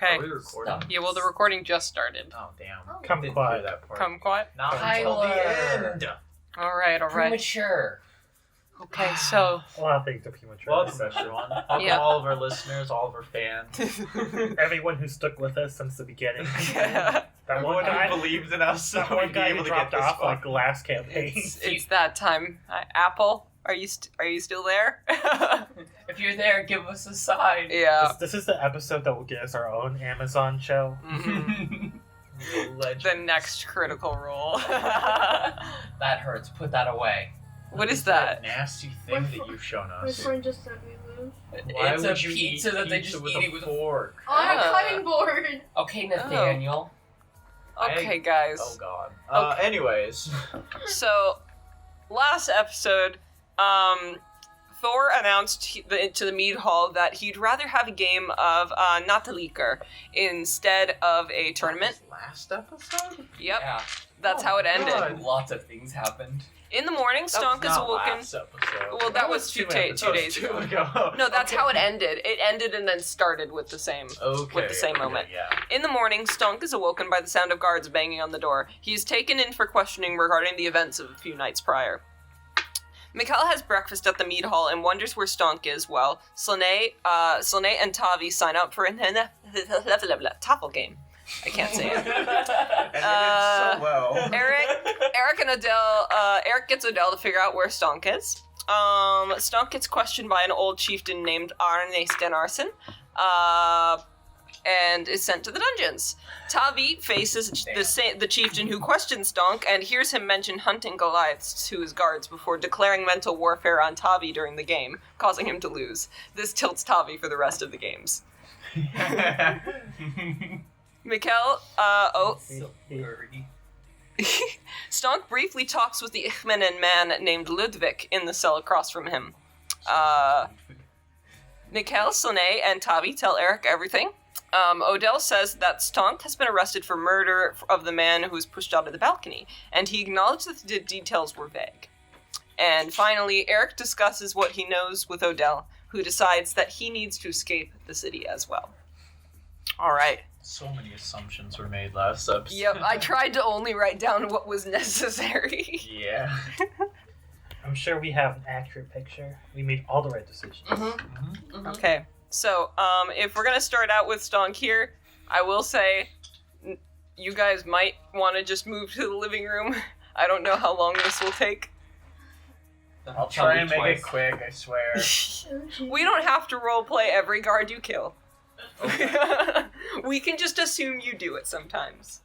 Okay. Are we recording? Yeah, well, the recording just started. Oh, damn. Oh. Didn't hear that part. Kumquat? Not until the end. Alright. Premature. Okay, so... A lot of things are premature. Welcome, everyone. Welcome Yeah. all of our listeners, all of our fans. Everyone who stuck with us since the beginning. That Everyone one guy who believed in us, so that we'd one be guy able who to dropped get this off far. like last campaign. It's that time. Apple, are you still there? If you're there, give us a sign. Yeah. This is the episode that will get us our own Amazon show. Mhm. Legend. The next critical role. That hurts. Put that away. What is that? nasty thing that you've shown My us? friend just sent me this. Why It's a would you pizza eat that they pizza just with eat a it with fork? On a Ah. cutting board. Okay, Nathaniel. Okay, guys. Oh god. Okay. Anyways. So, last episode, Thor announced to the mead hall that he'd rather have a game of knattleiker instead of a tournament. Last episode? Yep, Yeah. that's Oh how it my ended. God. Lots of things happened. In the morning, Stonk is awoken. Last episode. Well, that was two days ago. No, that's how it ended. It ended and then started with the same. Okay. with the same moment. Yeah. In the morning, Stonk is awoken by the sound of guards banging on the door. He is taken in for questioning regarding the events of a few nights prior. Mikkel has breakfast at the mead hall and wonders where Stonk is while Slane and Tavi sign up for a Tafel game. I can't say it. And they did so well. Eric and Odell, Eric gets Odell to figure out where Stonk is. Stonk gets questioned by an old chieftain named Arne Stenarsson, and is sent to the dungeons. Tavi faces the chieftain who questions Stonk and hears him mention hunting Goliaths to his guards before declaring mental warfare on Tavi during the game, causing him to lose. This tilts Tavi for the rest of the games. Mikkel, So dirty. Stonk briefly talks with the Ichmenen man named Ludwig in the cell across from him. Mikkel, Slane, and Tavi tell Eric everything. Odell says that Stonk has been arrested for murder of the man who was pushed out of the balcony, and he acknowledged that the details were vague. And finally, Eric discusses what he knows with Odell, who decides that he needs to escape the city as well. All right. So many assumptions were made last episode. Yep, I tried to only write down what was necessary. Yeah. I'm sure we have an accurate picture. We made all the right decisions. Okay, so if we're gonna start out with Stonk here, I will say you guys might want to just move to the living room. I don't know how long this will take. I'll try and make it quick, I swear. We don't have to roleplay every guard you kill. We can just assume you do it sometimes.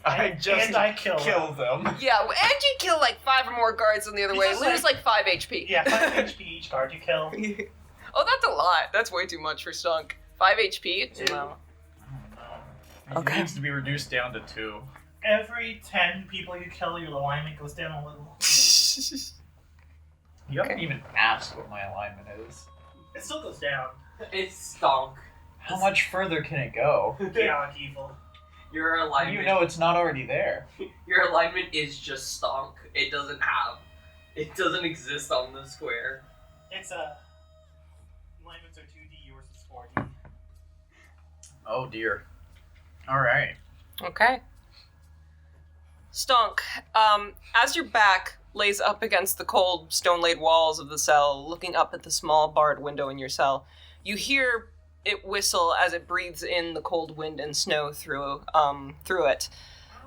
I just and I kill them. Yeah, and you kill like 5 or more guards on the other He's way. just Lose like 5 HP. Yeah, 5 HP each card you kill. Oh, that's a lot. That's way too much for Stonk. 5 HP? Dude. No. It Okay. needs to be reduced down to 2. Every 10 people you kill, your alignment goes down a little. You haven't even asked what my alignment is. It still goes down. It's Stonk. How much further can it go? Chaotic evil. Your How do alignment. you know it's not already there? Your alignment is just Stonk. It doesn't exist on the square. It's alignments are 2D, yours is 4D. Oh dear. Alright. Okay. Stonk, as your back lays up against the cold, stone-laid walls of the cell, looking up at the small barred window in your cell, you hear it whistle as it breathes in the cold wind and snow through it.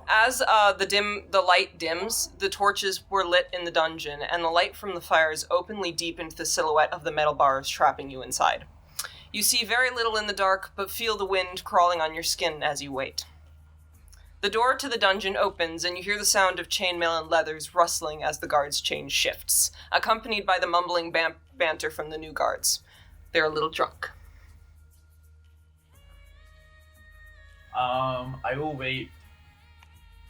As the light dims, the torches were lit in the dungeon, and the light from the fires openly deepened the silhouette of the metal bars trapping you inside. You see very little in the dark, but feel the wind crawling on your skin as you wait. The door to the dungeon opens, and you hear the sound of chainmail and leathers rustling as the guards' change shifts, accompanied by the mumbling banter from the new guards. They're a little drunk. I will wait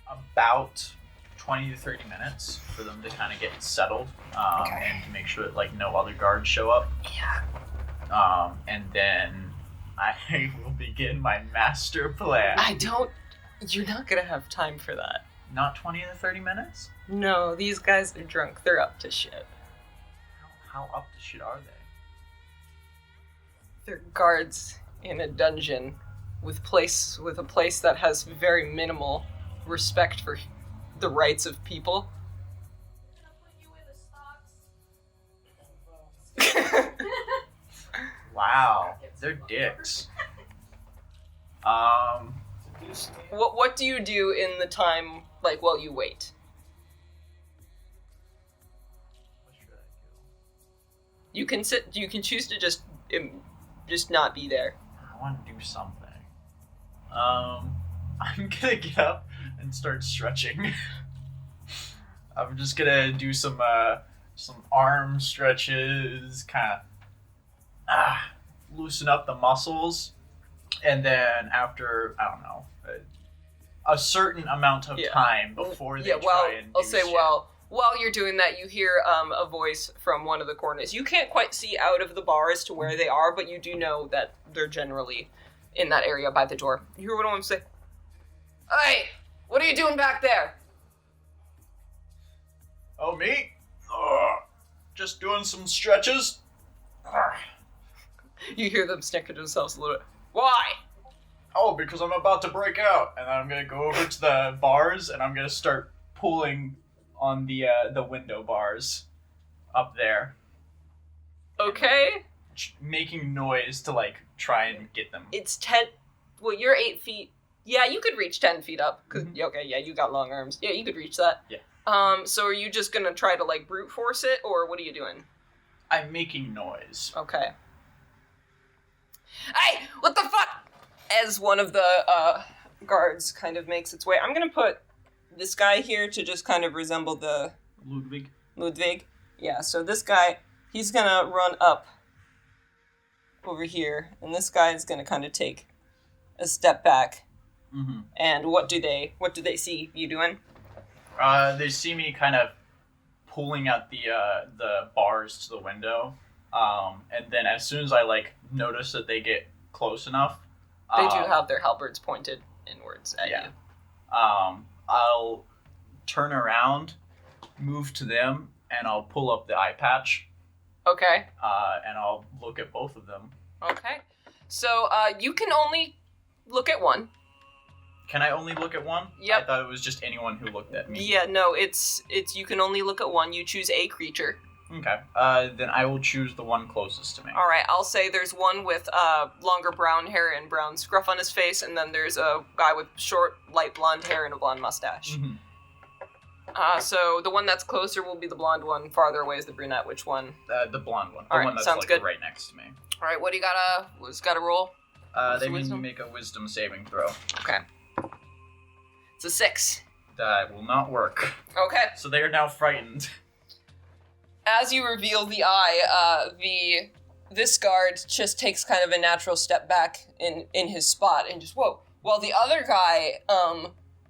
about 20 to 30 minutes for them to kind of get settled, and to make sure that like no other guards show up. Yeah. And then I will begin my master plan. You're not gonna have time for that. Not 20 to 30 minutes? No, these guys are drunk. They're up to shit. How up to shit are they? They're guards in a dungeon with a place that has very minimal respect for the rights of people. Wow, they're dicks. What do you do in the time, like, while you wait? What should I You can choose to just not be there. do? I want to do something. I'm gonna get up and start stretching. I'm just gonna do some arm stretches, kind of loosen up the muscles, and then after, I don't know, a certain amount of time before they try and do shit. While you're doing that, you hear a voice from one of the corners. You can't quite see out of the bars to where they are, but you do know that they're generally in that area by the door. You hear one of them say, "Hey, what are you doing back there?" Oh, me? Just doing some stretches. You hear them snicker to themselves a little bit. Why? Oh, because I'm about to break out, and then I'm gonna go over to the bars, and I'm gonna start pulling on the window bars up there, Okay. making noise to like try and get them. It's 10. Well, you're 8 feet. Yeah, you could reach 10 feet up. Okay, yeah, you got long arms. Yeah, you could reach that. Yeah. So are you just gonna try to like brute force it, or what are you doing? I'm making noise. Okay. Hey, what the fuck? As one of the guards kind of makes its way, I'm gonna put this guy here to just kind of resemble the Ludwig. Yeah, so this guy, he's gonna run up over here, and this guy is gonna kind of take a step back. Mm-hmm. And what do they see you doing? They see me kind of pulling at the bars to the window, and then as soon as I like notice that they get close enough, They do have their halberds pointed inwards at you. I'll turn around, move to them, and I'll pull up the eye patch. Okay. And I'll look at both of them. Okay. So you can only look at one. Can I only look at one? Yep. I thought it was just anyone who looked at me. Yeah, no, it's you can only look at one. You choose a creature. Okay. Then I will choose the one closest to me. All right, I'll say there's one with longer brown hair and brown scruff on his face, and then there's a guy with short, light blonde hair and a blonde mustache. Mm-hmm. So the one that's closer will be the blonde one. Farther away is the brunette. Which one? The blonde one. The All right, one that's sounds like good. right next to me. All right, what do you gotta? What's gotta roll? They need to wisdom? make a wisdom saving throw. Okay. It's a 6. That will not work. Okay. So they are now frightened. As you reveal the eye, this guard just takes kind of a natural step back in his spot and just whoa. While the other guy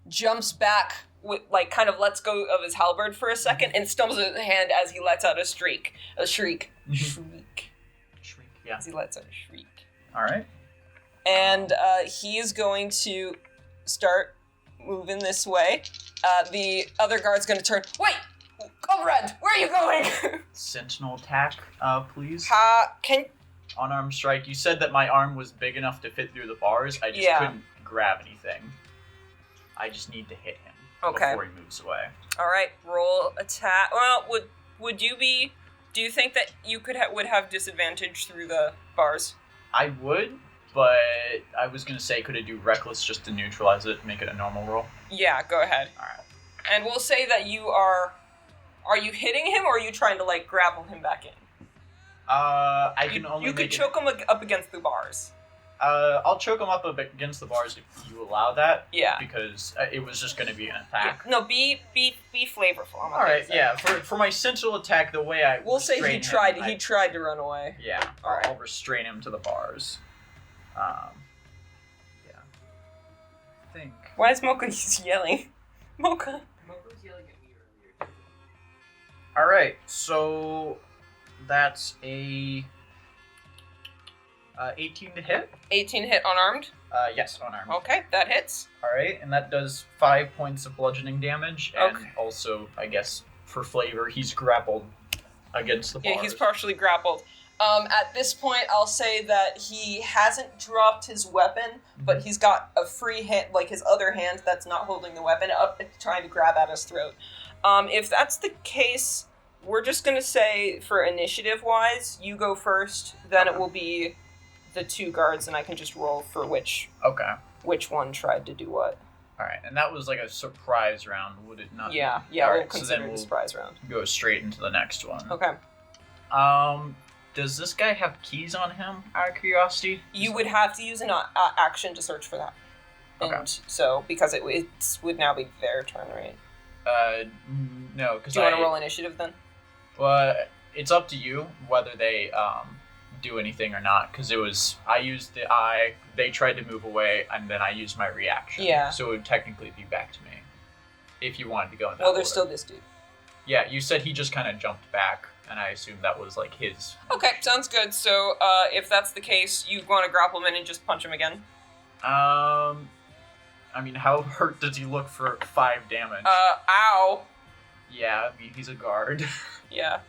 jumps back with like kind of lets go of his halberd for a second and stumbles his hand as he lets out a shriek. Shriek. Yeah. As he lets out a shriek. All right. And he is going to start moving this way. The other guard's going to turn. Wait! Comrade, where are you going? Sentinel attack, please. Can... Unarmed strike. You said that my arm was big enough to fit through the bars. I just couldn't grab anything. I just need to hit him before he moves away. All right, roll attack. Well, would you be? Do you think that you would have disadvantage through the bars? I would, but I was gonna say, could I do reckless just to neutralize it, make it a normal roll? Yeah, go ahead. All right. And we'll say that you are. Are you hitting him, or are you trying to like grapple him back in? I can only. You could choke him up against the bars. I'll choke him up against the bars if you allow that. Yeah. Because it was just going to be an attack. No, be flavorful. All right, yeah. For my sentinel attack, the way I we'll say he tried. He tried to run away. Yeah. All right. I'll restrain him to the bars. Yeah. I think. Why is Mocha yelling? Mocha. Mocha was yelling at me earlier. All right, so that's a 18 to hit. 18 hit unarmed. Yes, unarmed. Okay, that hits. All right, and that does 5 points of bludgeoning damage, and also, I guess, for flavor, he's grappled against the bars. Yeah, he's partially grappled. At this point, I'll say that he hasn't dropped his weapon, but he's got a free hand, like his other hand that's not holding the weapon, up trying to grab at his throat. If that's the case, we're just going to say, for initiative-wise, you go first, then it will be the two guards, and I can just roll for which one tried to do what. Alright, and that was like a surprise round, would it not? Yeah, All we'll consider it a surprise round. Go straight into the next one. Okay. Does this guy have keys on him, out of curiosity? You would have to use an action to search for that. And Okay. so, because it would now be their turn, right? No, because Do you want to roll initiative then? Well, it's up to you whether they do anything or not. Because I used the eye, they tried to move away, and then I used my reaction. Yeah. So it would technically be back to me, if you wanted to go in that Well, there's order. still this dude. Yeah, you said he just kind of jumped back, and I assumed that was like his. Okay, sounds good. So, if that's the case, you want to grapple him in and just punch him again? I mean, how hurt does he look for 5 damage? Ow. Yeah, I mean, he's a guard. Yeah.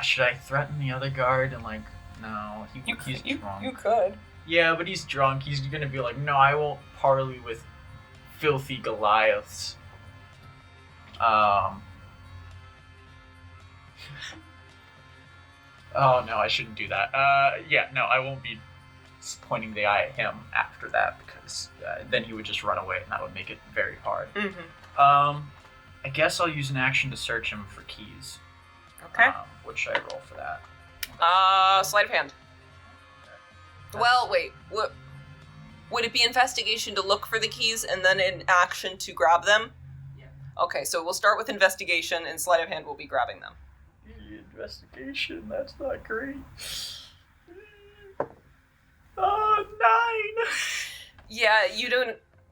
Should I threaten the other guard and like, no, he's drunk. You could. Yeah, but he's drunk. He's gonna be like, no, I won't parley with filthy Goliaths. Oh no, I shouldn't do that. Yeah, no, I won't be pointing the eye at him after that because then he would just run away and that would make it very hard. Mm-hmm. I guess I'll use an action to search him for keys. Okay. What should I roll for that? Sleight of hand. Well, wait. Would it be investigation to look for the keys and then an action to grab them? Yeah. Okay, so we'll start with investigation and sleight of hand will be grabbing them. Investigation, that's not great. 9! Yeah,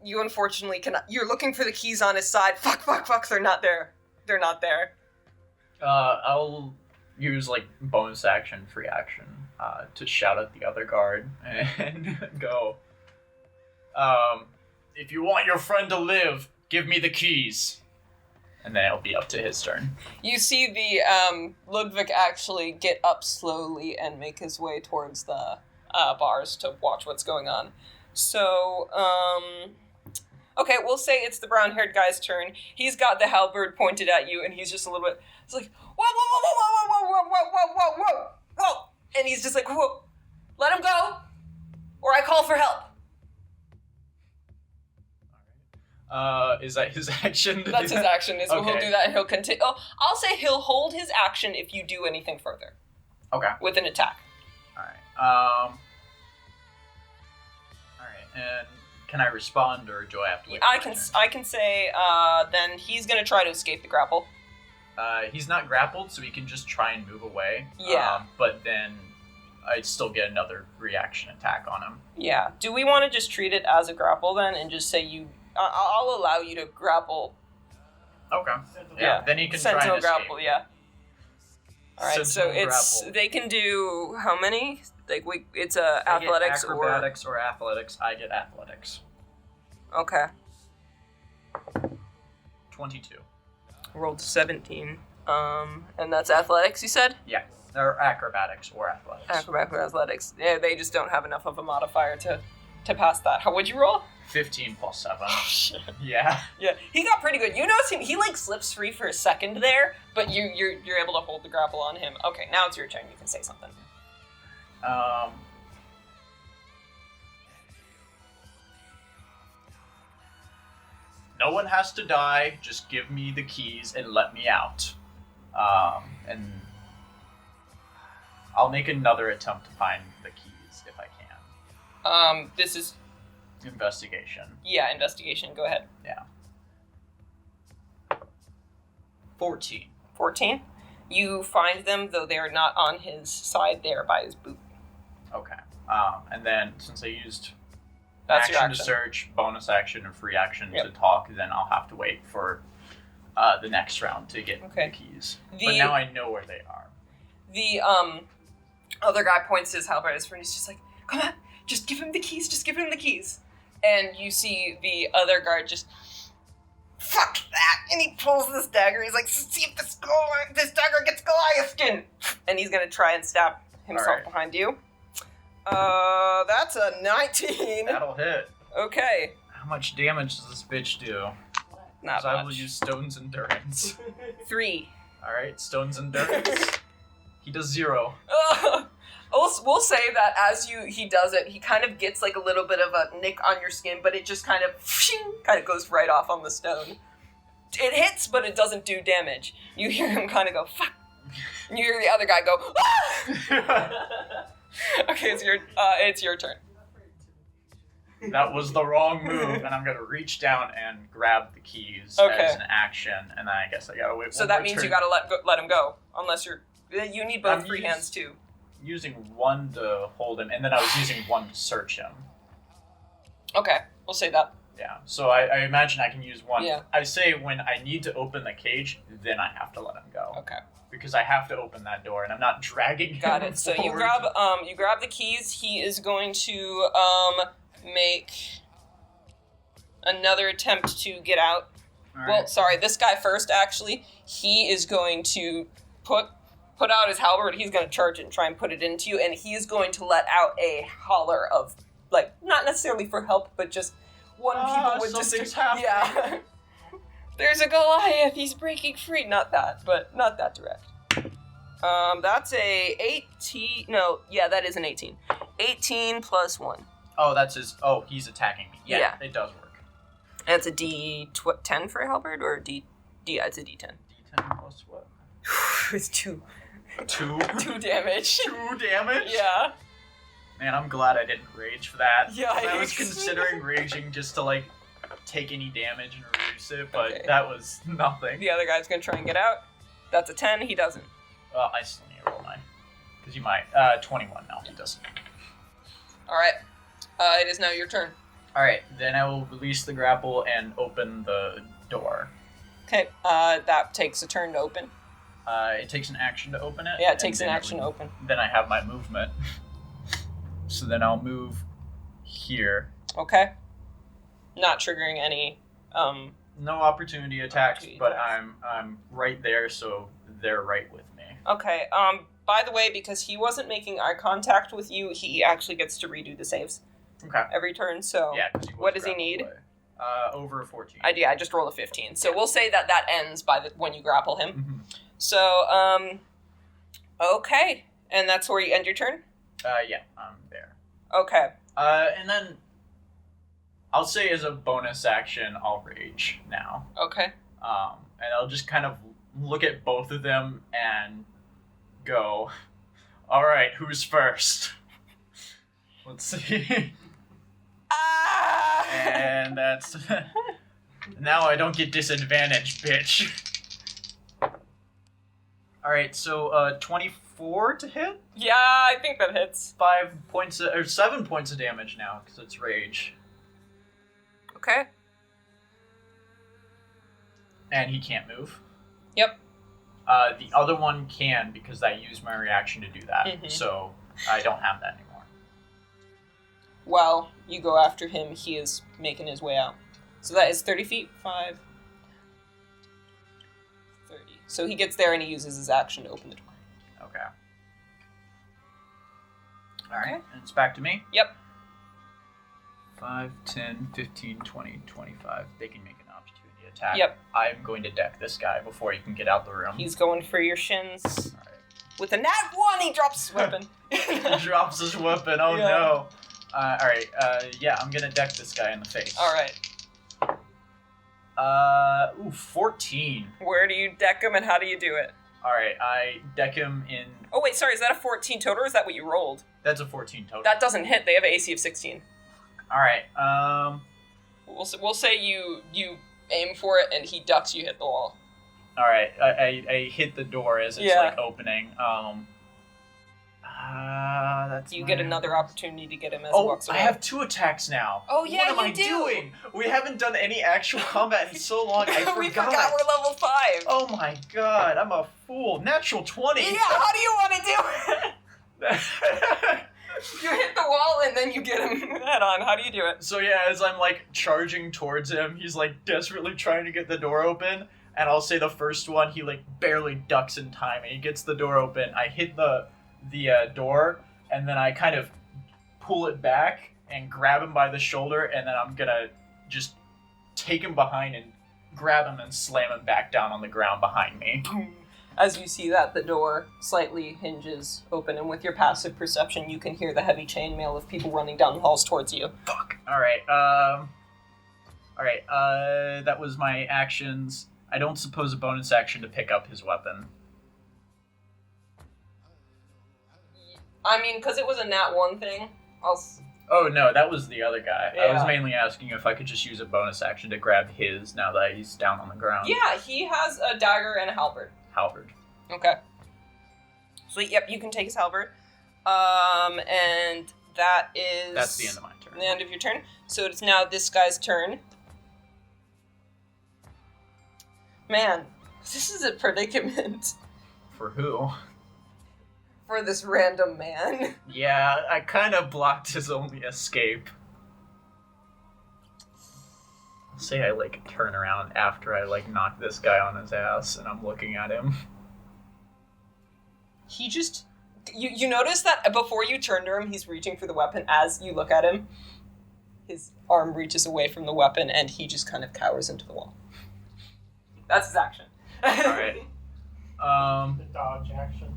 you unfortunately cannot. You're looking for the keys on his side. Fuck, they're not there. They're not there. I'll use like bonus action, free action, to shout at the other guard and go, if you want your friend to live, give me the keys. And then it'll be up to his turn. You see the Ludwig actually get up slowly and make his way towards the bars to watch what's going on. So, okay, we'll say it's the brown-haired guy's turn. He's got the halberd pointed at you, and he's just a little bit. It's like, whoa, and he's just like, whoa, let him go, or I call for help. Is that his action? That's his action. He'll Okay. do that, and he'll continue. Oh, I'll say he'll hold his action if you do anything further. Okay. With an attack. Alright. Alright, and can I respond, or do I have to wait? I can say, then he's gonna try to escape the grapple. He's not grappled, so he can just try and move away. Yeah. But then I'd still get another reaction attack on him. Yeah. Do we want to just treat it as a grapple then, and just say you? I'll allow you to grapple. Okay. Yeah. Then he can try Sentinel and escape. grapple. Yeah. All right. Sentinel grapple. They can do how many? Like it's I get athletics acrobatics or athletics. I get athletics. Okay. 22. Rolled 17. And that's athletics. You said. Yeah. Or acrobatics or athletics. Acrobatics or athletics. Yeah, they just don't have enough of a modifier to pass that. How would you roll? 15 plus 7. Oh shit. Yeah. Yeah, he got pretty good. You notice he like slips free for a second there, but you're able to hold the grapple on him. Okay, now it's your turn. You can say something. No one has to die. Just give me the keys and let me out. And I'll make another attempt to find the keys if I can. This is Investigation. investigation. Go ahead. Yeah. 14. 14. You find them, though they are not on his side. They are by his boot. Okay. And then since I used That's your action action. to search, bonus action, and free action Yep. to talk, then I'll have to wait for the next round to get Okay. the keys. But The- now I know where they are. The other guy points his halberd at his friend. He's just like, "Come on, just give him the keys. Just give him the keys." And you see the other guard just fuck that, and he pulls this dagger. He's like, see if this dagger gets Goliath skin. And he's gonna try and stab himself Alright. behind you. That's a 19. That'll hit. Okay. How much damage does this bitch do? Not 'Cause I will much. use Stone's Endurance. 3. Alright, Stone's Endurance. He does 0. We'll say that as he does it, he kind of gets like a little bit of a nick on your skin, but it just kind of goes right off on the stone. It hits, but it doesn't do damage. You hear him kind of go, fuck. And you hear the other guy go, ah! Okay, it's your turn. That was the wrong move, and I'm gonna reach down and grab the keys Okay. as an action, and then I guess I gotta wait. So one that more means turn. you gotta let him go, unless you need both I'm free hands too. using one to hold him, and then I was using one to search him. Okay, we'll say that. Yeah, so I imagine I can use one. Yeah. I say when I need to open the cage, then I have to let him go. Okay, Because I have to open that door, and I'm not dragging got him it. So you forward. grab the keys. He is going to make another attempt to get out. All Well, right. sorry, this guy first, actually. He is going to put out his halberd. He's going to charge it and try and put it into you, and he is going to let out a holler of, like, not necessarily for help, but just one people would just... something's happening. Yeah. There's a Goliath, he's breaking free. Not that, but not that direct. That's a 18... No, yeah, that is an 18. 18 plus 1. Oh, that's his. Oh, he's attacking me. Yeah, it does work. That's a D10 for a halberd, or yeah, it's a D10. D10 plus what? It's 2. 2? 2 damage. 2 damage? Yeah. Man, I'm glad I didn't rage for that. Yeah, I was considering raging just to, like, take any damage and reduce it, but Okay. that was nothing. The other guy's gonna try and get out. That's a 10, he doesn't. Well, I still need to roll 9. Because you might. 21 now, he doesn't. Alright. It is now your turn. Alright, then I will release the grapple and open the door. Okay, that takes a turn to open. It takes an action to open it. Yeah, it and takes an then action to open. Then I have my movement. So then I'll move here. Okay. Not triggering any, No opportunity attacks, Opportunity but attacks. I'm right there, so they're right with me. Okay, by the way, because he wasn't making eye contact with you, he actually gets to redo the saves Okay. every turn, so... Yeah. 'Cause he was What does he grappled need? away. Over 14. I just rolled a 15. So we'll say that ends when you grapple him. Mhm. So, okay. And that's where you end your turn? Yeah, I'm there. Okay. And then I'll say as a bonus action, I'll rage now. Okay. And I'll just kind of look at both of them and go, all right, who's first? Let's see. Ah! And that's... Now I don't get disadvantage, bitch. Alright, so 24 to hit? Yeah, I think that hits. 7 points of damage now, because it's rage. Okay. And he can't move. Yep. The other one can, because I used my reaction to do that. Mhm. So I don't have that anymore. While you go after him, he is making his way out. So that is 30 feet. 5. 30. So he gets there and he uses his action to open the door. Okay. Alright, Okay. and it's back to me. Yep. 5, 10, 15, 20, 25. They can make an opportunity attack. Yep. I'm going to deck this guy before he can get out the room. He's going for your shins. Alright. With a nat 1, he drops his weapon. He drops his weapon. Oh Yeah. no. Alright. Yeah, I'm gonna deck this guy in the face. Alright. 14. Where do you deck him and how do you do it? Alright, I deck him in. Oh, wait, sorry. Is that a 14 total or is that what you rolled? That's a 14 total. That doesn't hit. They have an AC of 16. Alright, We'll say you aim for it and he ducks, you hit the wall. Alright, I hit the door as it's Yeah. like opening. That's You my- get another opportunity to get him as he Oh, walks away. I have 2 attacks now. Oh, yeah, What am you I do. doing? We haven't done any actual combat in so long. I forgot. We forgot we're level 5. Oh my god, I'm a fool. Natural 20. Yeah, how do you want to do it? You hit the wall and then you get him head on. How do you do it? So yeah, as I'm like charging towards him, he's like desperately trying to get the door open, and I'll say the first one he like barely ducks in time, and he gets the door open. I hit the door, and then I kind of pull it back and grab him by the shoulder, and then I'm gonna just take him behind and grab him and slam him back down on the ground behind me. As you see that, the door slightly hinges open, and with your passive perception, you can hear the heavy chainmail of people running down the halls towards you. Fuck. Alright, that was my actions. I don't suppose a bonus action to pick up his weapon. I mean, because it was a nat 1 thing, Oh no, that was the other guy. I was Yeah. mainly asking if I could just use a bonus action to grab his now that he's down on the ground. Yeah, he has a dagger and a halberd. Halberd. Okay. So, yep, you can take his halberd. And that is... That's the end of my turn. The end of your turn. So it's now this guy's turn. Man, this is a predicament For who? for this random man. Yeah, I kind of blocked his only escape. I'll say I like turn around after I like knock this guy on his ass and I'm looking at him. He just... You notice that before you turn to him, he's reaching for the weapon. As you look at him, his arm reaches away from the weapon and he just kind of cowers into the wall. That's his action. Alright. The dodge action.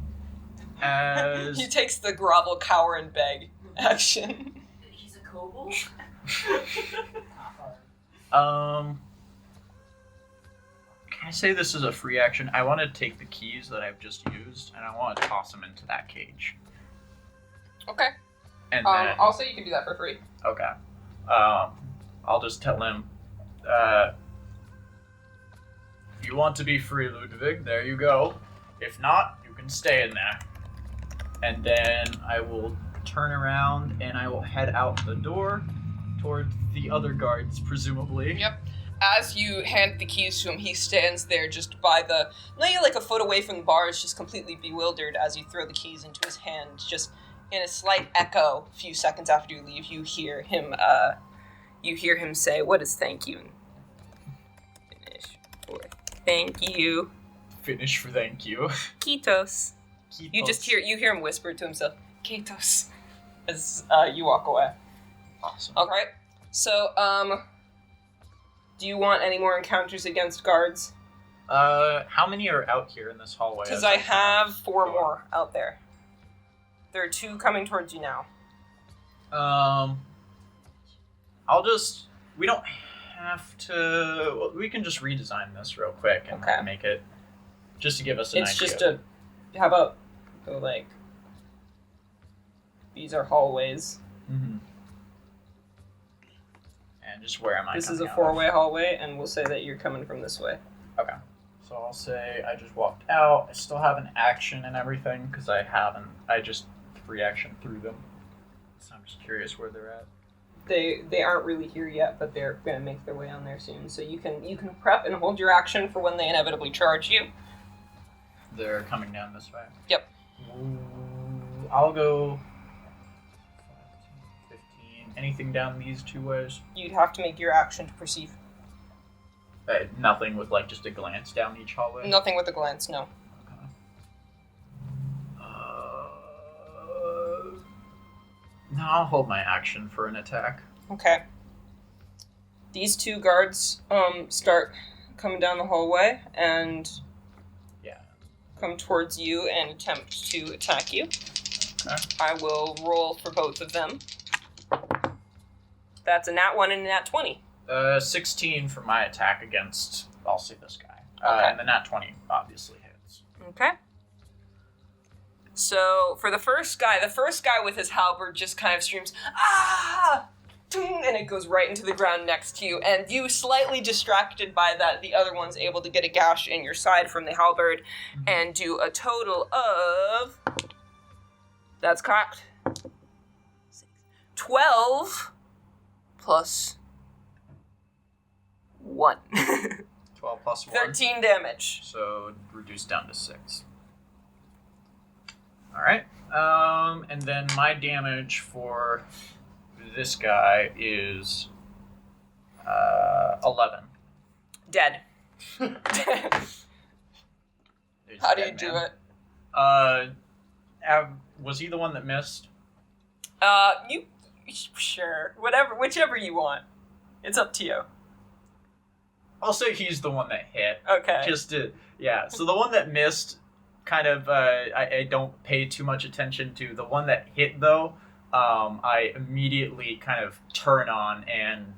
As He takes the grovel, cower, and beg action. He's a kobold? Can I say this is a free action? I want to take the keys that I've just used and I want to toss them into that cage. Okay. And then Also, you can do that for free. okay. I'll just tell him, if you want to be free, Ludwig, there you go. If not, you can stay in there. And then I will turn around and I will head out the door toward the other guards, presumably. Yep. As you hand the keys to him, he stands there just by the... Maybe like a foot away from the bars, just completely bewildered as you throw the keys into his hand. Just in a slight echo, a few seconds after you leave, you hear him say, "What is thank you?" Finish for thank you. Finish for thank you. Kitos. You just hear him whisper to himself, "Kitos," as you walk away. Awesome. Okay. So, do you want any more encounters against guards? How many are out here in this hallway? Because I have 4 more out there. There are 2 coming towards you now. We don't have to, we can just redesign this real quick and Okay. make it, just to give us an It's idea. just how about go like, these are hallways. Mm-hmm. And just where am I This is coming a out of? 4-way hallway, and we'll say that you're coming from this way. Okay. So I'll say I just walked out. I still have an action and everything, because I just free action through them. So I'm just curious where they're at. They aren't really here yet, but they're gonna make their way on there soon. So you can prep and hold your action for when they inevitably charge you. They're coming down this way. Yep. I'll go 15. Anything down these 2 ways? You'd have to make your action to perceive. Nothing with like just a glance down each hallway? Nothing with a glance, no. Okay. No, I'll hold my action for an attack. Okay. These 2 guards start coming down the hallway and Yeah. come towards you and attempt to attack you. Okay. I will roll for both of them. That's a nat 1 and a nat 20. 16 for my attack against, I'll say this guy. Okay. And the nat 20 obviously hits. Okay. So for the first guy with his halberd just kind of screams, "Ah!" Ting, and it goes right into the ground next to you. And you, slightly distracted by that, the other one's able to get a gash in your side from the halberd and do a total of... That's cocked. 12 plus 1. 12 plus 1. 13 damage. So reduced down to 6. Alright. And then my damage for this guy is 11. Dead. There's How the do you dead do man. it? Was he the one that missed? You sure, whichever you want. It's up to you. I'll say he's the one that hit. Okay. So the one that missed, kind of, I don't pay too much attention to. The one that hit, though, I immediately kind of turn on and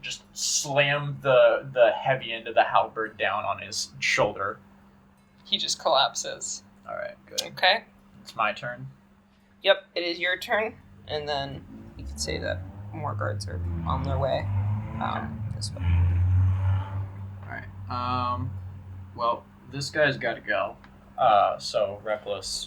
just slam the heavy end of the halberd down on his shoulder. He just collapses. All right, good. Okay. It's my turn. Yep, it is your turn, and then you can say that more guards are on their way. This way. All right. Well, this guy's got to go. So reckless.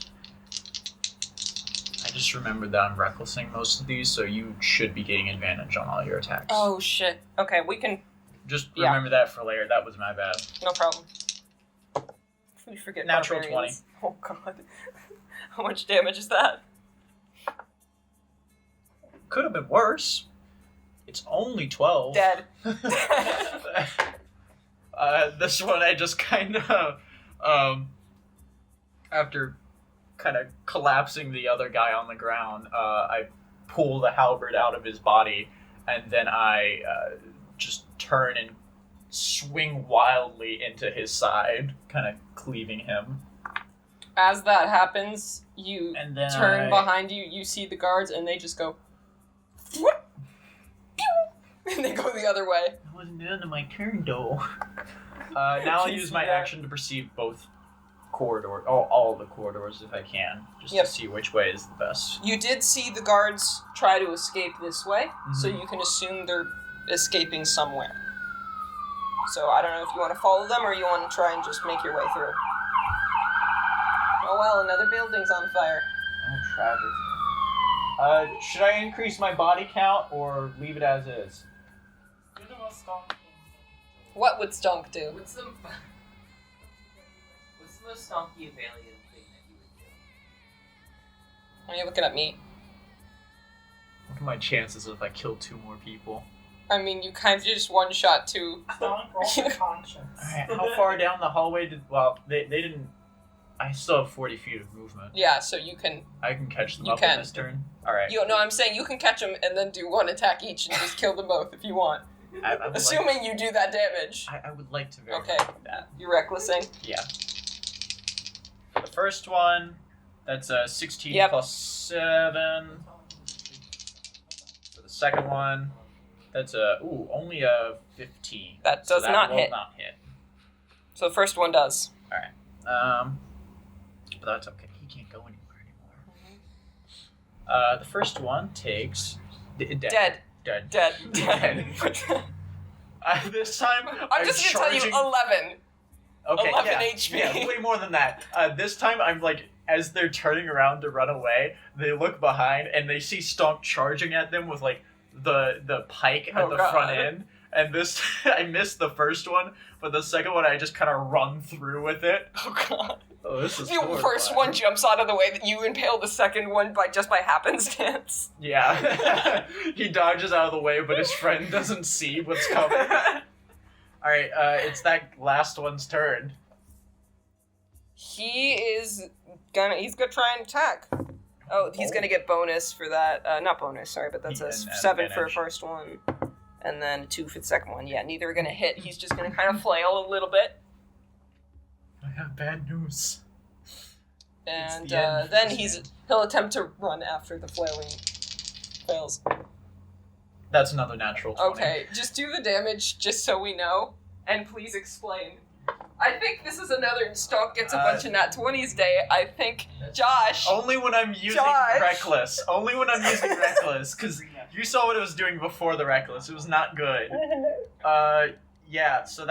I just remembered that I'm recklessing most of these, so you should be getting advantage on all your attacks. Oh shit. Okay, we can. Just remember that for later. That was my bad. No problem. We forget. Natural barbarians. 20. Oh god. How much damage is that? Could have been worse. It's only 12. Dead. This one I just kind of, after kind of collapsing the other guy on the ground, I pull the halberd out of his body, and then I just turn and swing wildly into his side, kind of cleaving him. As that happens, you And then turn behind you, you see the guards, and they just go... whoop, pew, and they go the other way. That wasn't the end of my turn, though. Now I'll Can you use see my that? action to perceive both corridors, all the corridors if I can, just Yep. to see which way is the best. You did see the guards try to escape this way, so Mhm. you can assume they're escaping somewhere. So I don't know if you want to follow them or you want to try and just make your way through. Oh well, another building's on fire. Oh, tragic. Should I increase my body count or leave it as is? What would Stonk do? What's the most stonky alien thing that you would do? Are you looking at me? What are my chances if I kill 2 more people? I mean, you kind of just one-shot two. Stonk, roll for conscience. Alright, how far down the hallway did... Well, they didn't... I still have 40 feet of movement. Yeah, so you can... I can catch them You up can. in this turn? Alright. No, I'm saying you can catch them and then do one attack each and just kill them both if you want. I would Assuming you do that damage. I would like to verify Okay. that. You're recklessing. Yeah. The first one, that's a 16 Yep. plus 7. For the second one, that's only a 15. That So does that not will hit. not hit. So the first one does. But that's okay. He can't go anywhere anymore. The first one takes dead. Dead. Dead. Dead. Dead. This time, I'm just gonna charging... tell you 11. Okay, 11 yeah, HP. Yeah, way more than that. This time, I'm like, as they're turning around to run away, they look behind and they see Stonk charging at them with like the pike at Oh, the God. front end. And this, I missed the first one, but the second one I just kind of run through with it. Oh god. Oh, this is The first horrifying. one jumps out of the way that you impale the second one by happenstance. Yeah, he dodges out of the way, but his friend doesn't see what's coming. All right, it's that last one's turn. He's gonna try and attack. Oh, he's gonna get bonus for that. Not bonus, sorry, but that's a And 7 for the advantage. first one. And then 2 for the second one. Yeah, neither are gonna hit. He's just gonna kind of flail a little bit. I have bad news. And the end for then this he'll attempt to run after the flailing fails. That's another natural 20. Okay, just do the damage just so we know. And please explain. I think this is another Stonk gets a bunch of nat 20s day. I think Josh. Only when I'm using Josh. reckless. Only when I'm using reckless, because you saw what it was doing before the reckless. It was not good. Yeah. So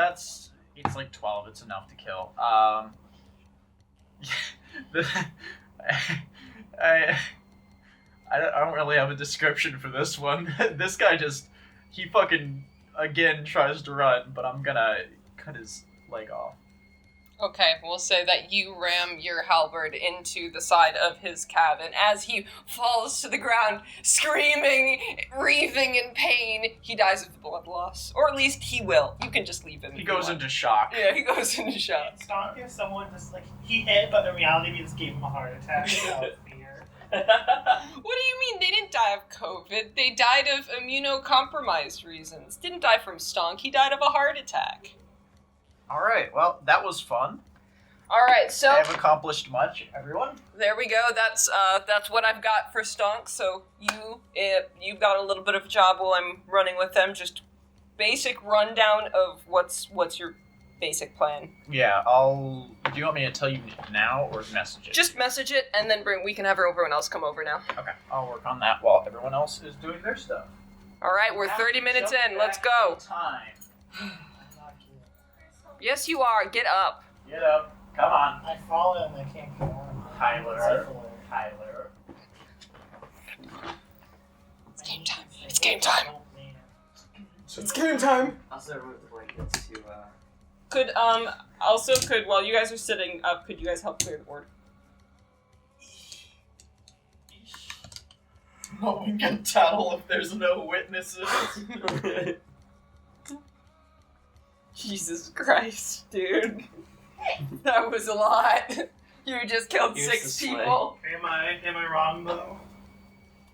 it's like 12. It's enough to kill. I don't really have a description for this one. This guy he fucking again tries to run, but I'm gonna cut his leg off. Okay, we'll say that you ram your halberd into the side of his cabin. As he falls to the ground, screaming, wreathing in pain, he dies of blood loss. Or at least he will. You can just leave him. He if you goes want. into shock. Yeah, he goes into shock. Stonk is someone just like he hit, but in reality we just gave him a heart attack out of fear. What do you mean they didn't die of COVID? They died of immunocompromised reasons. Didn't die from Stonk, he died of a heart attack. All right. Well, that was fun. All right, so I have accomplished much, everyone. there we go. That's what I've got for Stonk. So you've got a little bit of a job while I'm running with them. Just basic rundown of what's your basic plan. Yeah, Do you want me to tell you now or message it? Just message it, and then we can have everyone else come over now. Okay, I'll work on that while everyone else is doing their stuff. All right, we're 30 minutes in. Let's go. Time. Yes, you are. Get up. Get up. Come on. I fall and I can't get on. Tyler. It's game time. It's game time. Oh, man. It's game time. Also, remove the blankets to, While you guys are sitting up, could you guys help clear the board? No one can tell if there's no witnesses. Jesus Christ, dude. That was a lot. You just killed Here's 6 the sleigh. people. Am I wrong though?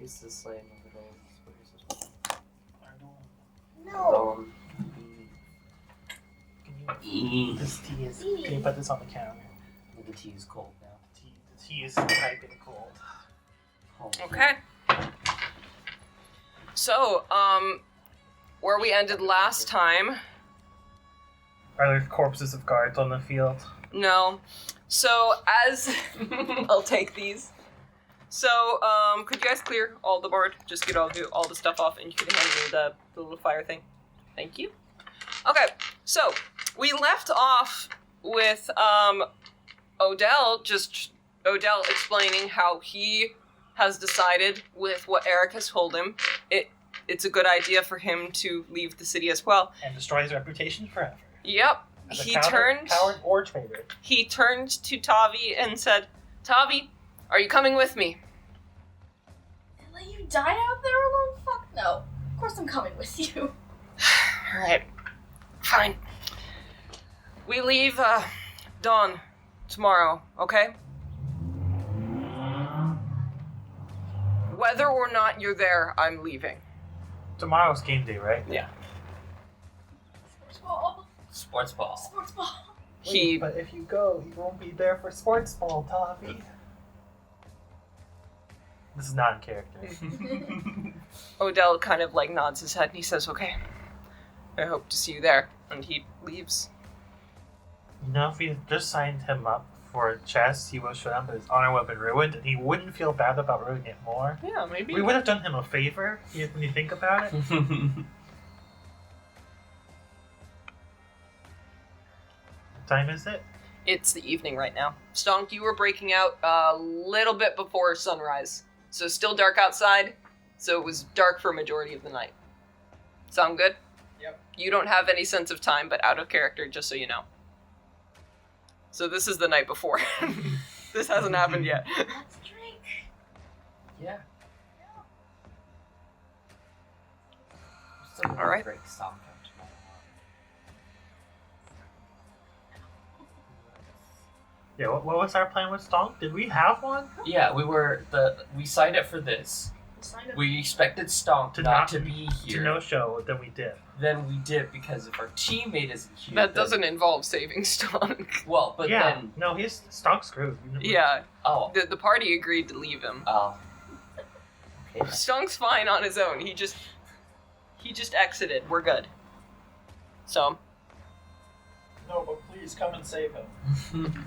use the slave over there. No. This tea is. Can you put this on the counter? The tea is cold now. The tea is piping cold. Okay. So, where we ended last time. Are there corpses of guards on the field? No. So, as. I'll take these. So, could you guys clear all the board? Just do all the stuff off, and you can hand me the little fire thing. Thank you. Okay, so, we left off with, Odell explaining how he has decided, with what Eric has told him, it's a good idea for him to leave the city as well. And destroy his reputation forever. Yep. As a He coward or traitor. He turned to Tavi and said, "Tavi, are you coming with me?" Let you die out there alone? Fuck no. Of course I'm coming with you. Alright. Fine. We leave, dawn tomorrow, okay? Whether or not you're there, I'm leaving. Tomorrow's game day, right? Yeah. Sports ball. Sports ball. Sports ball. He... But if you go, you won't be there for sports ball, Tavi. This is not in character. Odell kind of, nods his head and he says, "Okay. I hope to see you there." And he leaves. You know, if we had just signed him up for chess, he would show up, but his honor would have been ruined, and he wouldn't feel bad about ruining it more. Yeah, maybe. We would have done him a favor, when you think about it. What time is it? It's the evening right now. Stonk, you were breaking out a little bit before sunrise. So still dark outside, so it was dark for a majority of the night. Sound good? Yep. You don't have any sense of time, but out of character, just so you know. So this is the night before. This hasn't happened yet. Let's drink. Yeah. All right. Break Stonk out tomorrow. Yeah, what was our plan with Stonk? Did we have one? Yeah, we signed up for this. Sign up. We expected Stonk not to be here. To no show, then we did. Then we did because if our teammate isn't here. That then- doesn't involve saving Stonk. Well, but yeah, then. no, he's Stonk's screwed. Yeah, Oh. the party agreed to leave him. Oh. Okay. Stonk's fine on his own. He just exited. We're good. So, No, but please come and save him.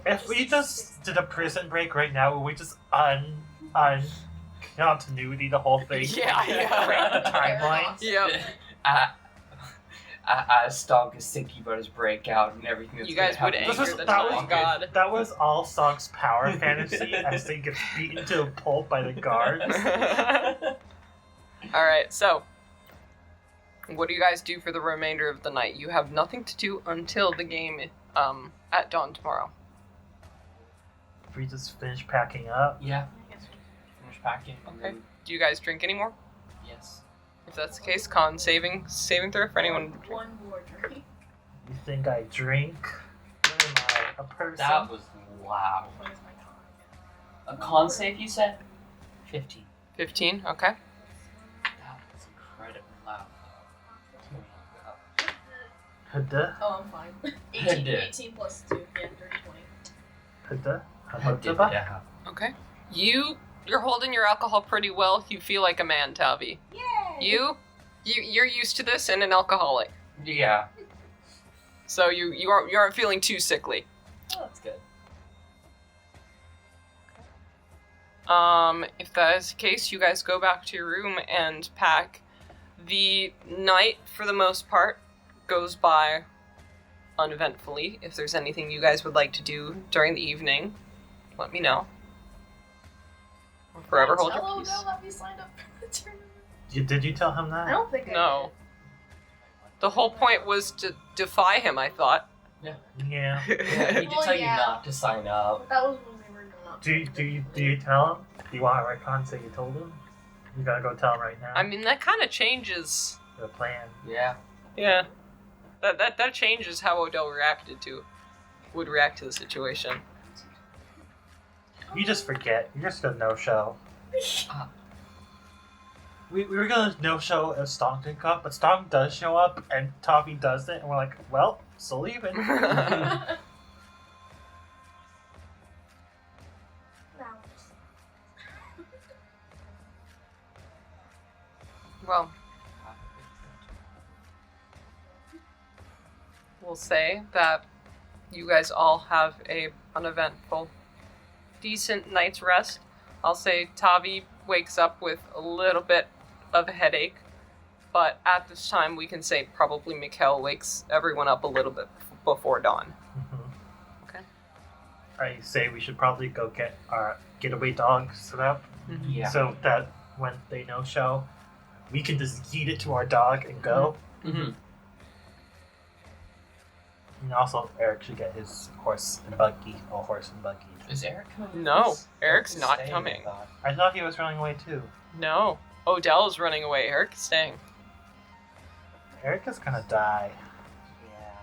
If we just did a prison break right now, would we just continuity the whole thing? Yeah. Break the timeline. Yep. Stonk is thinking about his breakout and everything that's You guys gonna would happen. anger This was- the that was time god. That was all Stonk's power fantasy as he gets beaten to a pulp by the guards. Alright, so what do you guys do for the remainder of the night? You have nothing to do until the game at dawn tomorrow. We just finish packing up. Yeah. Finish packing. And Okay. then, Do you guys drink anymore? yes. If that's the case, con saving throw for anyone. One more drink. You think I drink? What am I, a person? That was loud. What is my con? A con save, you said? 15. 15. Okay. That was incredibly loud. Hada? Oh, I'm fine. 18 plus 2. Yeah, 30, 20. Hada? Hababa? Yeah. Okay. You're holding your alcohol pretty well. You feel like a man, Tavi. Yay! You're used to this and an alcoholic, Yeah. so you aren't feeling too sickly. Oh, that's good. If that is the case, you guys go back to your room and pack. The night, for the most part, goes by uneventfully. If there's anything you guys would like to do during the evening, let me know. Or forever hold your Tell peace. Odell that we signed up for the tournament. Did you tell him I that? don't think I No. The whole point was to defy him, I thought. Yeah. Yeah, he did Well, tell yeah. you not to sign did. up. But that was when we were going up. Do you tell him? Do you want to write con say you told him? You gotta go tell him right now. I mean, that kind of changes. The plan. Yeah. Yeah. That changes how Odell would react to the situation. You just forget. You're just gonna no-show. We were gonna no-show if Stonk didn't come, but Stonk does show up, and Tavi does it, and we're like, well, so leaving. Now. Well, we'll say that you guys all have a uneventful, decent night's rest. I'll say Tavi wakes up with a little bit of a headache, but at this time we can say probably Mikkel wakes everyone up a little bit before dawn. Mhm. Okay. I say we should probably go get our getaway dog set up, Yeah. so that when they no-show, we can just yeet it to our dog and go. Mm-hmm. And also, Eric should get his horse and buggy. Oh, horse and buggy. Is Eric coming? No, Eric's He's not staying, coming. I thought. I thought he was running away too. No. Odell is running away. Eric is staying. Eric is gonna die. Yeah.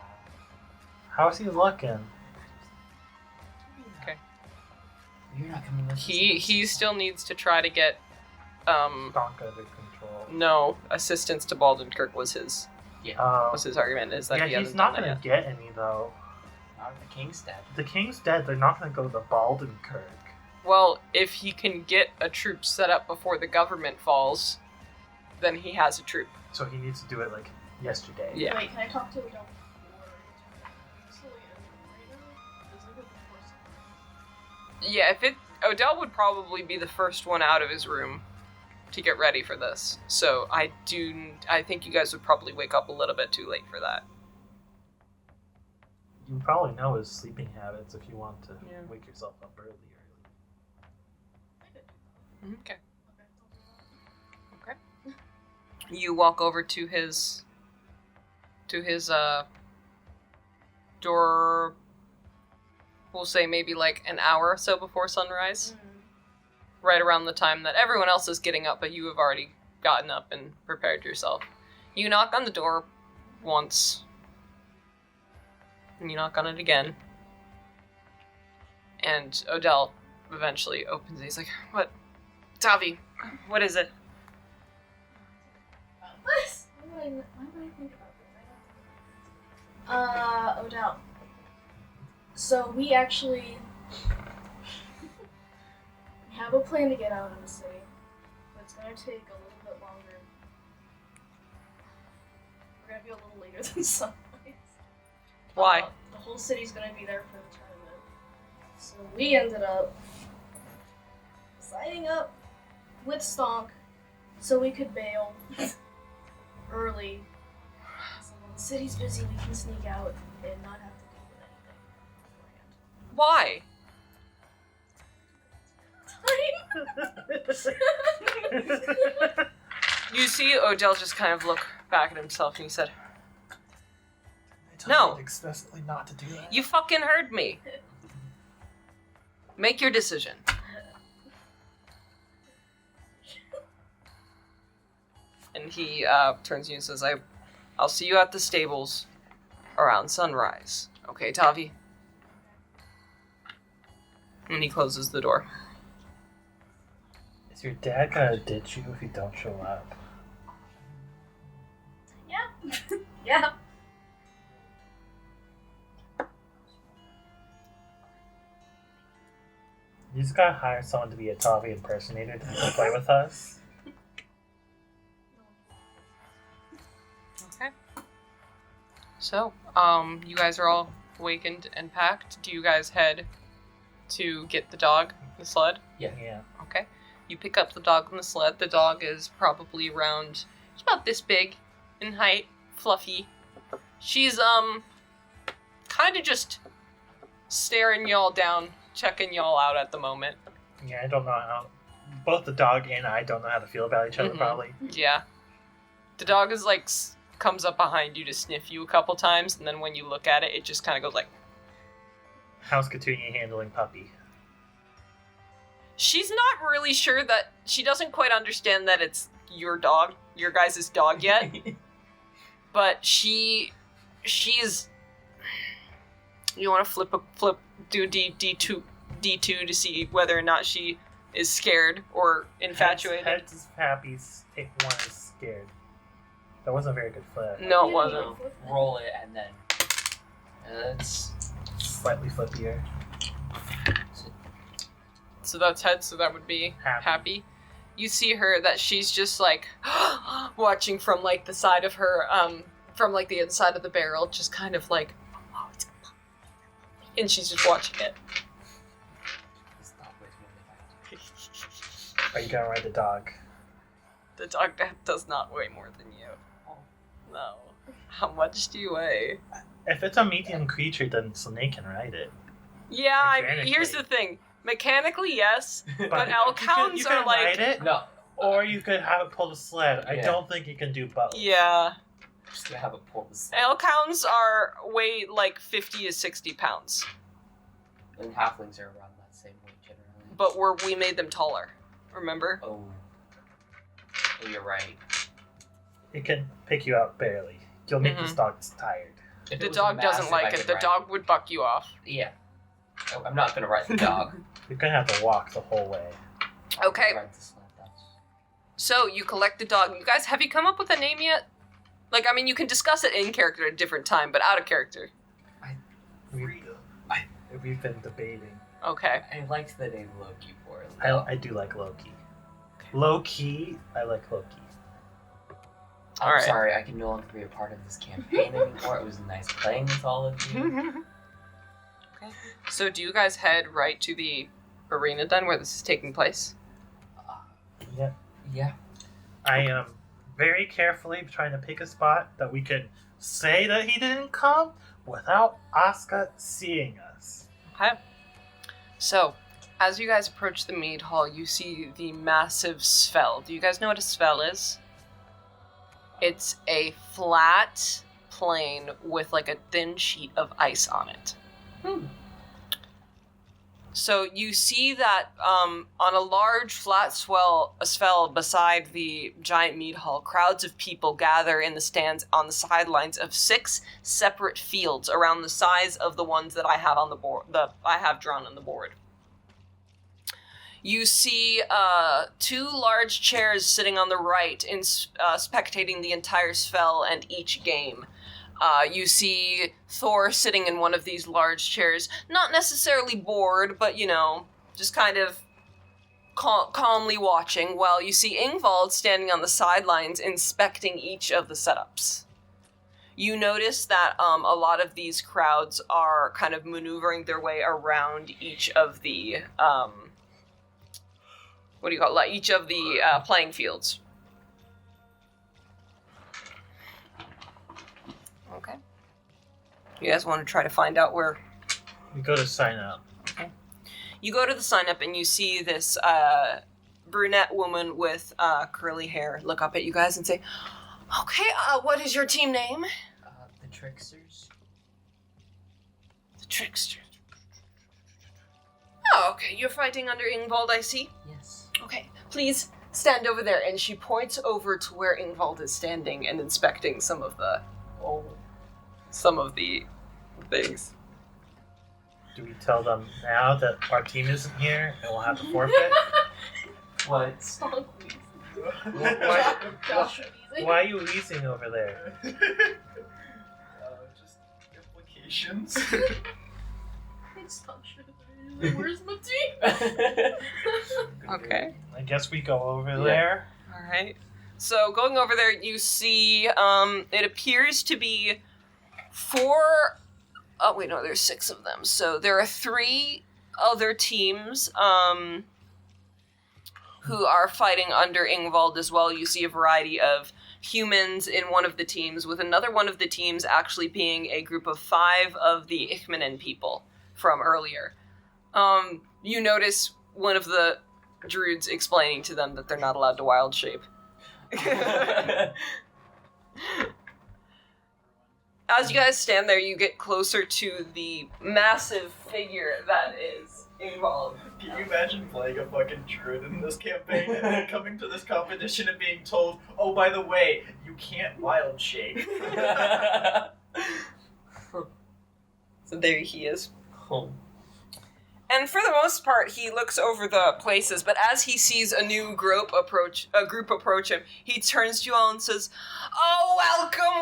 How's he looking? Okay. You're not coming with us. He still needs to try to get Stonk under control. no assistance to Baldenkirk was his argument is that yeah, he he's hasn't not done gonna that yet. get any though. Not if the king's dead. The king's dead. They're not gonna go to Baldenkirk. Well, if he can get a troop set up before the government falls, then he has a troop. So he needs to do it like yesterday. Yeah. Wait, can I talk to Odell before? It's like right now? It's like before sunrise. Yeah, Odell would probably be the first one out of his room to get ready for this. So I think you guys would probably wake up a little bit too late for that. You probably know his sleeping habits if you want to Yeah. wake yourself up early. I could do Okay. that. Okay. You walk over to his door, we'll say maybe like an hour or so before sunrise, right around the time that everyone else is getting up, but you have already gotten up and prepared yourself. You knock on the door once, and you knock on it again, and Odell eventually opens it. He's like, "What? Tavi, what is it?" What? Why would I think about this? Odell. So we actually have a plan to get out of the city, but it's gonna take a little bit longer. We're gonna be a little later than sunrise. Why? The whole city's gonna be there for the tournament. So we ended up signing up with Stonk so we could bail early. So when the city's busy, we can sneak out and not have to deal with anything beforehand. You see Odell just kind of look back at himself and he said, I No. Explicitly not to do that. You fucking heard me. Make your decision. And he turns to you and says, I'll see you at the stables around sunrise. Okay, Tavi? And he closes the door. Is your dad gonna ditch you if you don't show up? Yeah. Yeah. You just gotta hire someone to be a Tavi impersonator to play with us. Okay. So, you guys are all awakened and packed. Do you guys head to get the dog, the sled? Yeah. Okay. You pick up the dog on the sled. The dog is probably around, it's about this big in height, fluffy. She's, kind of just staring y'all down, checking y'all out at the moment. Yeah, I don't know how. Both the dog and I don't know how to feel about each other, Mhm. probably. Yeah. The dog is like, comes up behind you to sniff you a couple times, and then when you look at it, it just kind of goes like, How's Katunia handling Puppy? she's not really sure that, she doesn't quite understand that it's your dog, your guys' dog yet, but she's, you want to do D2 to see whether or not she is scared or infatuated? Heads is happy, one is scared. That wasn't a very good flip. No, it wasn't. Roll it and then. It's Slightly flippier. So that's head, so that would be happy. You see her that she's just like watching from like the side of her, from like the inside of the barrel, just kind of like, oh, it's a puppy. And she's just watching it. Are you gonna ride the dog? The dog does not weigh more than you. No. How much do you weigh? If it's a medium creature, then Snake can ride it. Yeah, Mechanically. here's the thing. Mechanically, yes, but you elk can- hounds you are can like... ride it, no. or you could have it pull the sled. I Yeah. don't think you can do both. Yeah. Just gonna have it pull this. Elk hounds weigh like 50 to 60 pounds. And halflings are around that same weight generally. But we made them taller. Remember? Oh, you're right. It can pick you up barely. You'll make Mhm. this dog tired. If The it was dog massive, doesn't like I it. could The ride dog would buck you off. it. Yeah. Oh, I'm not gonna ride the dog. You're gonna have to walk the whole way. Okay, Ride the sled. That's... so you collect the dog. You guys, have you come up with a name yet? Like, I mean, you can discuss it in character at a different time, but out of character. We've been debating. Okay. I liked the name Loki for it. I do like Loki. Low key, I like Loki. I'm Alright. sorry, I can no longer be a part of this campaign anymore. It was nice playing with all of you. Okay. So do you guys head right to the arena then, where this is taking place? Yeah. I am very carefully trying to pick a spot that we can say that he didn't come without Asuka seeing us. Okay. So, as you guys approach the mead hall, you see the massive spell. Do you guys know what a spell is? It's a flat plane with like a thin sheet of ice on it. So you see that on a large flat spell beside the giant mead hall, crowds of people gather in the stands on the sidelines of 6 separate fields around the size of the ones that I have on the board. I have drawn on the board. You see 2 large chairs sitting on the right, spectating the entire spell and each game. You see Thor sitting in one of these large chairs, not necessarily bored, but, just kind of calmly watching, while you see Ingvald standing on the sidelines inspecting each of the setups. You notice that a lot of these crowds are kind of maneuvering their way around each of the, each of the playing fields. Okay. You guys want to try to find out where... We go to sign up. Okay. You go to the sign up and you see this brunette woman with curly hair look up at you guys and say, okay, what is your team name? The Tricksters. Trickster. Oh, okay. You're fighting under Ingvald, I see. Yes. Okay, please stand over there. And she points over to where Ingvald is standing and inspecting some of the things. Do we tell them now that our team isn't here and we'll have to forfeit? What? Stonk Why are you wheezing over there? Just implications. Where's my tea? Okay. I guess we go over there. All right. So going over there, you see it appears to be 4. Oh wait, no, there's 6 of them. So there are 3 other teams who are fighting under Ingvald as well. You see a variety of humans in one of the teams, with another one of the teams actually being a group of 5 of the Ichmanen people from earlier. You notice one of the druids explaining to them that they're not allowed to wild shape. As you guys stand there, you get closer to the massive figure that is Ingvald. Can you imagine playing a fucking druid in this campaign and then coming to this competition and being told, oh, by the way, you can't wild shape? So there he is. Oh. And for the most part, he looks over the places, but as he sees a new group approach him, he turns to you all and says, "Oh,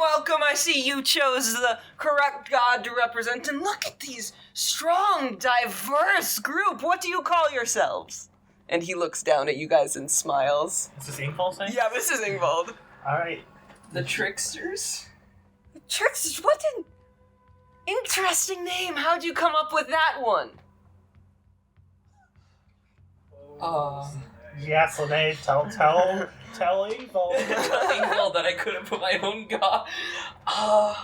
welcome, I see you chose the correct god to represent, and look at these strong, diverse group. What do you call yourselves?" And he looks down at you guys and smiles. Is this Ingvald saying? Yeah, this is Ingvald. Alright. The tricksters? Tricksters, what an interesting name. How'd you come up with that one? Yeah, so they tell Ingvald. Ingvald that I couldn't put my own god. How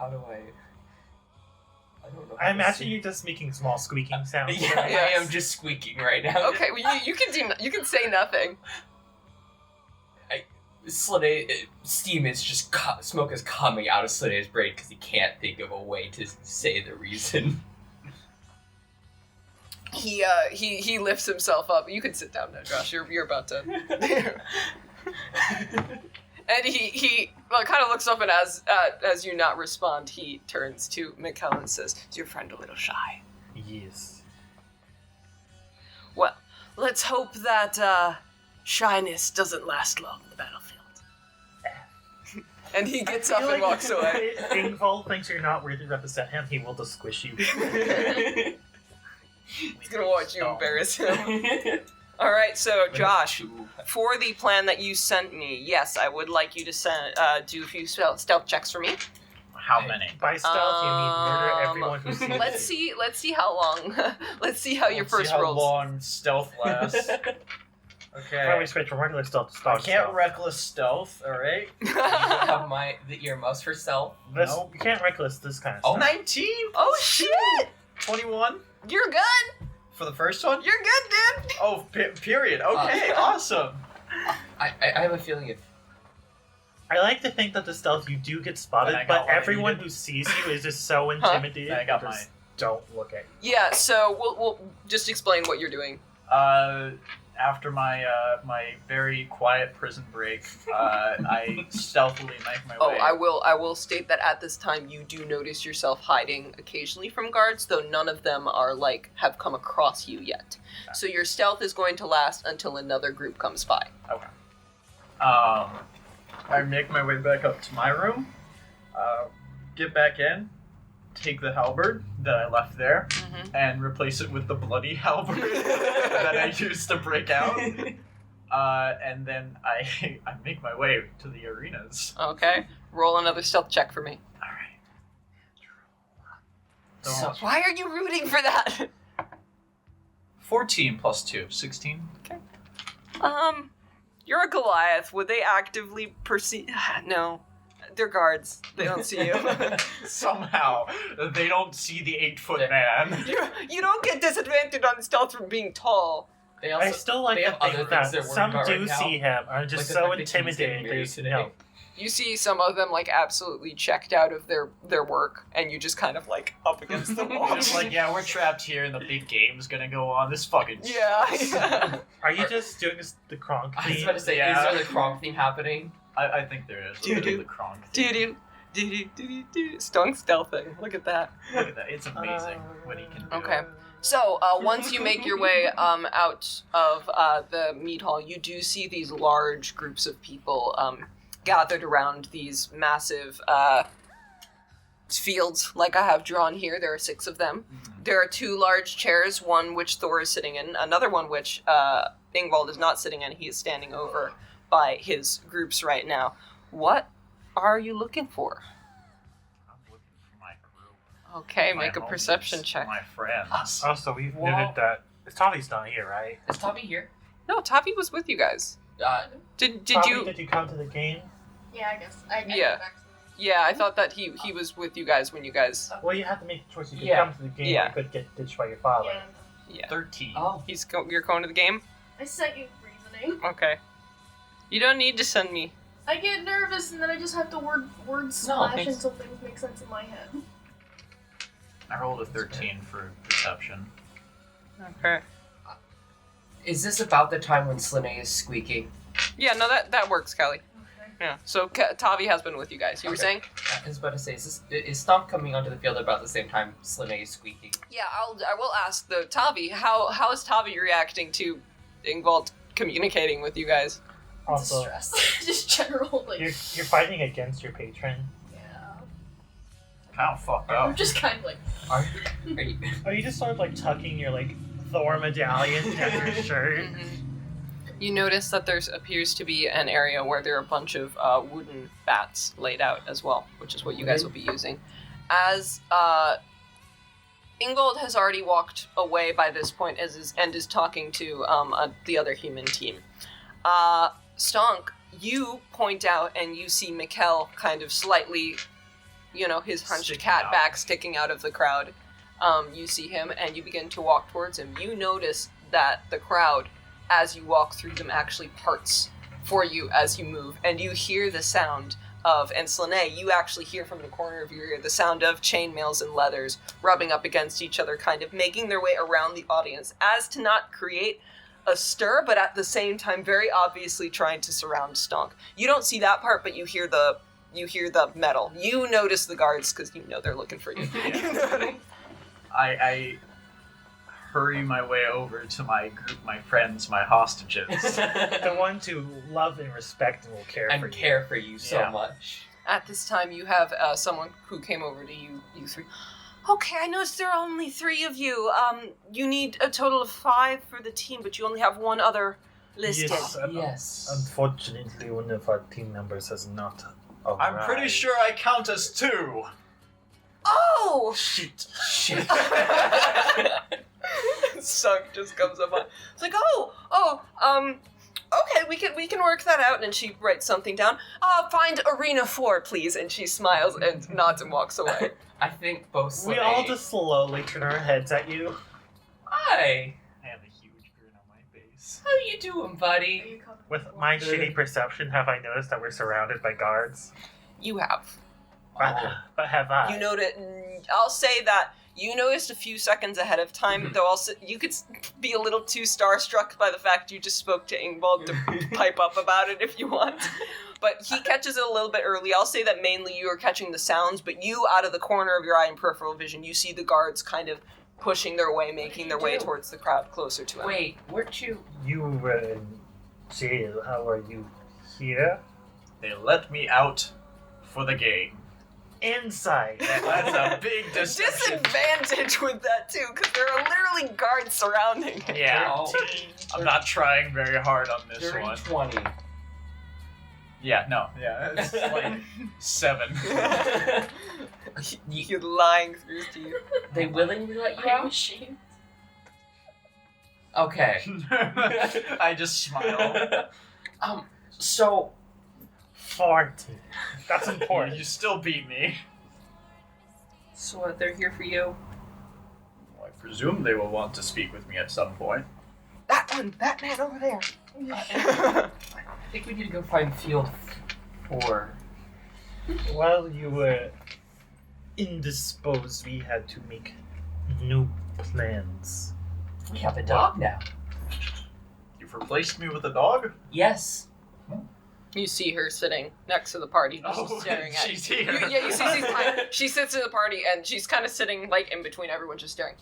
do I don't know. I imagine you're just making small squeaking sounds. Yeah, I am just squeaking right now. Okay, well, you can say nothing. Steam is just smoke is coming out of Slide's brain because he can't think of a way to say the reason. He lifts himself up. You can sit down now, Josh. You're about to. And he kind of looks up, and as you not respond, he turns to Mikkel and says, "Is your friend a little shy?" Yes. Well, let's hope that shyness doesn't last long in the battlefield. And he gets up and walks away. If Ingvald thinks you're not worthy to represent him, he will just squish you. He's gonna watch you embarrass him. Alright, so Josh, for the plan that you sent me, yes, I would like you to do a few stealth checks for me. How many? By stealth, you mean murder everyone who sees Let's see how long. Let's see how your first how rolls. long stealth lasts. Okay. Why don't we switch from regular stealth to I stealth? can't reckless stealth, alright? Have the earmuffs for self. Nope. You can't reckless this kind of Oh. stuff. 19? Oh shit! 21? You're good! For the first one? You're good, dude! Oh, period. Okay, awesome. I have a feeling if I like to think that the stealth you do get spotted, Then I got but what I everyone needed. who sees you is just so intimidated. Then I got they just mine. don't look at you. Yeah, so we'll just explain what you're doing. After my my very quiet prison break, I stealthily make my Oh, way. I will state that at this time you do notice yourself hiding occasionally from guards, though none of them are have come across you yet. Okay. So your stealth is going to last until another group comes by. Okay. I make my way back up to my room, get back in, take the halberd that I left there, and replace it with the bloody halberd that I used to break out. And then I make my way to the arenas. Okay, roll another stealth check for me. Alright. So- Why are you rooting for that? 14 plus 2, 16. You're a Goliath. Would they actively perceive? No, they're guards. They don't see you. Somehow, they don't see the 8-foot man. You don't get disadvantage on stealth from being tall. they I also still like they to have other think things that they're worried some about do right now. see him are just Like the so fact that he was getting intimidating. They married just today. no. You see some of them like absolutely checked out of their work, and you just kind of like up against the wall. Just like, yeah, we're trapped here, and the big game's gonna go on. This fucking Yeah. Are you just doing the Kronk I was theme? about to say, Yeah. is there the Kronk theme happening? I think there is. Look at the Kronk thing. Do. Stonk stealthing. Look at that. Look at that. It's amazing what he can do. Okay. So, once you make your way out of the meat hall, you do see these large groups of people gathered around these massive fields, like I have drawn here. There are 6 of them. Mhm. There are 2 large chairs, one which Thor is sitting in, another one which Ingvald is not sitting in. He is standing over by his groups right now. What are you looking for? I'm looking for my group. Okay, My make a homies, perception check. My friends. Also, we've Well- noted that Tavi's not here, right? Is Tavi here? No, Tavi was with you guys. Did Tavi, you? Did you come to the game? Yeah, I guess. I Yeah. go back to the- Yeah, I thought that he was with you guys when you guys. Well, you had to make the choice. You could Yeah. come to the game. Yeah. You could get ditched by your father. Yeah. Yeah, 13. Oh. you're going to the game. I sent you reasoning. Okay. You don't need to send me. I get nervous and then I just have to word No, splash thanks. until things make sense in my head. I rolled a 13 for perception. Okay. Is this about the time when Slene is squeaking? Yeah, no, that works, Kelly. Okay. Yeah. So Tavi has been with you guys. You were Okay. saying? I was about to say, is Stonk coming onto the field about the same time Slene is squeaking? Yeah, I will ask the Tavi. How is Tavi reacting to Ingvald communicating with you guys? Also, Distress. Just general, like, you're fighting against your patron. yeah. Kind of fucked I'm up. just kind of like, Are you? Are you just sort of like tucking your like Thor medallion down your shirt? You notice that there appears to be an area where there are a bunch of wooden bats laid out as well, which is what you guys will be using. As Ingvald has already walked away by this point and is talking to the other human team. Stonk, you point out and you see Mikkel kind of slightly, his hunched Sticking cat out. back sticking out of the crowd. You see him and you begin to walk towards him. You notice that the crowd, as you walk through them, actually parts for you as you move, and you hear the sound of, and Slene, you actually hear from the corner of your ear the sound of chainmails and leathers rubbing up against each other, kind of making their way around the audience, as to not create a stir, but at the same time very obviously trying to surround Stonk. You don't see that part, but you hear the metal. You notice the guards because you know they're looking for you. You know what I mean? I hurry my way over to my group, my friends, my hostages. The ones who love and respect and will care for And you. care for you so Yeah. much. At this time, you have someone who came over to you three. Okay, I noticed there are only 3 of you. You need a total of 5 for the team, but you only have 1 other listed. Yes. Unfortunately, one of our team members has not arrived. I'm pretty sure I count as 2. Oh! Shit. Shit. Sunk just comes up on. It's like, okay, we can work that out. And she writes something down. Find arena 4, please. And she smiles and nods and walks away. I think both We Slene... all just slowly turn our heads at you. Hi. I have a huge grin on my face. How you doing, are buddy? you coming? With my shitty perception, have I noticed that we're surrounded by guards? You have. But have I? You noted. I'll say that you noticed a few seconds ahead of time. Though also you could be a little too starstruck by the fact you just spoke to Ingvald to pipe up about it if you want. But he catches it a little bit early. I'll say that mainly you are catching the sounds, but you, out of the corner of your eye and peripheral vision, you see the guards kind of pushing their way, making their way do? towards the crowd closer to him. Wait, weren't you... You were in jail. How are you here? They let me out for the game. Inside. That's a big deception. Disadvantage with that too, because there are literally guards surrounding him. Yeah. Oh. I'm not trying very hard on this During one. 20. Yeah, no. Yeah, it's like 7. You're lying through his teeth. They willingly let you I'm out? ashamed. Okay. I just smile. So... 40. That's You important. still beat me. So they're here for you? Well, I presume they will want to speak with me at some point. That man over there. I think we need to go find field 4. While you were indisposed, we had to make new plans. We have a dog now. You've replaced me with a dog? Yes. You see her sitting next to the party, just staring at she's here. You see she's fine. She sits in the party, and she's kind of sitting, like, in between everyone, just staring.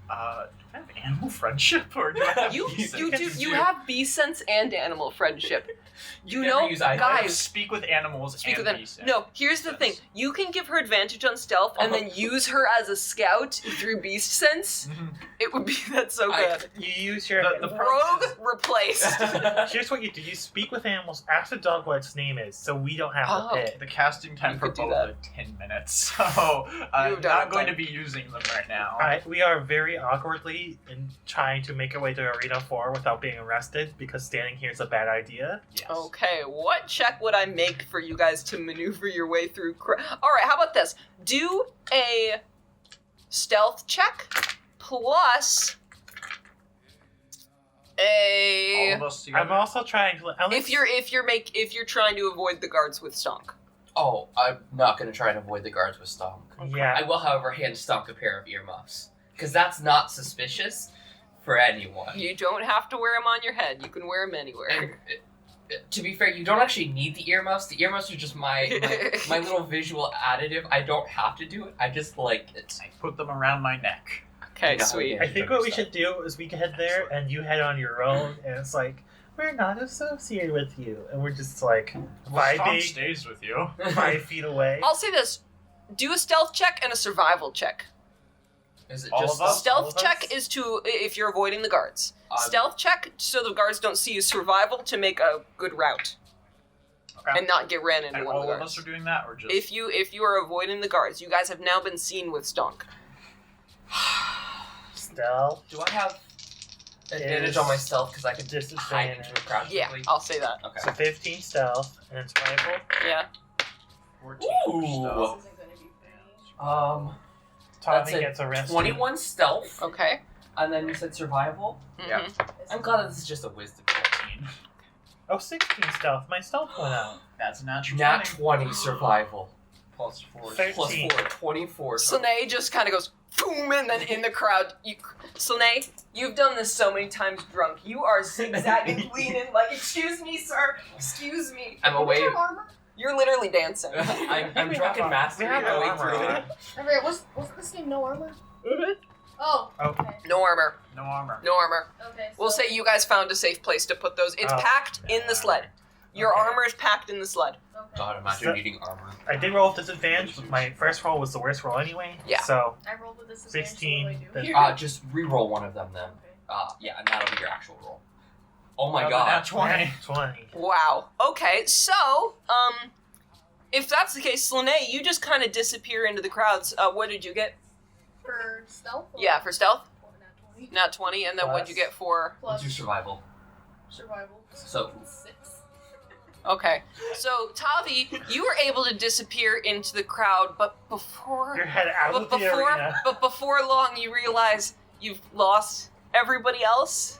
Do I have animal friendship, or do I have You beast do. sense? You have beast sense and animal friendship. You never know, use either. I have guys. speak with animals Speak and with them. beast sense. No, here's the thing. You can give her advantage on stealth and then use her as a scout through beast sense. Mhm. It would be that's so good. You use your The Rogue replaced. Here's what you do: you speak with animals, ask the dog what its name is, so we don't have Oh. to pick. The casting time You for could do both that. is 10 minutes, so I'm You've done not it going then. to be using them right now. We are very awkwardly in trying to make our way to Arena 4 without being arrested because standing here is a bad idea. Yes. Okay, what check would I make for you guys to maneuver your way through? All right, how about this? Do a stealth check plus All a. of us together. I'm also trying to. If you're trying to avoid the guards with Stonk. Oh, I'm not going to try and avoid the guards with Stonk. Yeah. I will, however, hand Stonk a pair of earmuffs. Because that's not suspicious for anyone. You don't have to wear them on your head. You can wear them anywhere. And, to be fair, you don't actually need the earmuffs. The earmuffs are just my little visual additive. I don't have to do it. I just like it. I put them around my neck. Okay, Yeah. sweet. I think what we should do is we can head there and you head on your own, and it's like, we're not associated with you. And we're just like Stomp 5 stays with you. 5 feet away. I'll say this: do a stealth check and a survival check. Is it All just of us? Stealth all of check us? is to if you're avoiding the guards. Um, Stealth check so the guards don't see you. Survival to make a good route Okay. and not get ran into And one of all the of guards. us are doing that, or just If you are avoiding the guards, you guys have now been seen with Stonk. Stealth. Do I have advantage on my stealth because I can just hide into a Disadvantage. crowd Yeah, quickly? I'll say that. Okay. So 15 stealth, and then survival. Yeah. 14 Ooh. This stuff. isn't gonna be pretty. That's Tavi a gets arrested. 21 stealth, Okay. and then you said survival. Yeah. Mhm. I'm glad that this is just a wisdom check. 14. Oh, 16 stealth. My stealth went out. That's a natural Nat 20. 20 survival. Plus 4. 13. Plus 4, 24. Slane just kind of goes boom, and then in the crowd, Slane, you've done this so many times drunk. You are zigzagging, leaning, like, excuse me, sir, excuse me. I'm away. Armor? You're literally dancing. I'm We drunk have and master we have my way armor through on. it. Alright, wasn't this game no armor? Oh, Oh. okay. No armor. No armor. No armor. Okay. We'll so- say you guys found a safe place to put those. It's Oh. packed in the sled. Your Okay. armor is packed in the sled. Okay. God, imagine needing armor. I did roll with disadvantage, but my first roll was the worst roll anyway. Yeah. So, I rolled with this 16, So then- Just re-roll one of them then. okay. Yeah, and that'll be your actual roll. Oh my Nat god. 20. 20. Wow. Okay, so, if that's the case, Slane, you just kind of disappear into the crowds. What did you get? For stealth? Or Yeah, for stealth? Nat 20. Nat 20, and then what'd you get for... Let's Plus do survival. survival. So- 6. Okay, so, Tavi, you were able to disappear into the crowd, but before... Your head out of the arena. But before long, you realize you've lost everybody else,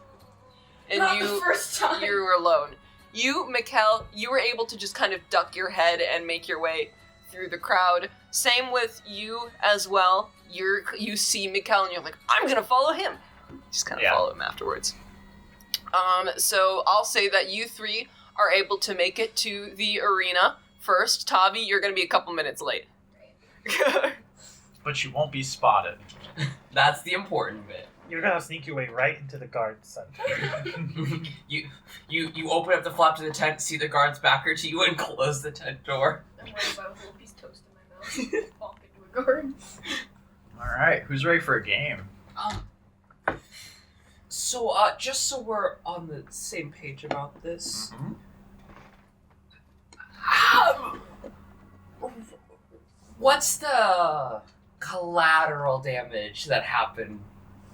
and Not the first time. you're alone. You, Mikkel, you were able to just kind of duck your head and make your way through the crowd. Same with you as well. You see Mikkel and you're like, I'm gonna follow him. Just kind of follow him afterwards. So I'll say that you three are able to make it to the arena first. Tavi, you're gonna be a couple minutes late. But you won't be spotted. That's the important bit. You're gonna sneak your way right into the guard center. You open up the flap to the tent, see the guards backer to you, and close the tent door. I'm worried about a little piece of toast in my mouth. Bonk into a guard. Alright, who's ready for a game? So, just so we're on the same page about this, what's the collateral damage that happened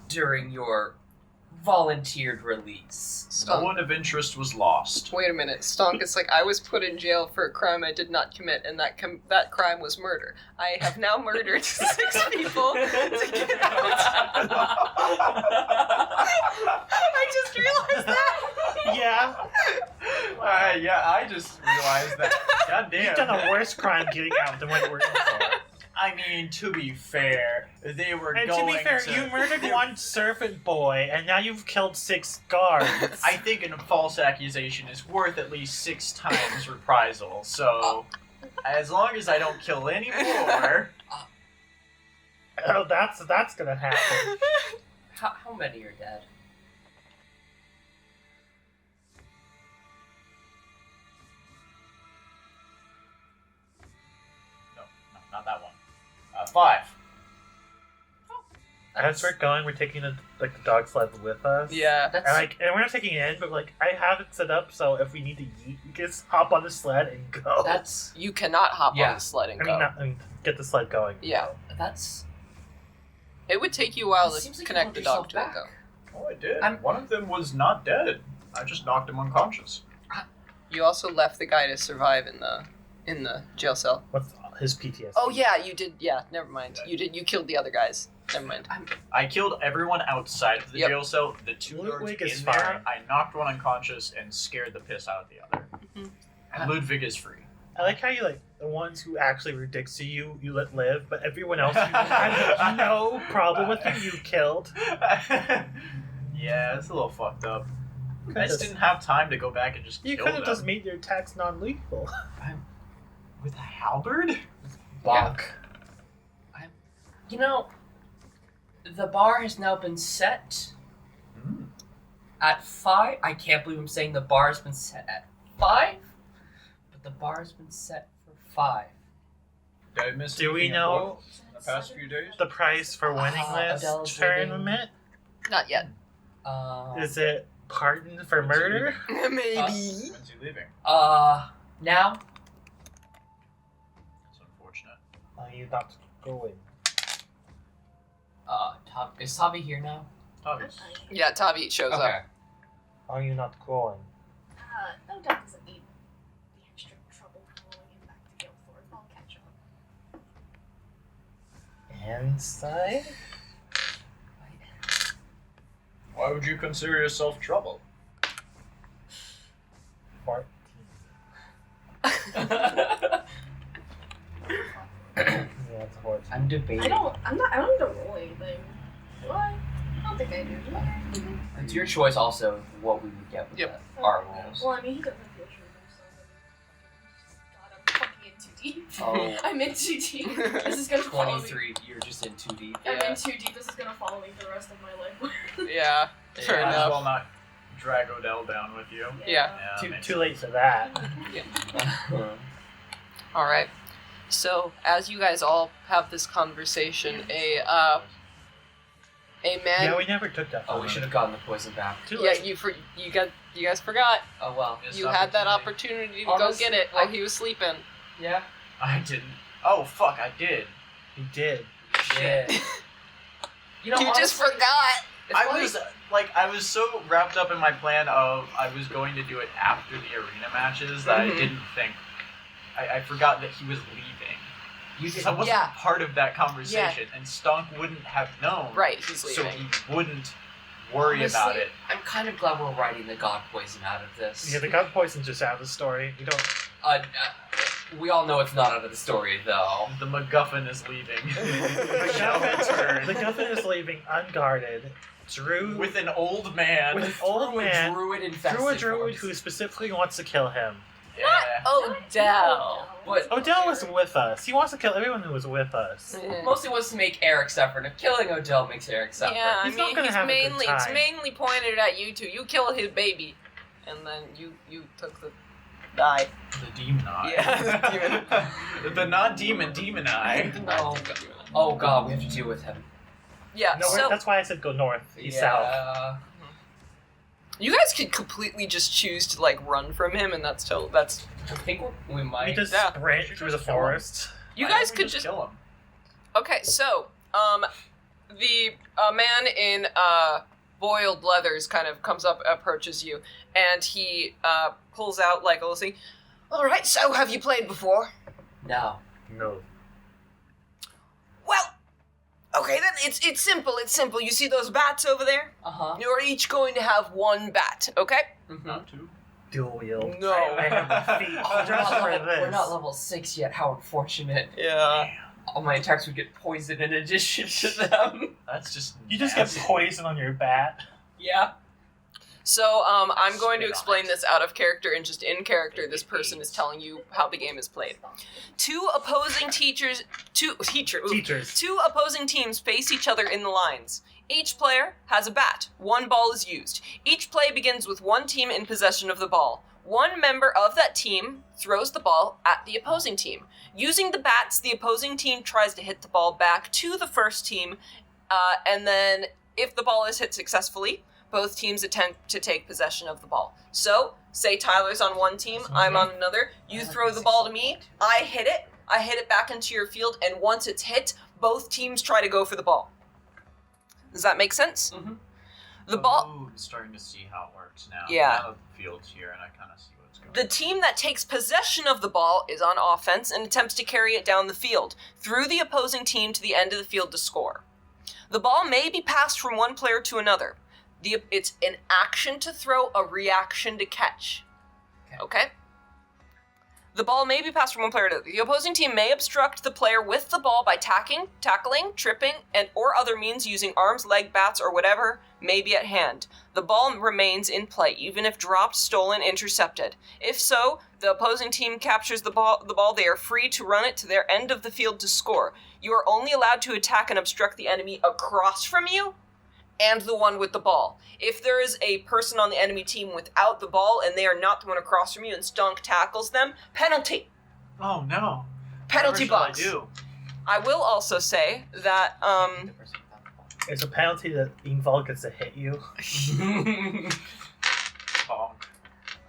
during your volunteered release? No one of interest was lost. Wait a minute, Stonk is like, I was put in jail for a crime I did not commit, and that crime was murder. I have now murdered 6 people to get out. I just realized that. Yeah. Yeah, I I just realized that. God You've damn. done a worse crime getting out than what you were in for. I mean, to be fair, they were And going to be fair, you murdered one servant boy, and now you've killed 6 guards. I think a false accusation is worth at least 6 times reprisal. So, as long as I don't kill any more, Oh, that's gonna happen. How many are dead? no, not that one. 5. As we're going, we're taking the dog sled with us. Yeah. That's And we're not taking it in, but I have it set up so if we need to yeet, we can just hop on the sled and go. that's You cannot hop Yeah. on the sled and I go. mean, get the sled going. Yeah. that's. It would take you a while It to seems like you connect want the yourself dog to it, back. though. Oh, I did. I'm- One of them was not dead. I just knocked him unconscious. You also left the guy to survive in the jail cell. What's his PTSD? Oh yeah, you did. Yeah, never mind. You killed the other guys. Never mind. I killed everyone outside of the Yep. jail cell. The 2 Ludwig guards is in fine. there, I knocked one unconscious and scared the piss out of the other. Mhm. And Ludwig is free. I like how you the ones who actually were dicks to you, you let live, but everyone else you had no problem with you killed. Yeah, it's a little fucked up. I just Could've- didn't have time to go back and just You kill could have them. just made your attacks non-lethal. With a halberd? Bonk. You know, the bar has now been set Mm. at 5. I can't believe I'm saying the bar has been set at 5, but the bar has been set for 5. Did I miss Do we anything know important in the past few days? the price for winning this Odell's tournament? Not yet. Is it pardon for murder? Maybe. When's he leaving? Now? It's unfortunate. Are you not going? Is Tavi here now? Obvious. Yeah, Tavi shows Okay. up. Are you not going? No doubt doesn't need the extra trouble following him back to Guildford. I'll catch up. Inside? Why would you consider yourself trouble? 14. Yeah, it's 14. I'm debating. I don't need to roll anything. Do I? I don't think I do. Do I? It's your choice also of what we would get with Yep. our rolls. Well, I mean, he doesn't feel sure of himself. God, I'm fucking in too deep. Oh. I'm in too deep. This is gonna follow me. 23, you're just in too deep. I'm Yeah. in too deep. This is gonna follow me for the rest of my life. Yeah. Fair Might as enough. well not drag Odell down with you. Yeah. makes Too late for that. All right. So as you guys all have this conversation, a man. Yeah, we never took that. Oh, from we him. should have gotten the poison back. Too Yeah, late. you guys forgot. Oh well. Missed You had that opportunity to go Honestly, get it while he was sleeping. Yeah. I didn't. Oh, fuck, I did. He did. Shit. You know, You just honestly, forgot. it's I was so wrapped up in my plan of I was going to do it after the arena matches that Mhm. I didn't think. I forgot that he was leaving. You did. So I wasn't Yeah. part of that conversation, and Stonk wouldn't have known. Right, he's So leaving. he wouldn't worry about Honestly, it. I'm kind of glad we're writing the god poison out of this. Yeah, the gun poison's just out of the story. You don't. We all know it's not out of the story, though. The MacGuffin is leaving. The Guffin is leaving unguarded. Drew With an old man. with an old man. Druid infested. Drew a druid forms. who specifically wants to kill him. Yeah. Odell. But Odell was with us. He wants to kill everyone who was with us. Yeah. mostly wants to make Eric suffer. And if killing Odell makes Eric suffer. Yeah, I He's not mean, gonna he's have a good mainly it's time. mainly pointed at you two. You killed his baby, and then you took the die. The demon eye. Yeah, the demon. The non-demon eye. Oh, oh god, we have to deal with him. Yeah. No, So that's why I said go north, east, south. you guys could completely just choose to like run from him, and that's I think we might. We just Yeah. sprint through the Just kill him. forest. you Why guys don't we could just kill him. Okay, so, the man in boiled leathers kind of comes up, approaches you, and he pulls out like a little thing. All right, so have you played before? No. No. Well, okay then. It's simple. It's simple. You see those bats over there? Uh huh. You're each going to have one bat. Okay? Mm-hmm. Not two. dual wield. No. I have my feet Oh, just for this. we're not level 6 yet. How unfortunate. Yeah. All my attacks would get poisoned in addition to them. That's just You just get nasty. poison on your bat. Yeah. So, I'm going to Spit on explain it. this out of character, and just in character, this person is telling you how the game is played. Two opposing teams face each other in the lines. Each player has a bat. One ball is used. Each play begins with one team in possession of the ball. One member of that team throws the ball at the opposing team. Using the bats, the opposing team tries to hit the ball back to the first team, and then if the ball is hit successfully, both teams attempt to take possession of the ball. So, say Tyler's on one team, I'm on another. You throw the ball to me, I hit it back into your field, and once it's hit, both teams try to go for the ball. Does that make sense? Mm-hmm. The ball... Ooh, I'm starting to see how it works now. Yeah. Now that the field's here, and I kind of see what's going on. The team that takes possession of the ball is on offense and attempts to carry it down the field, through the opposing team to the end of the field to score. The ball may be passed from one player to another. It's an action to throw, a reaction to catch. Okay? The ball may be passed from one player to another. The opposing team may obstruct the player with the ball by tackling, tripping, or other means using arms, leg, bats, or whatever may be at hand. The ball remains in play, even if dropped, stolen, intercepted. If so, the opposing team captures the ball, they are free to run it to their end of the field to score. You are only allowed to attack and obstruct the enemy across from you, and the one with the ball. If there is a person on the enemy team without the ball and they are not the one across from you and Stonk tackles them, penalty. Oh no. Penalty Whatever box. should I do? I will also say that, It's a penalty that Ingvald gets to hit you. Bonk.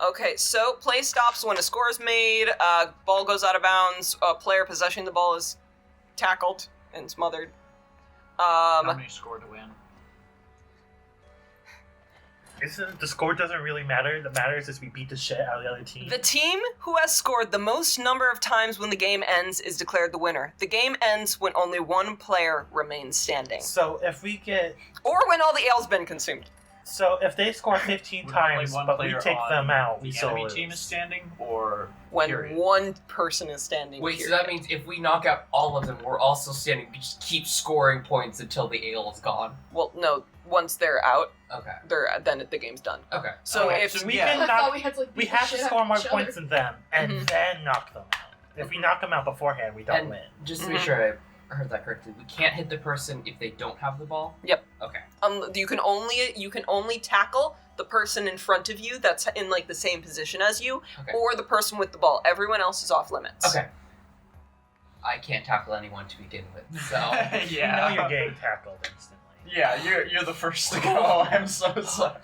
okay, so play stops when a score is made, ball goes out of bounds, a player possessing the ball is tackled and smothered. How many score to win? The score doesn't really matter. What matters is we beat the shit out of the other team. The team who has scored the most number of times when the game ends is declared the winner. The game ends when only one player remains standing. So if we get... Or when all the ale's been consumed. So if they score 15 When times, only one but we player take on them out, we the still enemy lose. team is standing, or When period? one person is standing. Wait, so period. that means if we knock out all of them, we're also standing. We just keep scoring points until the ale is gone. Well, no. Once they're out, Okay. then the game's done. Okay. So Okay, if so we yeah. can I knock, thought we had to like we beat the have to shit score out of more each points other. than them, and Mhm. then knock them out. If we knock them out beforehand, we don't And win. just to be Mhm. sure I heard that correctly, we can't hit the person if they don't have the ball? Yep. Okay. you can only tackle the person in front of you that's in like the same position as you, Okay. or the person with the ball. Everyone else is off limits. Okay. I can't tackle anyone to begin with, so... yeah. You know you're getting tackled instantly. Yeah, you're the first to go. I'm so sorry.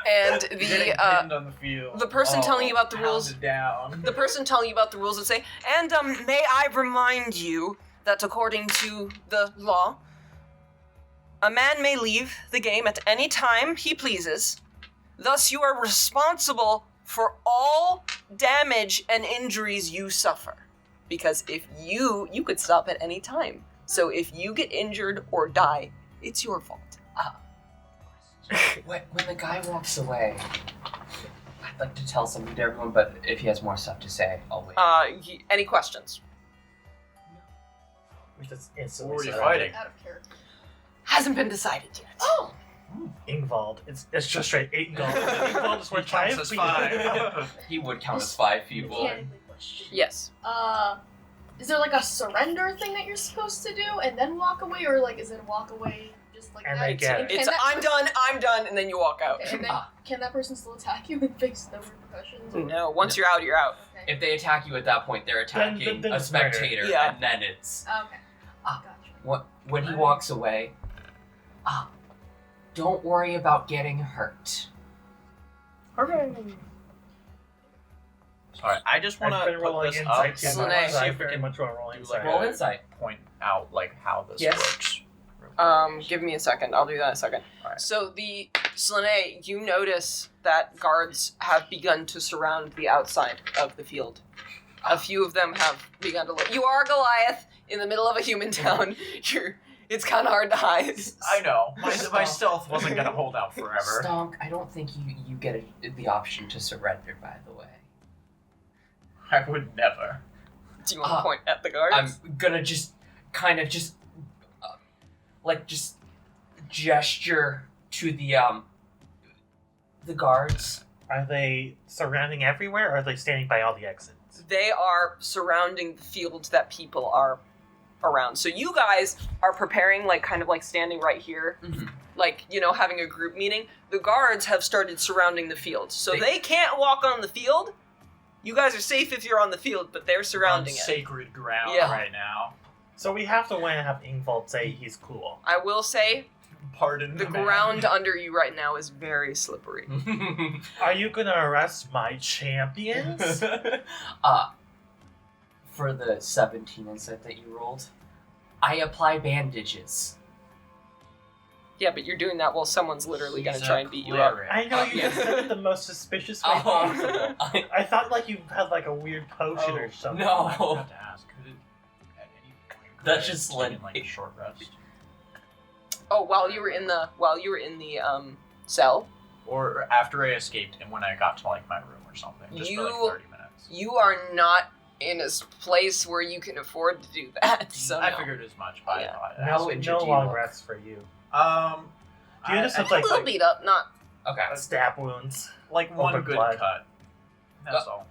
And Getting the pinned on the field. the person telling you about the rules- Pounded down. the person telling you about the rules would say, and may I remind you that according to the law, a man may leave the game at any time he pleases. Thus, you are responsible for all damage and injuries you suffer. Because if you could stop at any time. So if you get injured or die, it's your fault. When the guy walks away, I'd like to tell something to everyone, but if he has more stuff to say, I'll wait. Any questions? We just Who instantly are you surrounded. fighting? Out of character. Hasn't been decided yet. Oh! Ingvald. It's just straight Ingvald. Ingvald is He worth counts 5 as people. 5. He would count as 5 people. Mechanically question. Yes. Is there like a surrender thing that you're supposed to do and then walk away, or like is it a walk away just like And that? they get it. Can It's that I'm done, and then you walk out. Okay, and then can that person still attack you and face the repercussions? Or... No, once you're out, you're out. Okay. If they attack you at that point, they're attacking then a it's murder. spectator, Yeah. and then it's... Okay. Ah. Gotcha. When he walks away, don't worry about getting hurt. Sorry, I just want I've to been put rolling this insight up too so much. nice. see I if we very can much want to roll do insight. like Roll a insight. point out like how this Yes. works. Give me a second. I'll do that in a second. Alright. So Selene, you notice that guards have begun to surround the outside of the field. A few of them have begun to look. You are Goliath in the middle of a human town. It's kind of hard to hide. I know. My stealth wasn't gonna hold out forever. Stonk, I don't think you get the option to surrender, by the way. I would never. Do you want to point at the guards? I'm gonna just kind of just gesture to the guards. Are they surrounding everywhere, or are they standing by all the exits? They are surrounding the fields that people are around. So you guys are preparing, like, kind of like standing right here, like, you know, having a group meeting. The guards have started surrounding the field. So they can't walk on the field. You guys are safe if you're on the field, but they're surrounding it. Sacred ground right now. So we have to win and have Ingvald say he's cool. I will say, Pardon the ground under you right now is very slippery. Are you gonna arrest my champions? For the 17 insight that you rolled, I apply bandages. Yeah, but you're doing that while someone's literally going to try and beat you up. I know you just said it the most suspicious way possible. I thought like you had like a weird potion or something. No. I forgot to ask. Could it, at any point, That's just taken, like a short rest, Oh, while you were in the cell, or after I escaped and when I got to like my room or something, just for like 30 minutes. you are not in a place where you can afford to do that. So I no. figured as much, but Yeah. I thought No long rests for you. Do you just have A little beat up, not. Okay. Stab wounds. like one open good blood. cut. That's all.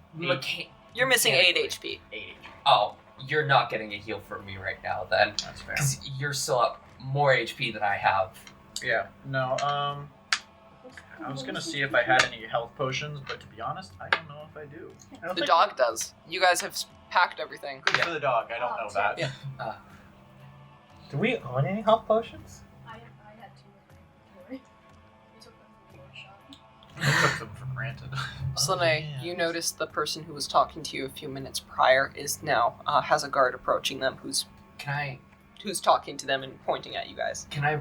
You're missing 8 HP. 8 Oh, you're not getting a heal from me right now, then. That's fair. Because you're still up more HP than I have. Yeah. No. I was gonna see if I had any health potions, but to be honest, I don't know if I do. The dog does. You guys have packed everything. Good for the dog. I don't know that. Yeah. Do we own any health potions? I had 2 of them. We took them from the workshop. I took them for granted. Slane, you notice the person who was talking to you a few minutes prior is now has a guard approaching them who's talking to them and pointing at you guys. Can I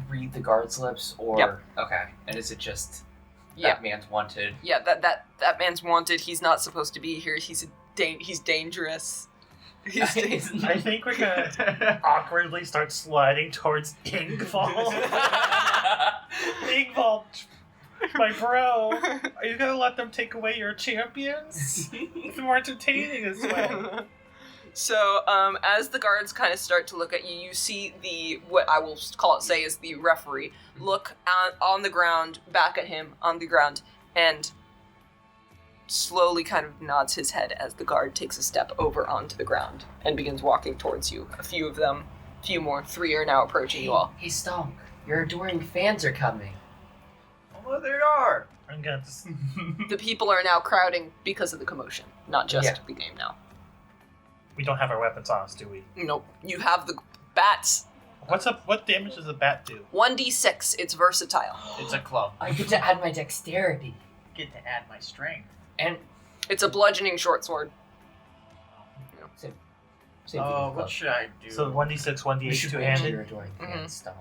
read the guard's lips, or Yep. Okay? And is it just Yeah. that man's wanted? Yeah, that man's wanted. He's not supposed to be here. He's dangerous. I think we're gonna awkwardly start sliding towards Ingvald. Ingvald, my bro, are you gonna let them take away your champions? It's more entertaining this way. So, as the guards kind of start to look at you, you see what I will say is the referee look on the ground, back at him on the ground, and slowly kind of nods his head as the guard takes a step over onto the ground and begins walking towards you. A few of them, a few more, 3 are now approaching you all. Hey, Stonk, your adoring fans are coming. Oh, there are. I'm gonna just... The people are now crowding because of the commotion, not just the game now. We don't have our weapons on us, do we? Nope. You have the bats. What damage does a bat do? 1d6. It's versatile. It's a club. I get to add my dexterity. Get to add my strength. And It's a bludgeoning short sword. same Oh, what should I do? So 1d6, We 1d8, should two-handed? your adoring fans, Stonk.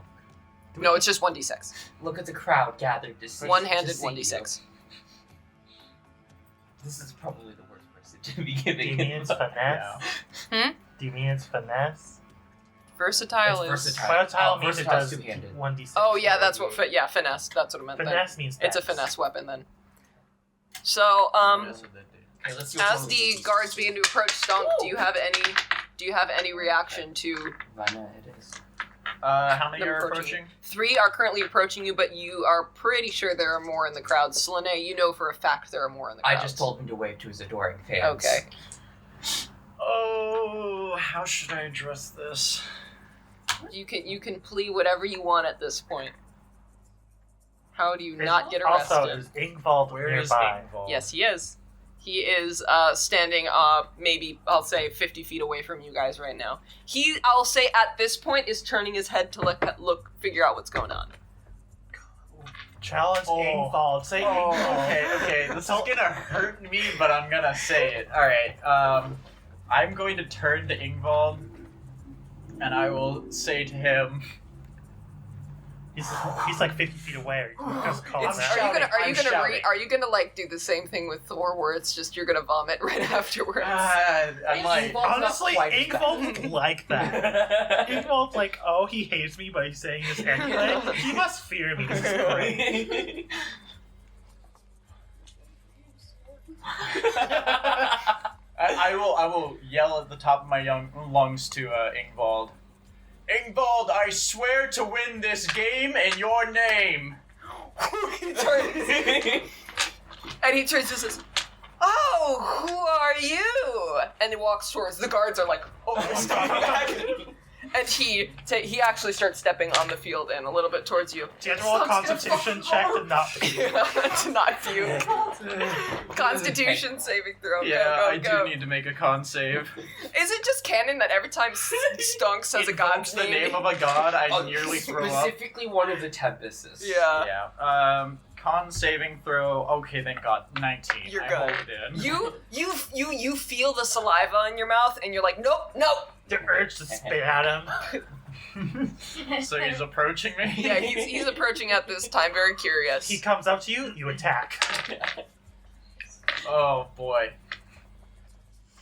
No, it's just 1d6. Look at the crowd gathered to see. One-handed to see 1d6. you. This is probably the worst person to be giving. Do you mean it's finesse? Hmm? Do you mean it's finesse? Versatile It's is... versatile. Versatile means it versatile's does two-handed. 1d6. Oh, yeah, that's what... finesse. That's what I meant then. Finesse means It's a dex. finesse weapon then. So, Okay, let's see what's as on the guards begin to approach Stonk, do you have any reaction to... Vana, it is. How many Them are approaching approaching? 3 are currently approaching you, but you are pretty sure there are more in the crowd. Slane, you know for a fact there are more in the crowd. I just told him to wave to his adoring fans. Okay. Oh, how should I address this? You can plea whatever you want at this point. How do you not get arrested? Also, is Ingvald Where is nearby? Ingvald? Yes, he is. He is standing maybe, I'll say, 50 feet away from you guys right now. He, I'll say, at this point, is turning his head to figure out what's going on. Challenge Oh. Ingvald. Say Oh, Ingvald. okay. This is gonna hurt me, but I'm gonna say it. Alright, I'm going to turn to Ingvald, and I will say to him... He's like 50 feet away. Or you can just call him It's, out. are you gonna like do the same thing with Thor, where it's just you're gonna vomit right afterwards? I'm like... Ingvald's Honestly, not quite as Ingvald would like that. Ingvald's like, oh, he hates me, but he's saying this anyway. He must fear me. This is great. I will yell at the top of my young lungs to Ingvald. Ingvald, I swear to win this game in your name. He turns and he turns and says, "Oh, who are you?" And he walks towards the guards. Are like, "Oh, stop back!" And he actually starts stepping on the field and a little bit towards you. General Constitution check to not be. To not you. Constitution saving throw. Yeah, I go. do need to make a con save. Is it just canon that every time Stonk says a god's the name of a god, I nearly throw up? Specifically one of the Tempests. Yeah. Yeah. Con saving throw. Okay, thank God. 19. You're I good. hold it in. You feel the saliva in your mouth, and you're like, nope. The urge to spit at him. So he's approaching me. Yeah, he's approaching at this time, very curious. He comes up to you, you attack. Oh boy.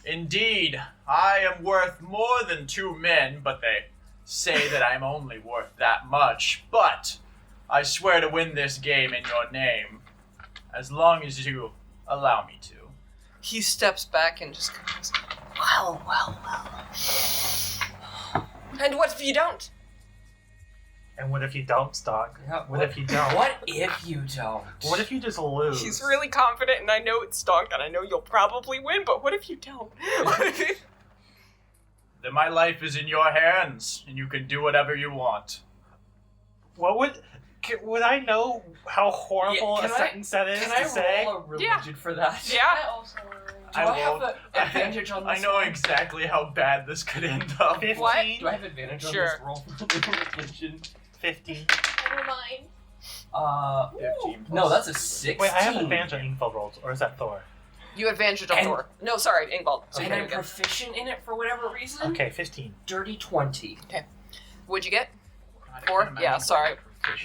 Indeed, I am worth more than 2 men, but they say that I'm only worth that much. But I swear to win this game in your name, as long as you allow me to. He steps back and just goes, well. And what if you don't? And what if you don't, Stonk? Yeah, What if you don't? What if you don't? What if you just lose? He's really confident, and I know it's Stonk, and I know you'll probably win, but what if you don't? Then my life is in your hands, and you can do whatever you want. What would I know how horrible Yeah, a sentence that is Can to I say? roll a religion for that? Yeah. I also Do I have won't. an advantage on this I know one? exactly how bad this could end up. 15? What? Do I have advantage on Sure. this roll for religion? 15. Never mind. 15 No, plus that's a 16. Wait, I have advantage on Ingvald rolls, or is that Thor? You advantage on And- Thor. No, sorry, Ingvald. So And you I'm get. proficient in it for whatever reason. Okay, 15. Dirty 20. What'd you get? I 4? can't Yeah, imagine. sorry.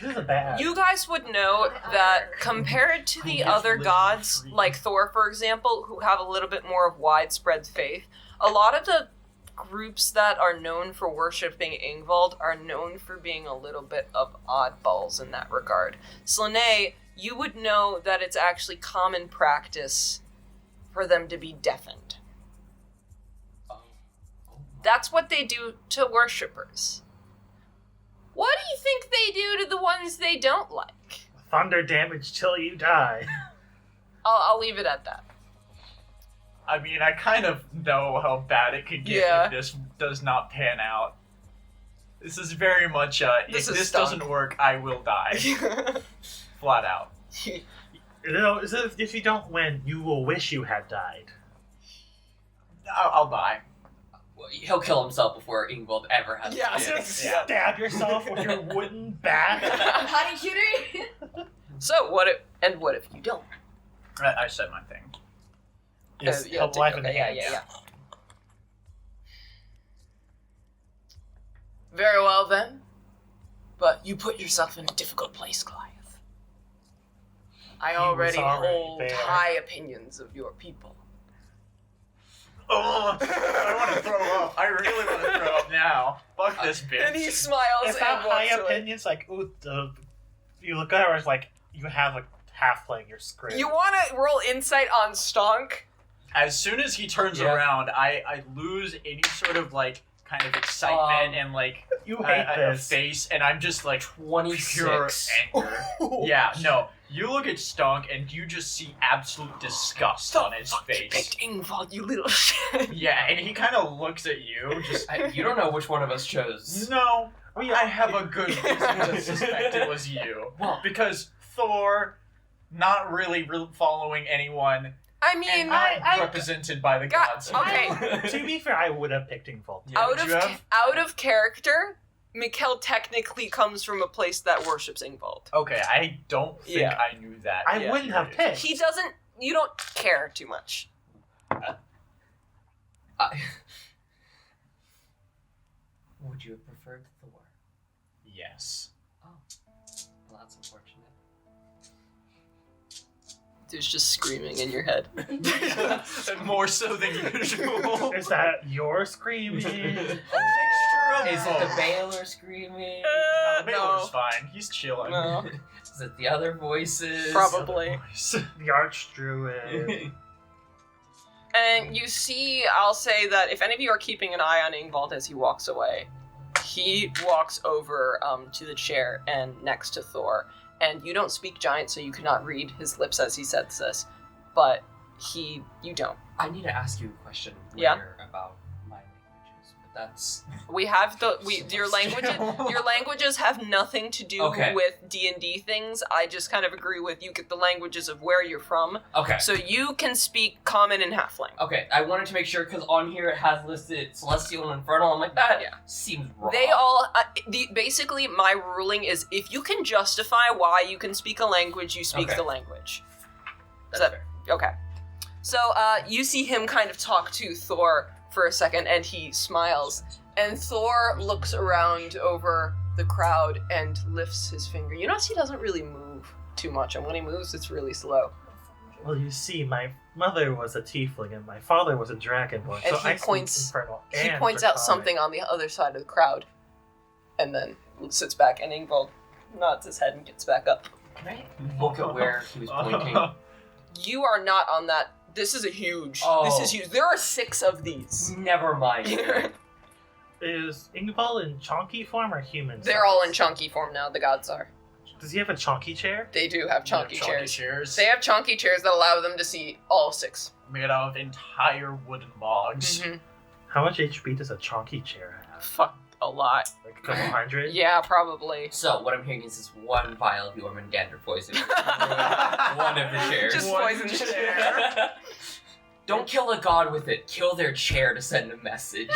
This is a bad. You guys would know that compared to the other gods, like Thor, for example, who have a little bit more of widespread faith, a lot of the groups that are known for worshipping Ingvald are known for being a little bit of oddballs in that regard. Slane, you would know that it's actually common practice for them to be deafened. That's what they do to worshippers. What do you think they do to the ones they don't like? Thunder damage till you die. I'll leave it at that. I mean, I kind of know how bad it could get Yeah. if this does not pan out. This is very much, if This is this Stonk. doesn't work, I will die. Flat out. You know, if you don't win, you will wish you had died. I'll die. Well, he'll kill himself before Ingvald ever has Yeah. a chance. Yeah. Stab yourself with your wooden bat. Honey cutie. So what if you don't? I said my thing. Yes, Yeah, help life in the yeah, hands. yeah. Very well then. But you put yourself in a difficult place, Goliath. I He was already already hold there. high opinions of your people. Oh, I want to throw up. I really want to throw up now. Fuck this bitch. And he smiles It's and not walks high away. opinions, like, ooh, you look at her, it's like, you have a halfling, you're screwed. You want to roll insight on Stonk? As soon as he turns Yeah. around, I lose any sort of, like, kind of excitement and, like, You hate a this. face, and I'm just, like, 26. pure anger. Yeah, no. You look at Stonk, and you just see absolute disgust on his You face. picked Ingvald, you little shit. Yeah, and he kind of looks at you, just... You don't know which one of us chose. No, I have a good reason to suspect it was you. Because Thor, not really following anyone, I and mean, not represented by the Got- gods. okay. To be fair, I would have picked Ingvald. Yeah. out Would you have? of character, Mikkel technically comes from a place that worships Ingvald. Okay, I don't think Yeah. I knew that. I Yeah. wouldn't have picked. He doesn't. You don't care too much. Would you have preferred Thor? Yes. Well, that's unfortunate. There's just screaming in your head. More so than usual. Is that your screaming? A mixture of Is it the both. Baylor screaming? Baylor's fine. He's chilling. No, Is it the other voices? probably. The Archdruid. And you see, I'll say that if any of you are keeping an eye on Ingvald as he walks away, he walks over to the chair and next to Thor. And you don't speak giant, so you cannot read his lips as he says this. But you don't. I need to ask you a question Yeah? later about my languages, but that's... We have your languages have nothing to do Okay. with D&D things. I just kind of agree with you get the languages of where you're from. Okay. So you can speak Common and Halfling. Okay, I wanted to make sure, because on here it has listed Celestial and Infernal. I'm like, that seems wrong. They all basically my ruling is if you can justify why you can speak a language, you speak Okay. the language. That's So- fair. Okay. So you see him kind of talk to Thor for a second, and he smiles. And Thor looks around over the crowd and lifts his finger. You notice he doesn't really move too much, and when he moves, it's really slow. Well, you see, my mother was a tiefling and my father was a dragonborn, And so he I speak points- Infernal He and points out Draconic. something on the other side of the crowd, and then sits back, and Ingvald nods his head and gets back up. Can I look at where he was pointing? You are not on that. This is This is huge. There are 6 of these. Never mind. Is Ingvald in chonky form or human? They're all in chunky form now, the gods are. Does he have a chonky chair? They do have chunky chairs. chairs. They have chunky chairs that allow them to see all 6. made out of entire wooden logs. Mm-hmm. How much HP does a chonky chair have? Fuck, a lot. Like a couple hundred? Yeah, probably. So, what I'm hearing is this one vial of Jormungandr poison. One of the chairs. Just One poison chair. Don't kill a god with it. Kill their chair to send a message.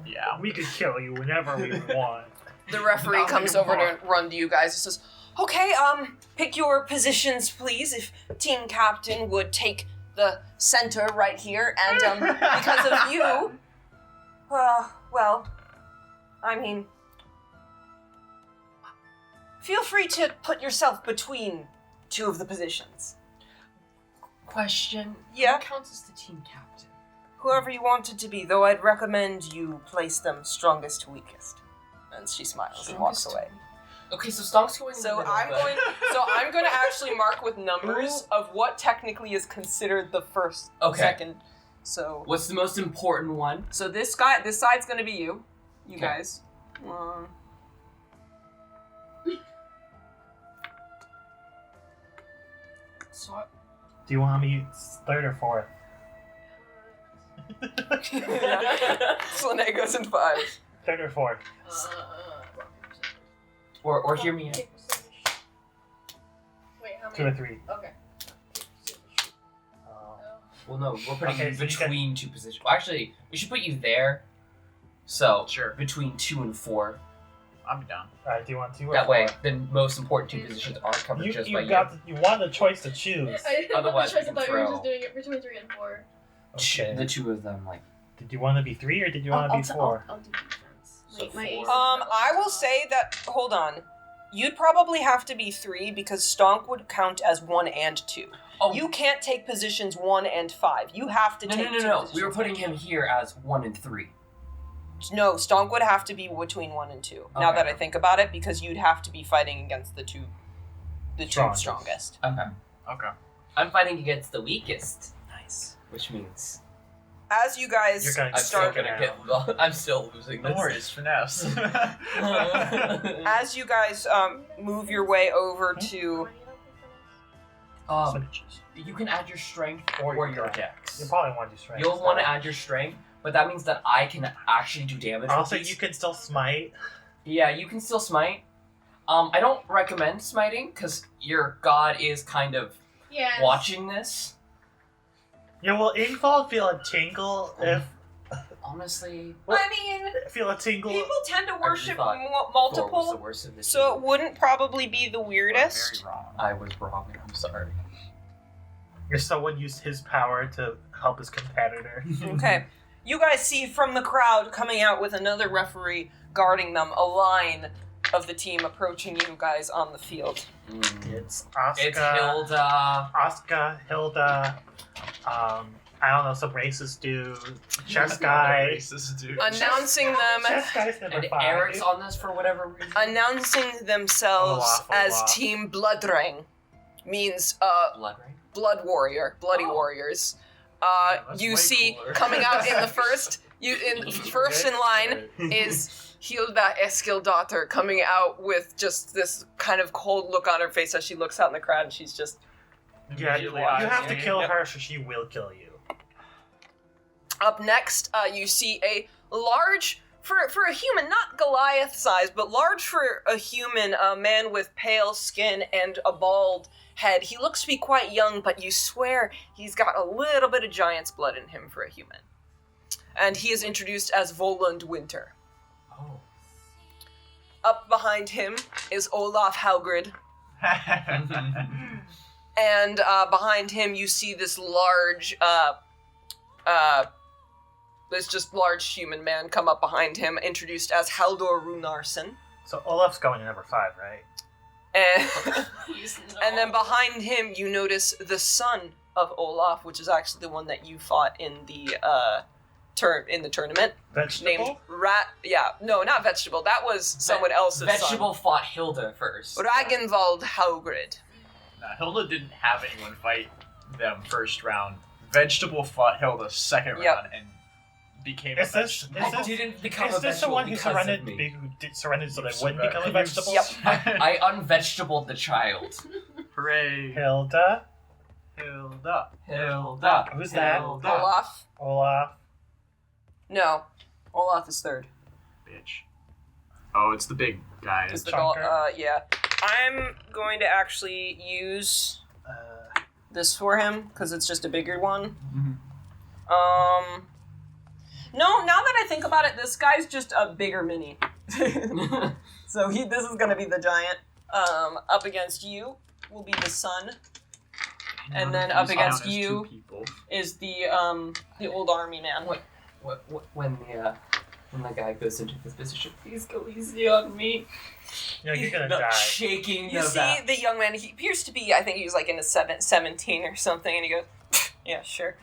Yeah. We could kill you whenever we want. The referee Not comes over anymore. to run to you guys and says, okay, pick your positions, please. If team captain would take the center right here, and, because of you, well, I mean, feel free to put yourself between 2 of the positions. Question. Yeah? Who counts as the team captain? Whoever you want it to be, though I'd recommend you place them strongest to weakest. And she smiles and walks away. Okay, so Stonk's going in the So middle, I'm but- going to actually mark with numbers of what technically is considered the first, Okay. second. So What's the most important one? this side's going to be you Okay. guys. So, Do you want me third or fourth? Slane goes in 5. Third or fourth? Or hear me out. Wait, how 2 or many? 3? Okay. Well, no, we're putting Okay, you so you between 2 positions. Well, actually, we should put you there. So, Sure. between 2 and 4. I'm down. Alright, do you want 2 or That 4? way, the most important 2 positions are covered You, just you by got you want the choice to choose. I didn't have Otherwise, the choice. we I thought can you were throw. just doing it between 3 and 4. Okay. The 2 of them, like. Did you want to be 3 or did you want to be 4? I'll do defense. So My 4. ace- I will say that, hold on. You'd probably have to be 3 because Stonk would count as 1 and 2. Oh, You can't take positions 1 and 5. You have to no, take no, no, 2 no. positions. We were putting him here as 1 and 3. No, Stonk would have to be between 1 and 2. Now Okay. that I think about it, because you'd have to be fighting against the two strongest. Okay. Okay. I'm fighting against the weakest, Nice. which means As you guys You're gonna I'm still start, gonna get. I'm still losing No this. worries, finesse. as you guys move your way over to, You can add your strength or your dex. You probably want to do strength. You'll want to add your strength, but that means that I can actually do damage. with Also, these. you can still smite. Yeah, you can still smite. I don't recommend smiting because your god is kind of Yeah. watching this. Yeah, will Ingvald feel a tingle if Honestly, I mean, feel a tingle? people tend to worship thought Thor was the multiple, worst of the so two. it wouldn't probably be the weirdest. Very wrong. I was wrong. I'm sorry. If someone used his power to help his competitor. Okay. You guys see from the crowd coming out with another referee guarding them, a line of the team approaching you guys on the field. It's Asuka. It's Hilda. Asuka, Hilda, I don't know, some racist dude, chess guy. Racist dude. Announcing them Chess guy's number And 5. Eric's on this for whatever reason. announcing themselves Olaf. as Team Bloodrang means Blood, right? blood warrior, bloody Oh. warriors. That's you way see cooler. coming out in the first first in line is Hilda Eskildottir coming out with just this kind of cold look on her face as she looks out in the crowd, and she's just Yeah, you Immediately have to eyes kill me. her, so she will kill you. up next. You see a large, for a human, not Goliath size, but large for a human, a man with pale skin and a bald head. He looks to be quite young, but you swear he's got a little bit of giant's blood in him for a human. And he is introduced as Voland Winter. Oh. Up behind him is Olaf Haugrid. And behind him, you see this large, this just large human man come up behind him, introduced as Haldor Runarsson. So Olaf's going to number 5, right? And, Please, no. and then behind him, you notice the son of Olaf, which is actually the one that you fought in the tournament, Vegetable? named Rat. Yeah, no, not Vegetable. That was someone else's Vegetable fought Hilda first. son. Ragnvald Haugrid. Nah, Hilda didn't have anyone fight them first round. Vegetable fought Hilda second Yep. round and became Is a this- vegetable. I didn't become Is a this the vegetable one who because surrendered, of me. who did surrender so they You wouldn't become a you vegetable? Yep. I unvegetabled the child. Hooray. Hilda? Hilda. Hilda. Who's that? Hilda. Olaf? Olaf? No. Olaf is third. Bitch. Oh, it's the big guy. Is the Chunker. yeah. I'm going to actually use Uh, this for him, because it's just a bigger one. Mhm. No, now that I think about it, this guy's just a bigger mini. So this is gonna be the giant. Up against you will be the son, and then up against Count as you two people. is the old army man. When the guy goes into this position, please go easy on me. you're gonna No, die. shaking You the see back. the young man, he appears to be, I think he was like in his 17 or something, and he goes, yeah, sure.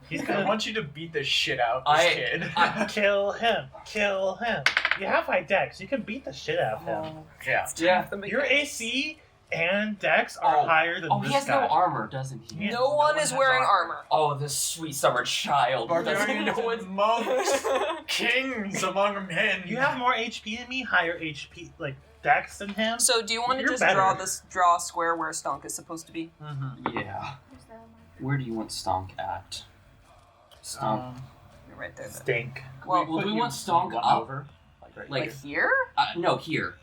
He's I gonna want you to beat the shit out of this kid. kill him. Kill him. You have high dex. You can beat the shit out of him. yeah. Yeah. Your AC and dex are higher than Oh, this he has guy. no armor, doesn't he? Yeah. No one is has wearing armor. Oh, this sweet summer child. Doesn't Barbarians know and what... monks, kings among men. You have more HP than me, higher HP, like dex than him. So do you want to You're just better. draw a square where Stonk is supposed to be? Mm-hmm. Yeah. Where's that on my- Where do you want Stonk at? Stonk. You're right there. Then. Stink. Well, put we you want Stonk one up. over. Like right Like- here. Like here? No, here.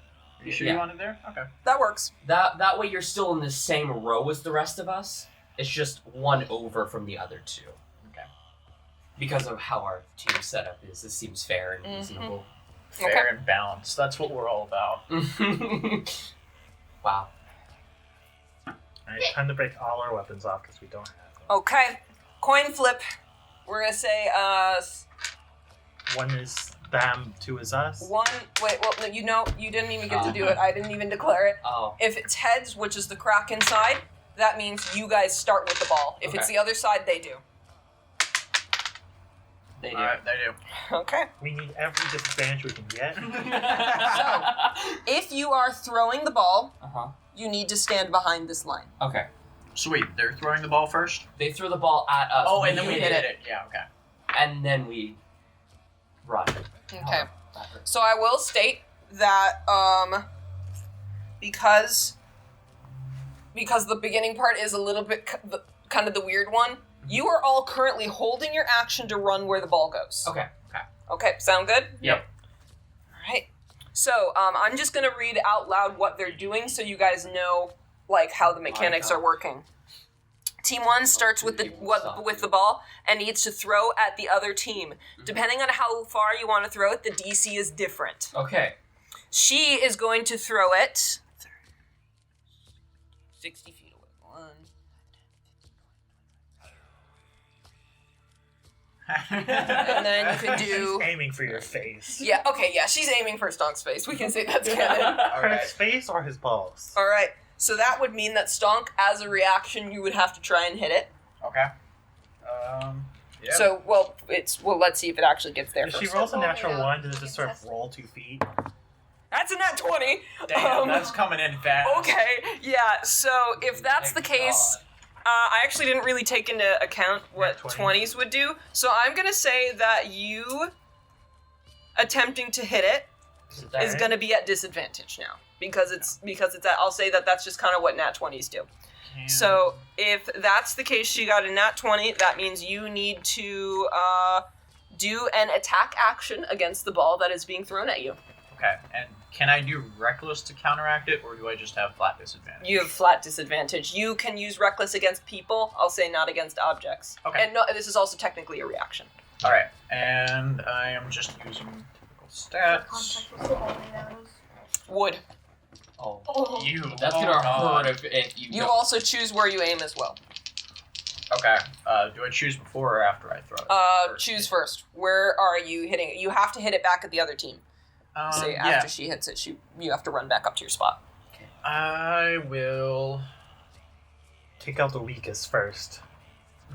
You sure yeah. you want it there? Okay. That works. That way you're still in the same row as the rest of us. It's just one over from the other two. Okay. Because of how our team setup is, this seems fair and Mhm. reasonable. Fair and balanced. That's what we're all about. Wow. Alright, time to break all our weapons off because we don't have them. Okay. Coin flip. We're gonna say One is them, 2 is us. one. Wait. Well, no, you didn't even get to do it. I didn't even declare it. Oh. If it's heads, which is the Kraken side, that means you guys start with the ball. If it's Okay. the other side, they do. They do. Alright, they do. Okay. We need every disadvantage we can get. If you are throwing the ball, Uh-huh. you need to stand behind this line. Okay. Sweet. They're throwing the ball first? They throw the ball at us. Oh, and then you we hit hit it. Yeah, okay. And then we run. Okay. So I will state that because the beginning part is a little bit kind of the weird one, you are all currently holding your action to run where the ball goes. Okay. Okay. Okay, sound good? Yep. All right. So I'm just gonna read out loud what they're doing so you guys know like how the mechanics are working. Team 1 starts with the ball and needs to throw at the other team. Depending on how far you want to throw it, the DC is different. Okay. She is going to throw it 60 feet away. 1. And then you can do... Aiming for your face. Yeah, okay, yeah, she's aiming for Stonk's face. We can say that's canon. His face or his balls? All right, so that would mean that Stonk, as a reaction, you would have to try and hit it. Okay. Yeah. So, let's see if it actually gets there If first. she rolls a natural Yeah. 1, does it just sort of roll 2 feet? That's a nat 20. Damn, Um, that's coming in fast. Okay, yeah, so if that's the case, I actually didn't really take into account what Nat 20. 20s would do, so I'm gonna say that you attempting to hit it is Alright. gonna be at disadvantage now because it's at. I'll say that that's just kind of what nat 20s do. So if that's the case, she got a nat 20. That means you need to do an attack action against the ball that is being thrown at you. Okay, and can I do reckless to counteract it, or do I just have flat disadvantage? You have flat disadvantage. You can use reckless against people. I'll say not against objects. Okay. And no, this is also technically a reaction. All right, and I am just using typical stats. Contact was all made out of. Wood. Oh. Oh. You. That's oh gonna God. hurt if you You don't. also choose where you aim as well. Okay. Do I choose before or after I throw it? Choose first. Where are you hitting it? You have to hit it back at the other team. Say yeah. after she hits it, you have to run back up to your spot. I will. Take out the weakest first.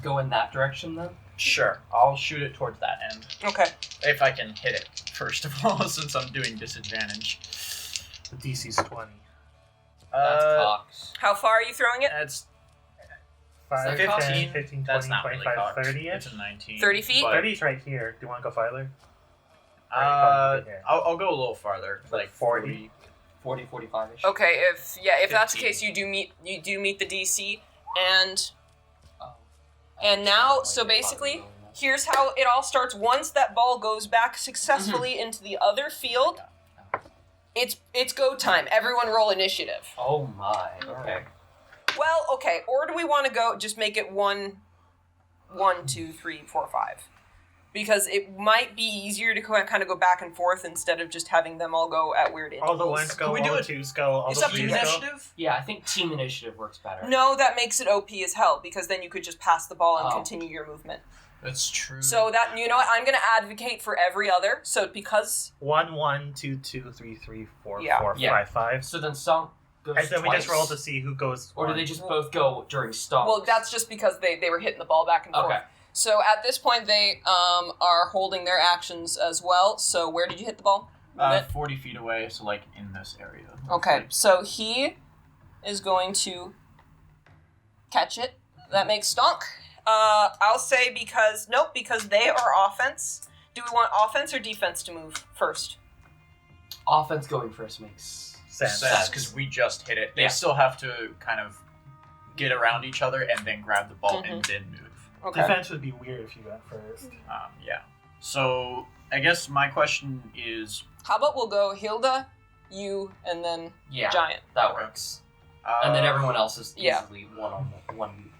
Go in that direction then? Sure. I'll shoot it towards that end. Okay. If I can hit it, first of all, since I'm doing disadvantage. The DC's 20. That's cocks. How far are you throwing it? That's 5, 15, 10, 15, 20, that's not really 25, cocked. 30-ish. It's a 19. 30 feet? but, 30's right here. Do you want to go farther? I'll go a little farther, like 40. 40, 45-ish. Okay. If that's the 15. case, you do meet the DC, and Oh. And now, so basically, here's how it all starts. Once that ball goes back successfully into the other field, it's go time. Everyone roll initiative. Oh my. Okay. Well, okay. Or do we want to go just make it 1, 2, 3, 4, 5? Because it might be easier to kind of go back and forth instead of just having them all go at weird intervals. All the ones go, Can we all do the it? twos go, all It's the up to threes you. go. Initiative? Yeah, I think team initiative works better. No, that makes it OP as hell because then you could just pass the ball and Oh. continue your movement. That's true. So that, you know what, I'm going to advocate for every other. So because 1, 1, 2, 2, 3, 3, 4, Yeah. 4, Yeah. 5, 5. So then Stonk goes And then we just twice. roll to see who goes. Or do one. they just both go during Stonk? Well, that's just because they were hitting the ball back and forth. Okay. So at this point, they are holding their actions as well. So where did you hit the ball? Move it. 40 feet away, so like in this area. Okay, so he is going to catch it. That makes Stonk. I'll say because they are offense. Do we want offense or defense to move first? Offense going first makes Sense. Because we just hit it. They Yeah. still have to kind of get around each other and then grab the ball and then move. Okay. Defense would be weird if you got first. Yeah. So I guess my question is, How about we'll go Hilda, you, and then Yeah, Giant. that works. And then everyone else is yeah. easily one.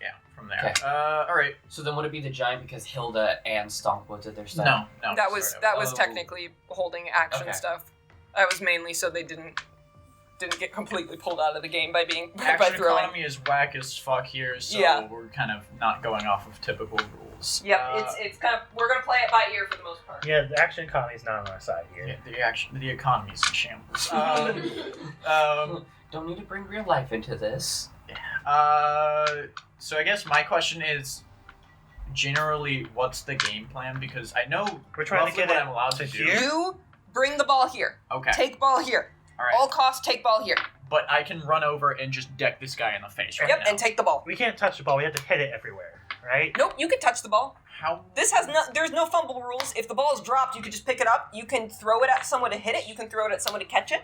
Yeah, from there. Okay. All right. So then would it be the Giant because Hilda and Stonk both did their stuff? No. That was Oh. technically holding action Okay. stuff. That was mainly so they didn't get completely pulled out of the game by being by Action throwing. economy is whack as fuck here, so Yeah. we're kind of not going off of typical rules. Yep, it's kind of we're gonna play it by ear for the most part. Yeah, the action economy's not on our side here. Yeah, the economy is in shambles. Don't need to bring real life into this. So I guess my question is, generally, what's the game plan? Because I know We're trying to roughly get what it I'm allowed to to do. here? You bring the ball here. Okay. Take ball here. All right. All costs, take ball here. But I can run over and just deck this guy in the face right Yep, now. and take the ball. We can't touch the ball. We have to hit it everywhere, right? Nope, you can touch the ball. How? This has no. There's no fumble rules. If the ball is dropped, you can just pick it up. You can throw it at someone to hit it. You can throw it at someone to catch it.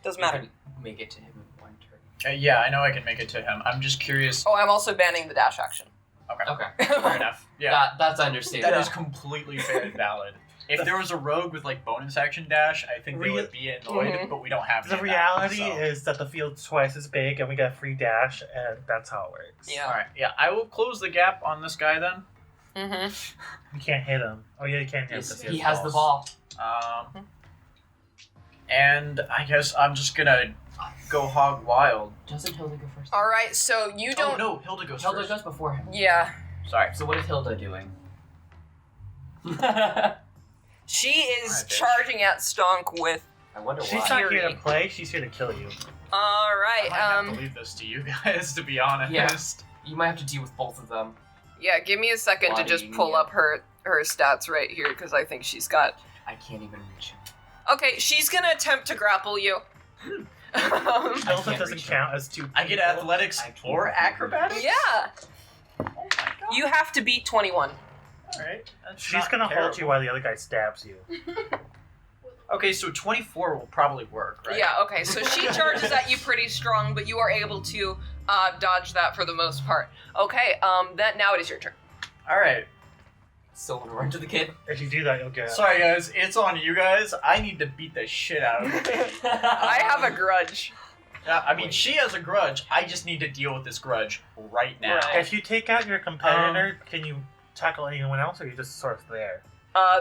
Doesn't You matter. can make it to him in one turn. Yeah, I know I can make it to him. I'm just curious. Oh, I'm also banning the dash action. Okay. Okay. Fair enough. Yeah. That's understandable. That is completely fair and valid. If there was a rogue with like bonus action dash, I think they would be annoyed, Mhm. but we don't have The that, reality so. is that the field's twice as big and we get a free dash, and that's how it works. Yeah. Alright, yeah, I will close the gap on this guy then. Mm-hmm. You can't hit him. Oh, yeah, you can hit him. Yes, 'cause he has the balls. ball. And I guess I'm just gonna go hog wild. Doesn't Hilda go first? All right, so you Oh don't. no, Hilda goes Hilda first. goes before him. Yeah, Sorry. So what is Hilda doing? she is Alright, bitch. charging at Stonk with. I wonder She's why. not here Fury. to play. She's here to kill you. All I right. might have to leave this to you guys, to be honest. You might have to deal with both of them. Yeah, give me a second to just Bloody pull yeah. up her stats right here because I think she's got. I can't even reach him. Okay, she's gonna attempt to grapple you. Delta can't doesn't reach count as 2 I get people. athletics or acrobatics? Yeah. Oh my god. You have to beat 21. Alright. She's gonna hold you while the other guy stabs you. Okay, so 24 will probably work, right? Yeah, okay. So she charges at you pretty strong, but you are able to dodge that for the most part. Okay, then now it is your turn. Alright. Still want to run to the kid? If you do that, you'll get. Sorry guys, it's on you guys. I need to beat the shit out of her. I have a grudge. I mean, she has a grudge. I just need to deal with this grudge right now. Right. If you take out your competitor, can you tackle anyone else, or are you just sort of there?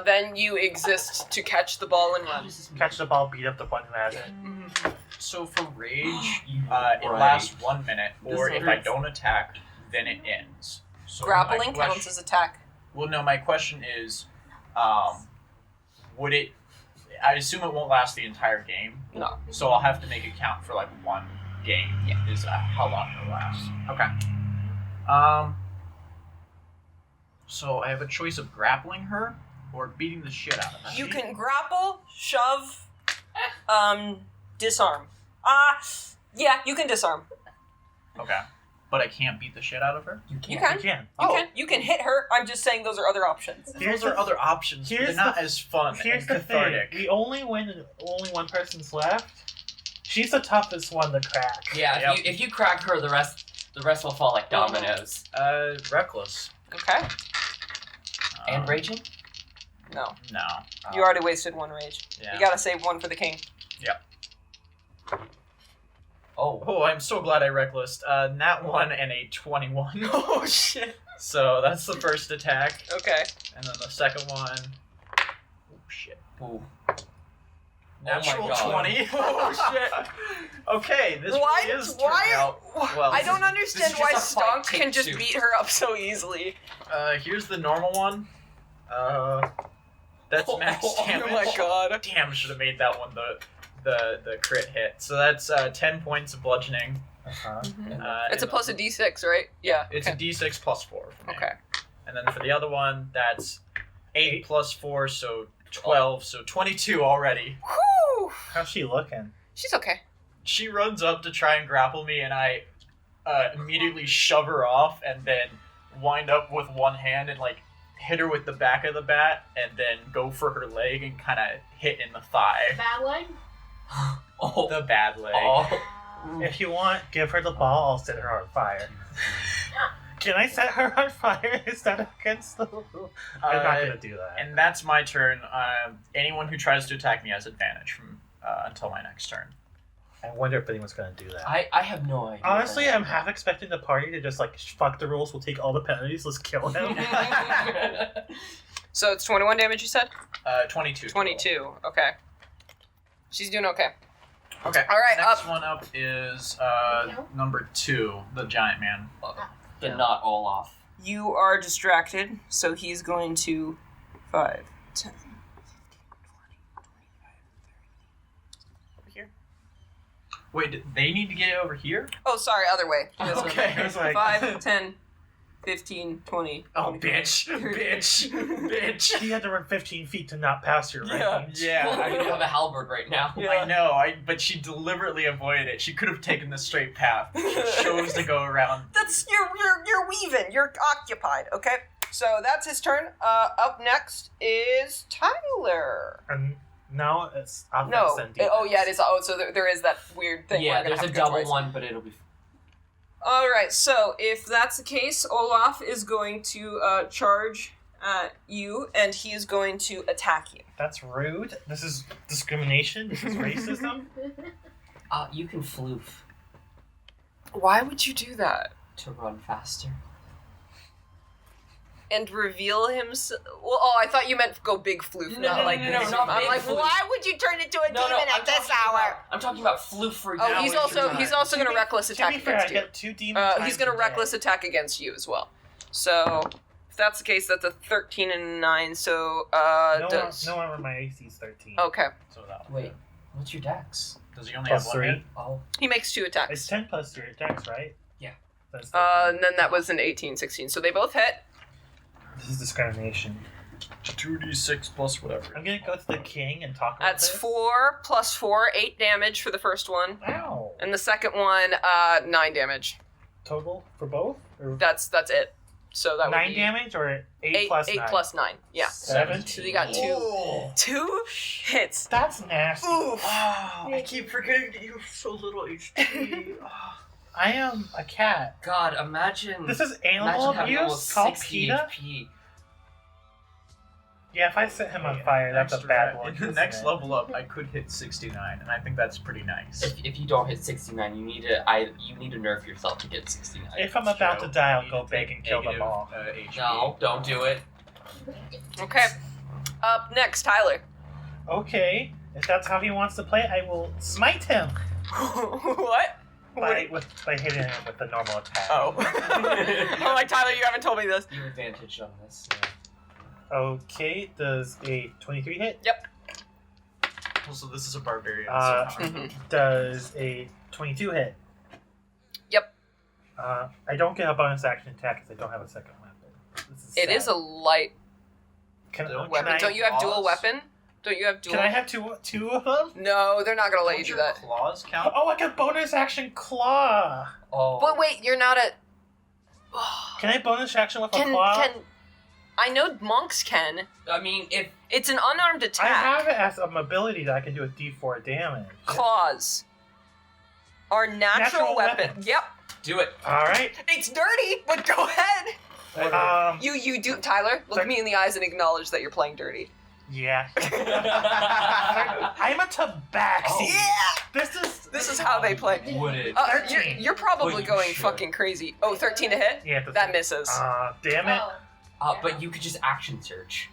Then you exist to catch the ball and run. Catch the ball, beat up the one who has it. So for rage, it Right. lasts 1 minute, or This if I hurts. don't attack, then it ends. So Grappling my counts as attack. Well, no, my question is, would it... I assume it won't last the entire game. No. So I'll have to make it count for, like, 1 game. Yeah. Is how long it'll last. Okay. So I have a choice of grappling her or beating the shit out of her. You can grapple, shove, disarm. Yeah, you can disarm. Okay. But I can't beat the shit out of her? You You can. can. You can hit her. I'm just saying those are other options. Here's Those are the- other options, but they're here's not the- as fun Here's and the thing. cathartic. We only win. Only one person's left. She's the toughest one to crack. Yeah, Yep. if you crack her, the rest will fall like dominoes. Reckless. Okay. And raging? No. No. You already wasted 1 rage. Yeah. You gotta save 1 for the king. Oh. Oh, I'm so glad I reckless. Nat 1 and a 21. Oh shit. So that's the first attack. Okay. And then the second one. Oh, shit. Ooh. Natural God. 20. Oh, shit. Okay, this Why? really is turning out well. I don't this understand is why just a fight Stonk can take just two. beat her up so easily. Here's the normal one. That's max damage. Oh my god. Damn, should have made that one the crit hit. So that's 10 points of bludgeoning. Uh-huh. It's a and plus a d6, right? Yeah. It's okay. a d6 plus 4 for me. Okay. And then for the other one, that's 8 plus 4, so 12, so 22 already. Whew. How's she looking? She's okay. She runs up to try and grapple me, and I immediately shove her off, and then wind up with one hand and like hit her with the back of the bat, and then go for her leg and kind of hit in the thigh. Bad leg? Oh. The bad leg. Oh. If you want, give her the ball. I'll set her on fire. Can I set her on fire? Is that against the rule? I'm not gonna do that. And that's my turn. Anyone who tries to attack me has advantage from until my next turn. I wonder if anyone's gonna do that. I have no idea. Honestly, I'm half expecting the party to just like fuck the rules. We'll take all the penalties. Let's kill him. So it's 21 damage, you said? 22. 22. Okay. She's doing okay. Okay. All right, Next up. one up is number 2, the giant man. But not Olaf. You are distracted, so he's going to 5, 10, 15, 20, 25, 30. Over here. Wait, they need to get over here? Oh, sorry, other way. This one. Okay. I was like, 5, 10, 15, 20. Oh, 25, bitch. 30. Bitch. Bitch. you had to run 15 feet to not pass your Yeah. range. Yeah, I I don't know. have a halberd right now. Yeah. I know, but she deliberately avoided it. She could have taken the straight path. She chose to go around. That's you're weaving. You're occupied. Okay. So that's his turn. Up next is Tyler. And now it's offense No. and defense. Oh yeah, it is. Oh, so there is that weird thing. Yeah, where we're gonna there's a have to go double twice. one, but it'll be. All right. So if that's the case, Olaf is going to charge at you, and he is going to attack you. That's rude. This is discrimination. This is racism. You can floof Why would you do that? to run faster. And reveal himself. Well, oh, I thought you meant go big floof, No, not no, like no, no, this. not I'm big like, floof. why would you turn into a demon I'm at this talking hour? about- I'm talking about floof for Oh, now. he's also gonna reckless attack To be fair, I against you. get 2 demons. He's gonna reckless attack against you as well. So if that's the case, that's a 13 and a 9. So No one over my AC is 13. okay, So that one. Wait, what's your dex? Does he only Plus have one 3. hit? Oh, he makes 2 It's attacks. 10 plus 3 attacks, right? Yeah. That's And then that was an 18, 16. So they both hit. this is discrimination. 2d6 plus whatever. I'm gonna go to the king and talk about That's this. 4 plus 4, 8 damage for the first one. Ow. And the second one, 9 damage. Total for both? Or That's it. So that would 9 be damage or 8 8 plus 8 9? plus 9. Yeah. 17. So you got two hits. That's nasty. Oof. I keep forgetting that you have so little HP. I am a cat. God, imagine. This is animal imagine having abuse almost called 60 PETA? HP. Yeah, if I set him on fire, that's a bad one. In the isn't next it? level up, I could hit 69, and I think that's pretty nice. If you don't hit 69, you need to nerf yourself to get 69. If I'm about to die, I'll go big and kill them all. HP. No, don't do it. Okay. Up next, Tyler. Okay, if that's how he wants to play, I will smite him What? by hitting him with the normal attack. Oh. I'm like, Tyler, you haven't told me this. You have advantage on this. Okay, does a 23 hit? Also, this is a barbarian. Mhm. Does a 22 hit? Yep. I don't get a bonus action attack because I don't have a second weapon. This It sad. is a light Can, Don't can weapon. I, Don't you have dual claws? weapon? Don't you have dual? Can I have two of them? No, they're not gonna let Don't you do your that. claws count? Oh, I got bonus action claw. Oh. But wait, you're not a. Can I bonus action with a Can claw? I know monks can. I mean, if It's an unarmed I attack. have it as a mobility that I can do a D4 damage. Claws are natural Natural weapon. weapons. Yep. do it. All right. It's dirty, but go ahead. You do, Tyler. Look me in the eyes and acknowledge that you're playing dirty. Yeah. I'm a tabaxi. Oh. This is how they play. Would it? You're probably Well, you going should. fucking crazy. Oh, 13 to hit? Yeah, That misses. Damn it. But you could just action search.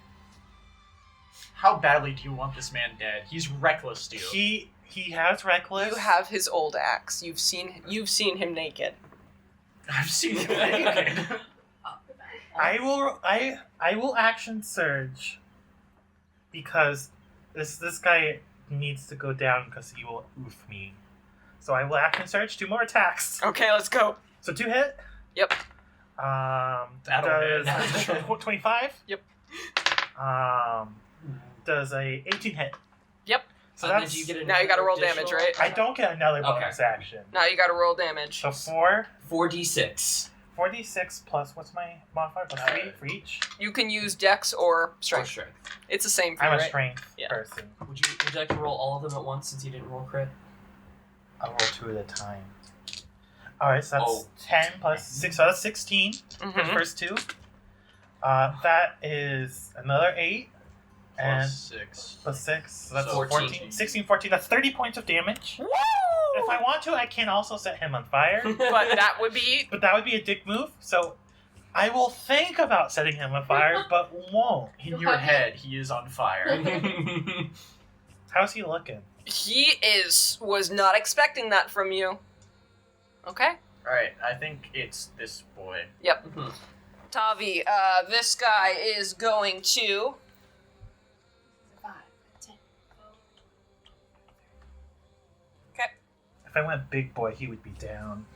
How badly do you want this man dead? He's reckless, dude. He has reckless. You have his old axe. You've seen him naked. I've seen him naked. I will action surge because this guy needs to go down because he will oof me. So I will action surge 2 more attacks. Okay, let's go. So 2 hit. Yep. That'll Does hit. 25? Yep. Does a 18 hit? Yep. So And then that's do you get Now you gotta roll additional- damage, right? I don't get another bonus action. Now you gotta roll damage. So 4d6. 4d6 plus what's my modifier? Plus 3 for each. You can use dex or Or strength. strength. It's the same for you, I'm a right? strength Yeah. person. Would you like to roll all of them at once since you didn't roll crit? I'll roll 2 at a time. Alright, so that's Oh. 10 plus 6, so that's 16 for the Mhm. first 2. That is another 8. And Plus 6. plus 6, so that's So 14. 16, 14, that's 30 points of damage. Woo! If I want to, I can also set him on fire, But that would be but that would be a dick move, so I will think about setting him on fire, but won't. In your head, he is on fire. How's he looking? he was not expecting that from you. Okay. Alright, I think it's this boy. Tavi, this guy is going to 5, 10. If I went big boy, he would be down.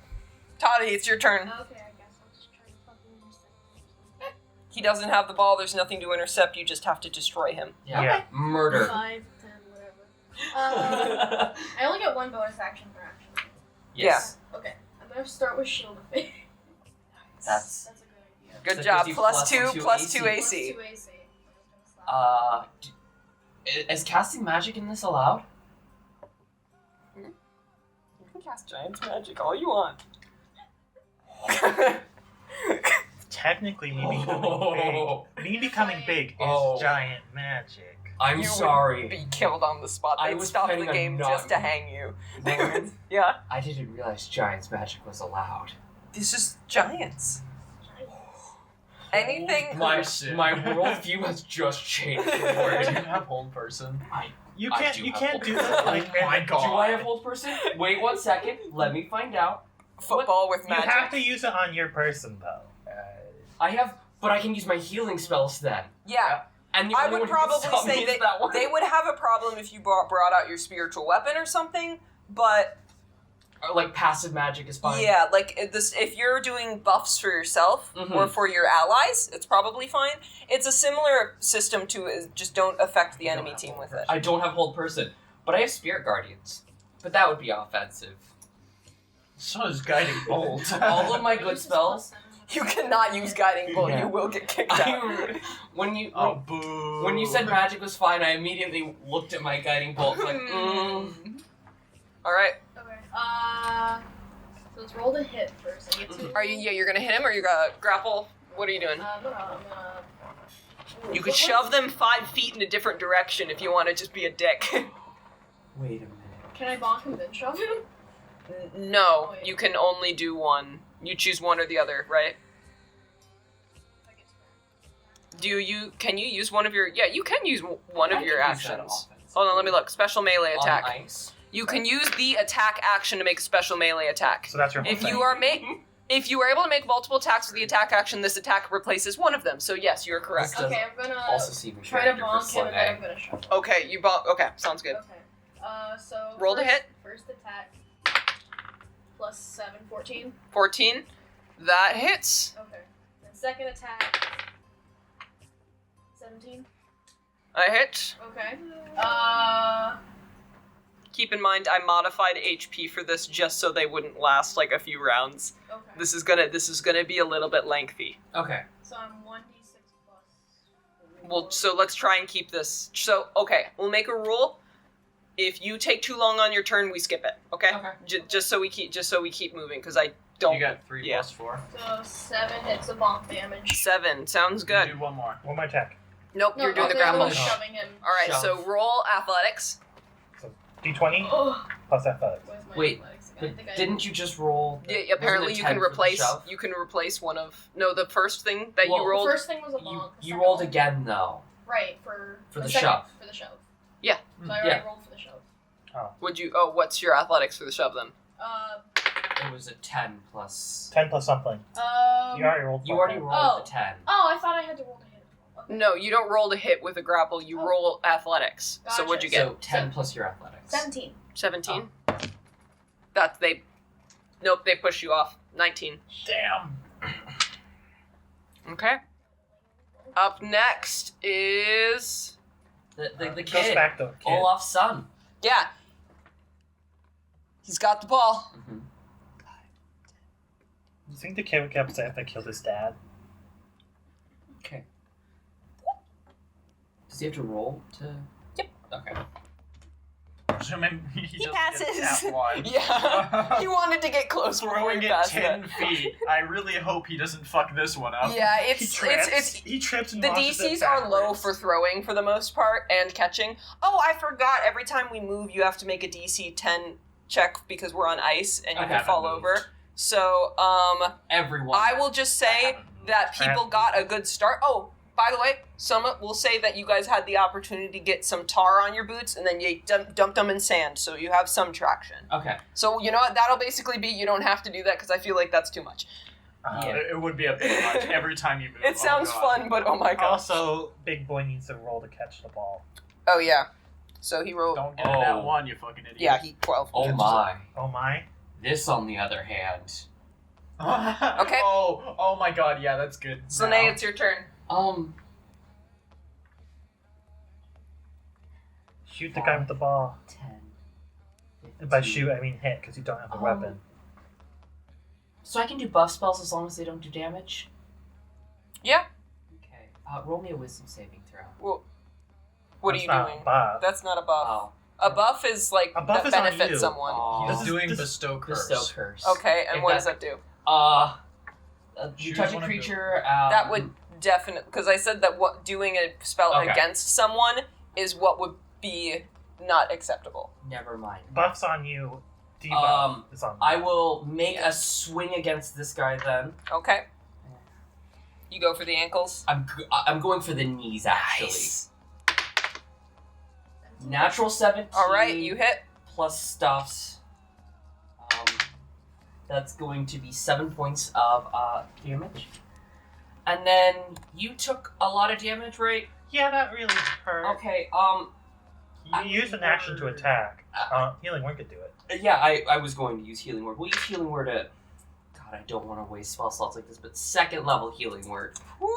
Tavi, it's your turn. Okay, I guess I'll just try to fucking intercept. He doesn't have the ball, there's nothing to intercept, you just have to destroy him. Yeah. Murder. 5, 10, whatever. I only get 1 bonus action per action. Yes. Okay, I'm gonna start with shield of faith. That's a good idea. Good So it job. gives you Plus plus 2, two plus AC. 2 AC. Plus 2 AC. I'm just gonna slap Is casting magic in this allowed? You can cast Giant's Magic all you want. Technically, me becoming big is Oh. giant magic. I'm You sorry. would be killed on the spot. I They'd was stop the planning on game not- just to hang you. They would, Roman, yeah. I didn't realize Giant's magic was allowed. These just giants. Anything. My Person. worldview has just changed. Do you Lord. have hold person? You I can't do you have can't hold do person. this like Oh my god. Do I have hold person? Wait 1 second. Let me find out. Football with You magic. have to use it on your person though. I have, but I can use my healing spells then. Yeah. And the I only would one who can probably stop say me is that one. They would have a problem if you brought out your spiritual weapon or something, but like passive magic is fine. Yeah, like if you're doing buffs for yourself or for your allies, it's probably fine. It's a similar system to just don't affect the enemy team with it. I don't have hold person, but I have spirit guardians. But that would be offensive. So is guiding bolt. All of my good spells. You cannot use guiding bolt. Yeah. You will get kicked out. When you Boo. when you said magic was fine, I immediately looked at my guiding bolt like, All right. Okay. So let's roll the hit first. I get to. Are you? Yeah, you're gonna hit him, or you gonna grapple? What are you doing? I'm gonna. You could shove them 5 feet in a different direction if you want to just be a dick. wait a minute. Can I bonk him then shove him? No, you can only do one. You choose one or the other, right? I get to Can you use one of your? Yeah, you can use one of I your can use that actions. offense. Hold on, let me look. Special melee On attack. ice. You can use the attack action to make a special melee attack. So that's your whole If thing. if you are able to make multiple attacks with the attack action, this attack replaces one of them. So yes, you're correct. Does Okay, I'm gonna Also see me try to bonk him and then I'm gonna shove him. Okay, okay, sounds good. Okay. So Roll to hit. First attack. Plus 7, 14. 14. That hits. Okay. Then second attack. 17. I hit. Okay. Keep in mind, I modified HP for this just so they wouldn't last like a few rounds. Okay. This is gonna be a little bit lengthy. Okay. So I'm 1d6 plus. Well, so let's try and keep this. So okay, we'll make a rule. If you take too long on your turn, we skip it. Okay. Okay. Just so we keep moving, because I don't. You got 3 Yeah. plus 4. So 7 hits of bonk damage. 7 sounds good. Do one more. One more attack. Nope, No, you're doing the okay, I'm grapple. shoving him. All right, Shove. so roll athletics. So D20 Oh, plus athletics. where's my Wait, athletics again? I But think I didn't you just roll? Yeah, apparently wasn't it you can 10 for the replace. shove? You can replace one of. No, the first thing that Well, you rolled. The first thing was a bonk. You, the you second rolled one- again though. Right, for the second, shove. For the shove. Yeah. So I already Yeah. rolled for the shove. Would you? Oh, what's your athletics for the shove then? It was a 10 plus. 10 plus something. You already rolled. You for already that. rolled Oh. the 10. Oh, I thought I had to roll to hit. Okay. No, you don't roll to hit with a grapple. You Oh. roll athletics. So Gotcha. what'd you get? So 10 plus your athletics. 17. 17. That's they. Nope, they push you off. 19. Damn. Okay. Up next is The Goes kid. back though. Kid. Olaf's son. yeah. He's got the ball. Mm-hmm. You think the kid would get upset if I killed his dad? Okay. Does he have to roll to? Yep. Okay. Assuming he just passes. gets at 1. Yeah. He wanted to get close before Throwing he it passed 10 it. feet. I really hope he doesn't fuck this one up. Yeah, He trips. it's He trips and the launches it DCs are low backwards. for throwing for the most part and catching. Oh, I forgot. Every time we move, you have to make a DC 10 check because we're on ice and you I can fall haven't over. moved. So, Everyone. I will just say that people got a good start. Oh, by the way, some will say that you guys had the opportunity to get some tar on your boots and then you dumped them in sand, so you have some traction. Okay. So, you know what? That'll basically be you don't have to do that because I feel like that's too much. Yeah. It would be a bit much every time you move. It sounds fun, but oh my god. Also, Big Boy needs to roll to catch the ball. Oh, yeah. So he rolled. Don't get in that one, you fucking idiot. Yeah, he 12. Oh my. Oh my. This, on the other hand. Okay. Oh my god, yeah, that's good. So, now. Nay, it's your turn. Shoot the guy with the ball. 10. And by 15. shoot, I mean hit, because you don't have a weapon. So I can do buff spells as long as they don't do damage? Yeah. Okay. Roll me a wisdom saving throw. Well, what That's are you not doing? Buff. That's not a buff. Oh. A buff is like A buff that is on benefits you. someone. Oh. He's This is- doing this- bestow curse. Bestow curse. Okay, and If what does that do? You Choose touch a one of creature. That would definitely, because I said that what doing a spell Okay. against someone is what would be not acceptable. Never mind. Buff's on you. Debuff is on I will make a swing against this guy then. Okay. You go for the ankles. I'm going for the knees actually. Nice. Natural 17. All right, you hit. Plus stuffs. That's going to be 7 points of damage. And then you took a lot of damage, right? Yeah, that really hurt. Okay. You used an action to attack. Healing Word could do it. Yeah, I was going to use Healing Word. We'll use Healing Word at... God, I don't want to waste spell slots like this, but 2nd level Healing Word. Woo!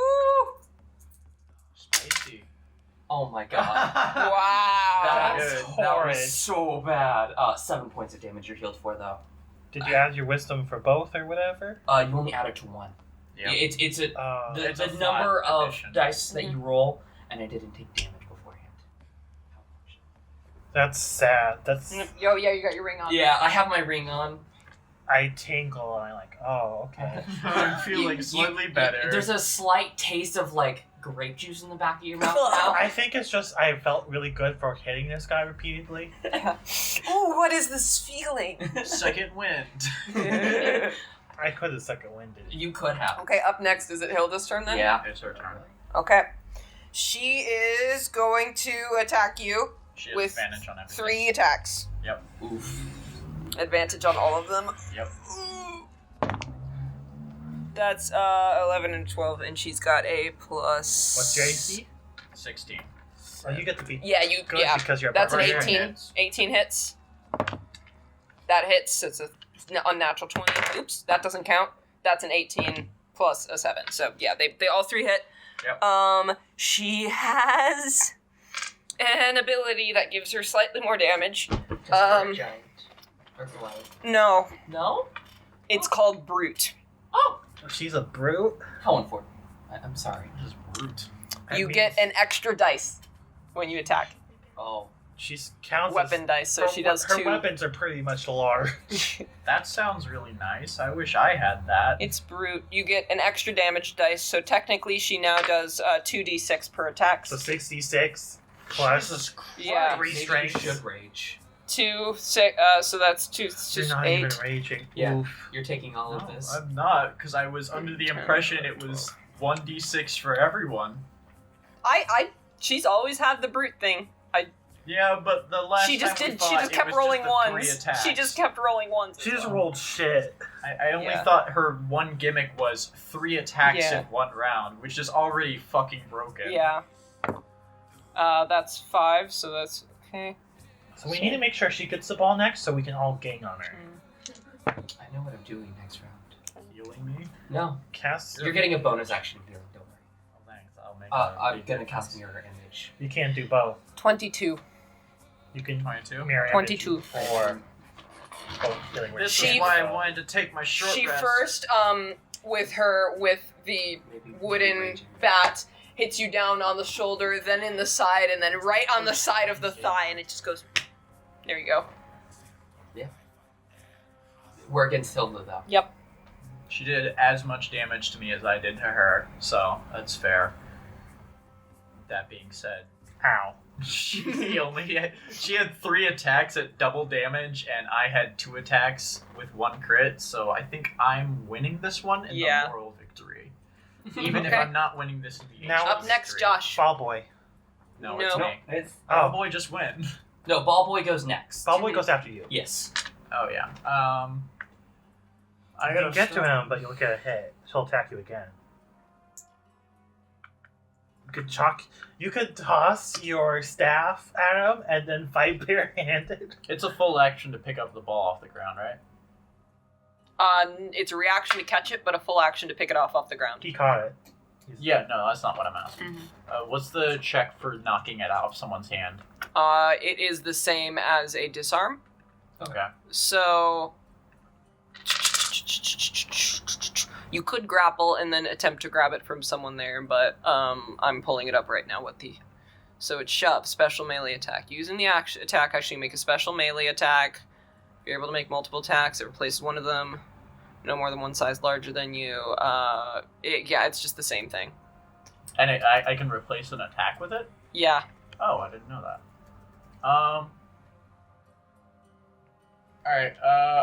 Spicy. Oh my god. Wow. That's good. That horrid. was so bad. 7 points of damage you're healed for, though. Did you add your wisdom for both or whatever? You only add it to 1. Yep. It's a It's the a flat number of addition. dice that you roll, and I didn't take damage beforehand. That's sad. That's Yo, yeah, you got your ring on. Yeah, I have my ring on. I tingle and I'm like, oh, okay. I'm feeling slightly better. There's a slight taste of like grape juice in the back of your mouth now. I think it's just I felt really good for hitting this guy repeatedly. Ooh, what is this feeling? Second wind. I could have second winded. You could have. Okay, up next, is it Hilda's turn then? Yeah. It's her turn. Okay. She is going to attack you. She has With advantage on everything. 3 attacks. Oof. Advantage on all of them. Yep. That's 11 and 12, and she's got a plus... What's your AC? 16. Oh, you get to be Yeah, you... good Yeah, because you're a that's an barbarian. 18. hits. 18 hits. That hits. It's a unnatural 20. Oops, that doesn't count. That's an 18 plus a 7. So, yeah, they all 3 hit. Yep. She has an ability that gives her slightly more damage. Giant. Or Goliath. No, No? it's called Brute. Oh! She's a brute. How unfortunate. I'm sorry. This is brute. That You means get an extra dice when you attack. Oh. She's counts Weapon dice, so her, she does her 2. weapons are pretty much large. That sounds really nice. I wish I had that. It's Brute. You get an extra damage dice, so technically she now does 2d6 per attack. So 66 plus Jesus Christ. Yeah. 3 Maybe strength. you should rage. 2, 6, so that's 2, You're not 8. even raging. Yeah. Oof. You're taking all of No, this. I'm not, because I was under the impression it was 1d6 for everyone. She's always had the Brute thing. Yeah, but the last She just time we did. She fought, just it kept was rolling the 3 ones. attacks. She just kept rolling ones. She as just well. rolled shit. I only Yeah. thought her one gimmick was 3 attacks Yeah. in 1 round, which is already fucking broken. Yeah. That's 5, so that's okay. So we need to make sure she gets the ball next so we can all gang on her. I know what I'm doing next round. Healing me? No. Cast. You're getting a bonus action healing, don't worry. Oh, thanks. I'll make I'm gonna cast Mirror Image. You can't do both. 22. You can 22. mirror image 22. or both healing word. This She- is why I wanted to take my short She rest. first, with the Maybe wooden raging. bat, hits you down on the shoulder, then in the side, and then right on the side of the thigh, and it just goes. There you go. We're against Hilda, though. Yep. She did as much damage to me as I did to her, so that's fair. That being said, Ow. she had 3 attacks at double damage, and I had 2 attacks with 1 crit, so I think I'm winning this one in Yeah. the moral victory. Even if Okay. I'm not winning this in the Now- actual Up next, victory. Josh. Ball boy. No, No. it's No, me. it's... Oh Oh, boy, just win. No, Ball Boy goes next. ball boy goes after you. Yes. Oh yeah. I You gotta can get to start- him, but you'll get a hit. She'll attack you again. You could toss your staff at him and then fight barehanded. It's a full action to pick up the ball off the ground, right? It's a reaction to catch it, but a full action to pick it off the ground. He caught it. Yeah, no, that's not what I'm asking. What's the check for knocking it out of someone's hand? It is the same as a disarm. Okay. So you could grapple and then attempt to grab it from someone there, but I'm pulling it up right now. So it's shove, special melee attack. Using the attack, actually make a special melee attack. If you're able to make multiple attacks, it replaces one of them. No more than one size larger than you. It's just the same thing. And I can replace an attack with it? Yeah. Oh, I didn't know that. Alright,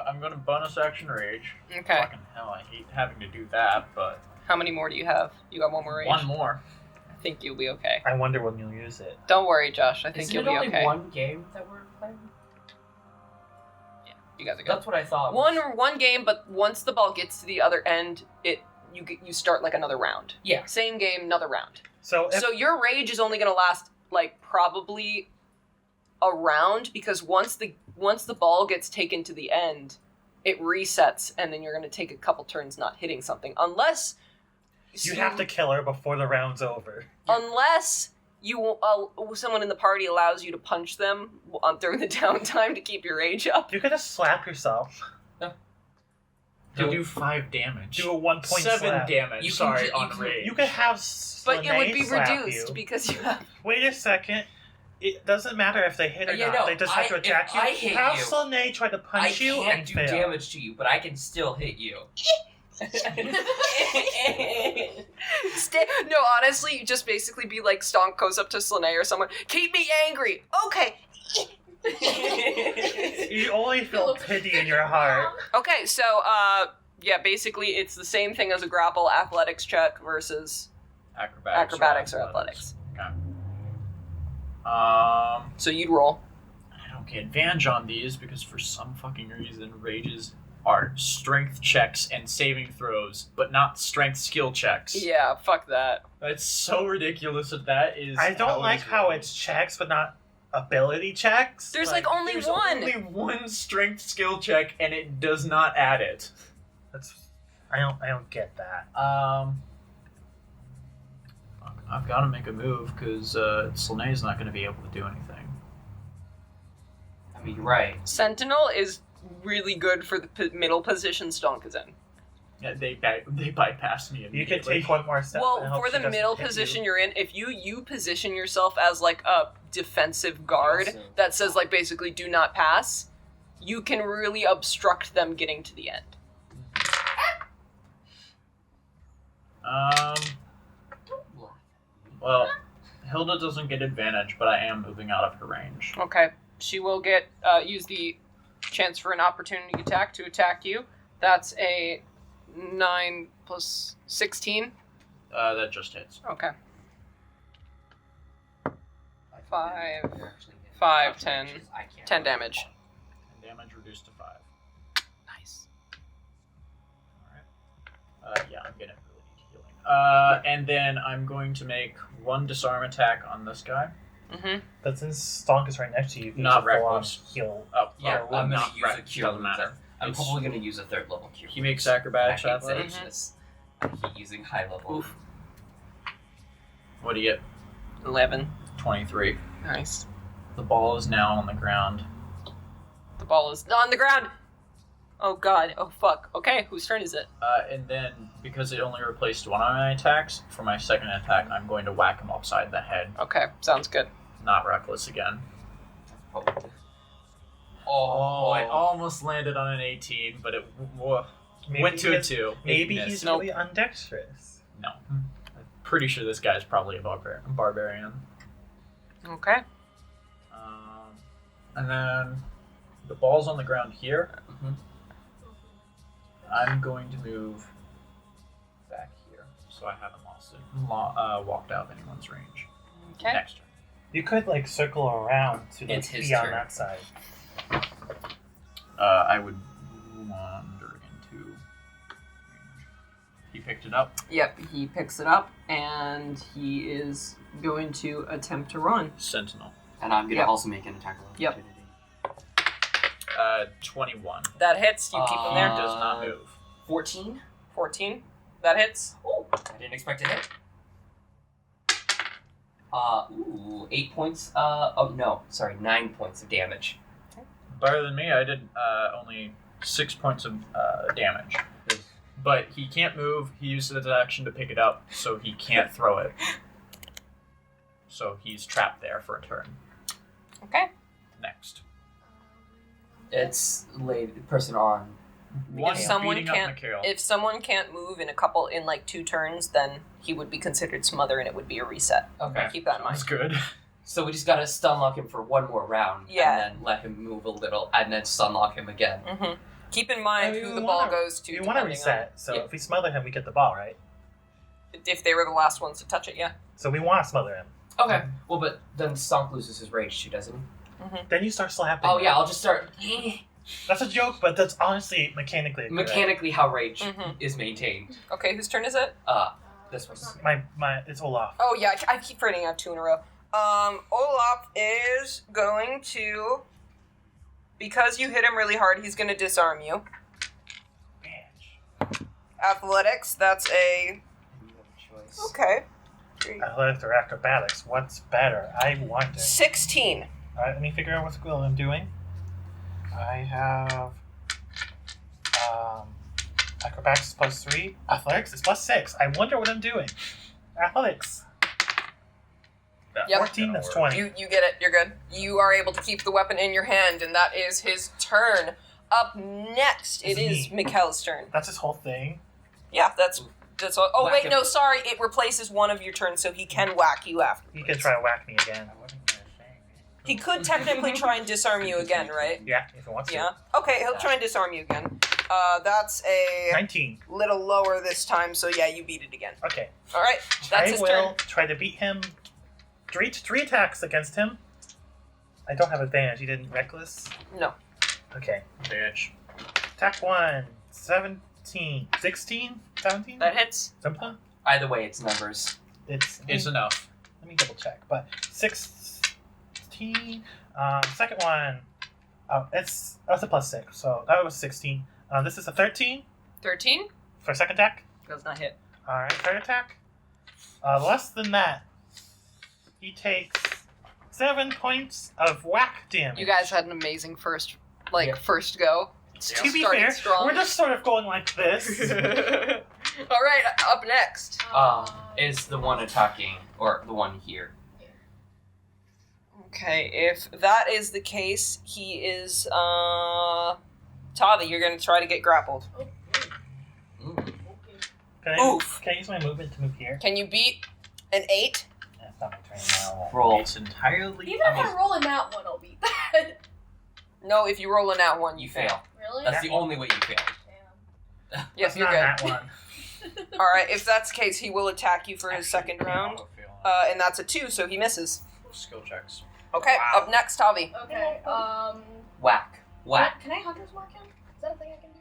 I'm gonna bonus action rage. Okay. Fucking hell, I hate having to do that, but How many more do you have? You got one more rage? one more. I think you'll be okay. I wonder when you'll use it. Don't worry, Josh. I think Isn't you'll it be only okay. one game that we're playing? You guys are good. That's what I thought. One game, but once the ball gets to the other end, you start like another round. Yeah. Same game, another round. So if So your rage is only gonna last like probably a round because once the ball gets taken to the end, it resets, and then you're going to take a couple turns not hitting something, unless You have to kill her before the round's over. Unless someone in the party allows you to punch them during the downtime to keep your rage up. You could just slap yourself. They do 5 damage. Do a 1 point 7 slap. damage. You Sorry, can- on you can- rage. You could have But it would be slap reduced you. because you have... Wait a second. It doesn't matter if they hit or Yeah, not. no, They just have to if attack you. I hit Have you, Slane try to I punch you can't and do fail. damage to you, but I can still hit you. No, honestly, you just basically be like Stonk goes up to Slane or someone, keep me angry! Okay! You only feel pity in your heart. Okay, so, yeah, basically it's the same thing as a grapple athletics check versus acrobatics or athletics. Okay. So you'd roll. I don't get advantage on these because for some fucking reason rages are strength checks and saving throws, but not strength skill checks. Yeah, fuck that. That's so ridiculous that is. I don't like it is how rolled. it's checks, but not ability checks. There's like only There's one! only one strength skill check and it does not add it. I don't get that. I've got to make a move because Slane's not going to be able to do anything. I mean, you're right. Sentinel is really good for the middle position Stonk is in. Yeah, they bypass me You immediately. could take one more step. and Well, hope for she the doesn't middle hit position you. you're in, if you position yourself as like a defensive guard Also- that says like basically do not pass, you can really obstruct them getting to the end. Well, Hilda doesn't get advantage, but I am moving out of her range. Okay. She will get use the chance for an opportunity attack to attack you. That's a 9 plus 16. That just hits. Okay. 5, You're actually hitting 5, touch 10, ranges. I can't 10 roll. damage. And damage reduced to 5. Nice. Alright. Yeah, I'm gonna really need healing. And then I'm going to make one disarm attack on this guy. Mm-hmm. But since Stonk is right next to you, you can Not just full on reckless. heal. Oh, Yeah, well, I'm gonna not use right, a cure. doesn't matter. I'm It's- probably gonna use a 3rd level cure. He makes acrobatics I hate athletics. saying this. I hate using high level. Oof. What do you get? 11. 23. Nice. The ball is now on the ground. The ball is on the ground. Oh god. Oh fuck. Okay, whose turn is it? And then, because it only replaced one of my attacks, for my second attack, I'm going to whack him upside the head. Okay, sounds good. Not reckless again. Probably. Oh, I almost landed on an 18, but it went to a 2. Maybe It he's missed. really undexterous. No. I'm pretty sure this guy's probably a barbarian. Okay. And then the ball's on the ground here. Mhm. I'm going to move back here, so I haven't walked out of anyone's range. Okay. Next turn. You could like circle around to like, It's his be on turn. that side. I would wander into. He picked it up. Yep, he picks it up and he is going to attempt to run. Sentinel. And I'm gonna Yep. also make an attack of Yep. opportunity. 21. That hits. You keep him He there. does not move. 14? 14. That hits. Oh, I didn't expect to hit. 8 points. 9 points of damage. Better than me. I did only 6 points of damage. But he can't move. He used his action to pick it up, so he can't throw it. So he's trapped there for a turn. Okay. Next. It's person on. One someone beating up can't- Mikhail. If someone can't move in like 2 turns, then he would be considered smother and it would be a reset. Okay. Keep that in mind. That's good. So we just gotta stun lock him for one more round. Yeah. And then let him move a little, and then stun lock him again. Mm-hmm. Keep in mind I mean, who we the ball wanna- goes to. You want to depending reset, so Yeah. if we smother him, we get the ball, right? on if they were the last ones to touch it. Yeah. So we want to smother him. Okay. Well, but then Stonk loses his rage too, doesn't he? Then you start slapping. Oh him. yeah, I'll just start. That's a joke, but that's honestly mechanically correct. Mechanically, how rage Mhm. is maintained. Okay, whose turn is it? This was. My, it's Olaf. Oh yeah, I keep forgetting I have 2 in a row. Olaf is going to, because you hit him really hard, he's going to disarm you. Bitch. Athletics, that's a... You have a choice. Okay. Athletics or acrobatics? What's better? I wonder. 16. Alright, let me figure out what skill I'm doing. I have acrobatics is plus 3. Athletics is plus 6. I wonder what I'm doing. Athletics. Yep. 14, that's 20. You get it, you're good. You are able to keep the weapon in your hand, and that is his turn. Up next, it is Me. Mikkel's turn. That's his whole thing. Yeah, that's all. Oh, Whack wait, him. no, sorry. It replaces one of your turns, so he can whack you after. He can try to whack me again. He could technically try and disarm you again, right? Yeah, if he wants to. Yeah. Okay, he'll try and disarm you again. That's a 19. little lower this time, so yeah, you beat it again. Okay. All right, that's I his will turn. try to beat him. Three attacks against him. I don't have advantage. He didn't reckless. No. Okay. Bitch. Attack 1. 17. 16? 17? That hits. Something? Either way, it's numbers. It's enough. Let me double check. But 16. Second one. Oh, that's a plus 6. So that was 16. This is a 13 13 for second attack. does not hit. Alright, third attack. Less than that. He takes 7 points of whack damage. You guys had an amazing first Yeah. first go. To be Starting fair, strong. we're just sort of going like this. All right, up next. Is the one attacking, or the one here. Okay, if that is the case, he is Tavi, you're gonna try to get grappled. Oh, Mm. okay. Can I, Oof. can I use my movement to move here? Can you beat an 8? That's not my turn now. Roll. It's entirely. Even if I roll in that one, I'll beat that. No, if you roll in that one, You fail. Really? That's the only way you fail. Damn. Yes, That's you're not good. that one. All right, if that's the case, he will attack you for his second round, and that's a 2, so he misses. Skill checks. Okay, Wow. up next, Tavi. Okay. Whack. Whack. Can I Hunter's Mark him? Is that a thing I can do?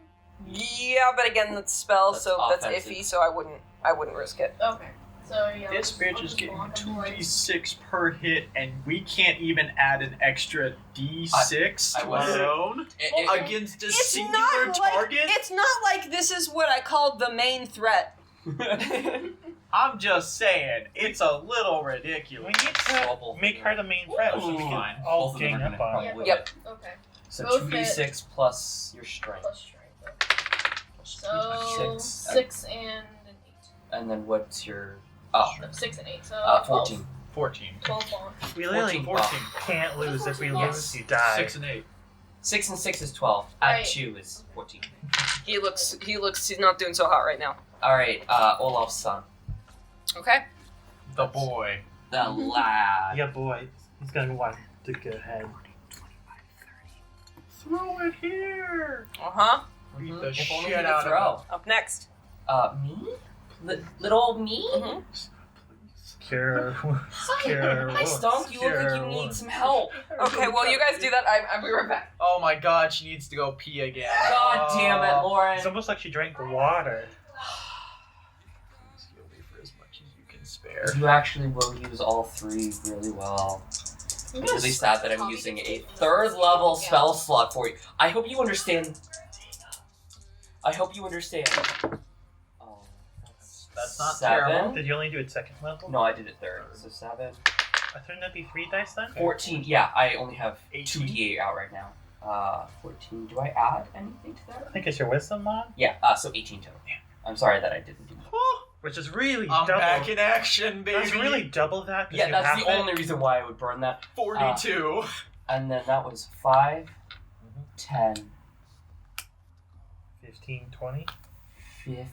Yeah, but again, that's spell, That's so that's offensive. iffy. So I wouldn't risk it. Okay. So yeah. This I'll bitch is just getting block him twice. 2d6 per hit, and we can't even add an extra d6 I to was- our own Okay. against a It's singular not like target. it's not like this is what I call the main threat. I'm just saying, it's a little We ridiculous. need to Trouble. make her the main threat so we Ooh. can all Both of them gang are up gonna on her. probably Yep. Okay. So Both 2d6 plus your strength. Plus strength. So 6. 6 and an 8. And then what's your... Oh, No, 6 and 8. So 14. 14. 12 on. We literally 14. can't lose. If we lose, Yes. you die. 6 and 8. 6 and 6 is 12. Add Right. 2 is 14. He's not doing so hot right now. Alright, Olaf's son. Okay. The boy. The lad. Yeah, boy. He's gonna want to go ahead. Throw it here. Uh-huh. Beat Mhm. the If only shit he out could of throw. Up next. Me? Little me? Mhm. Cure. Cure. Hi, Stonk. You look like you need some help. Okay, well, you guys do that. I'll be right back. Oh my god, she needs to go pee again. God damn it, Lauren. It's almost like she drank water. Please heal me for as much as you can spare. You actually will use all 3 really well. I'm really sad that I'm using a 3rd level spell slot for you. I hope you understand. Oh, That's not 7. terrible. Did you only do it second level? No, I did it 3rd. So 7. I think that'd be 3 dice then? 14. Yeah, I only have 18. 2d8 out right now. 14. Do I add anything to that? I think it's your wisdom mod, Yeah, so 18 total. I'm sorry that I didn't do that. which is really I'm double. back in action, baby. That's really double that. 'cause Yeah, you that's have the it. only reason why I would burn that. 42. And then that was 5, 10, 15, 20. 15.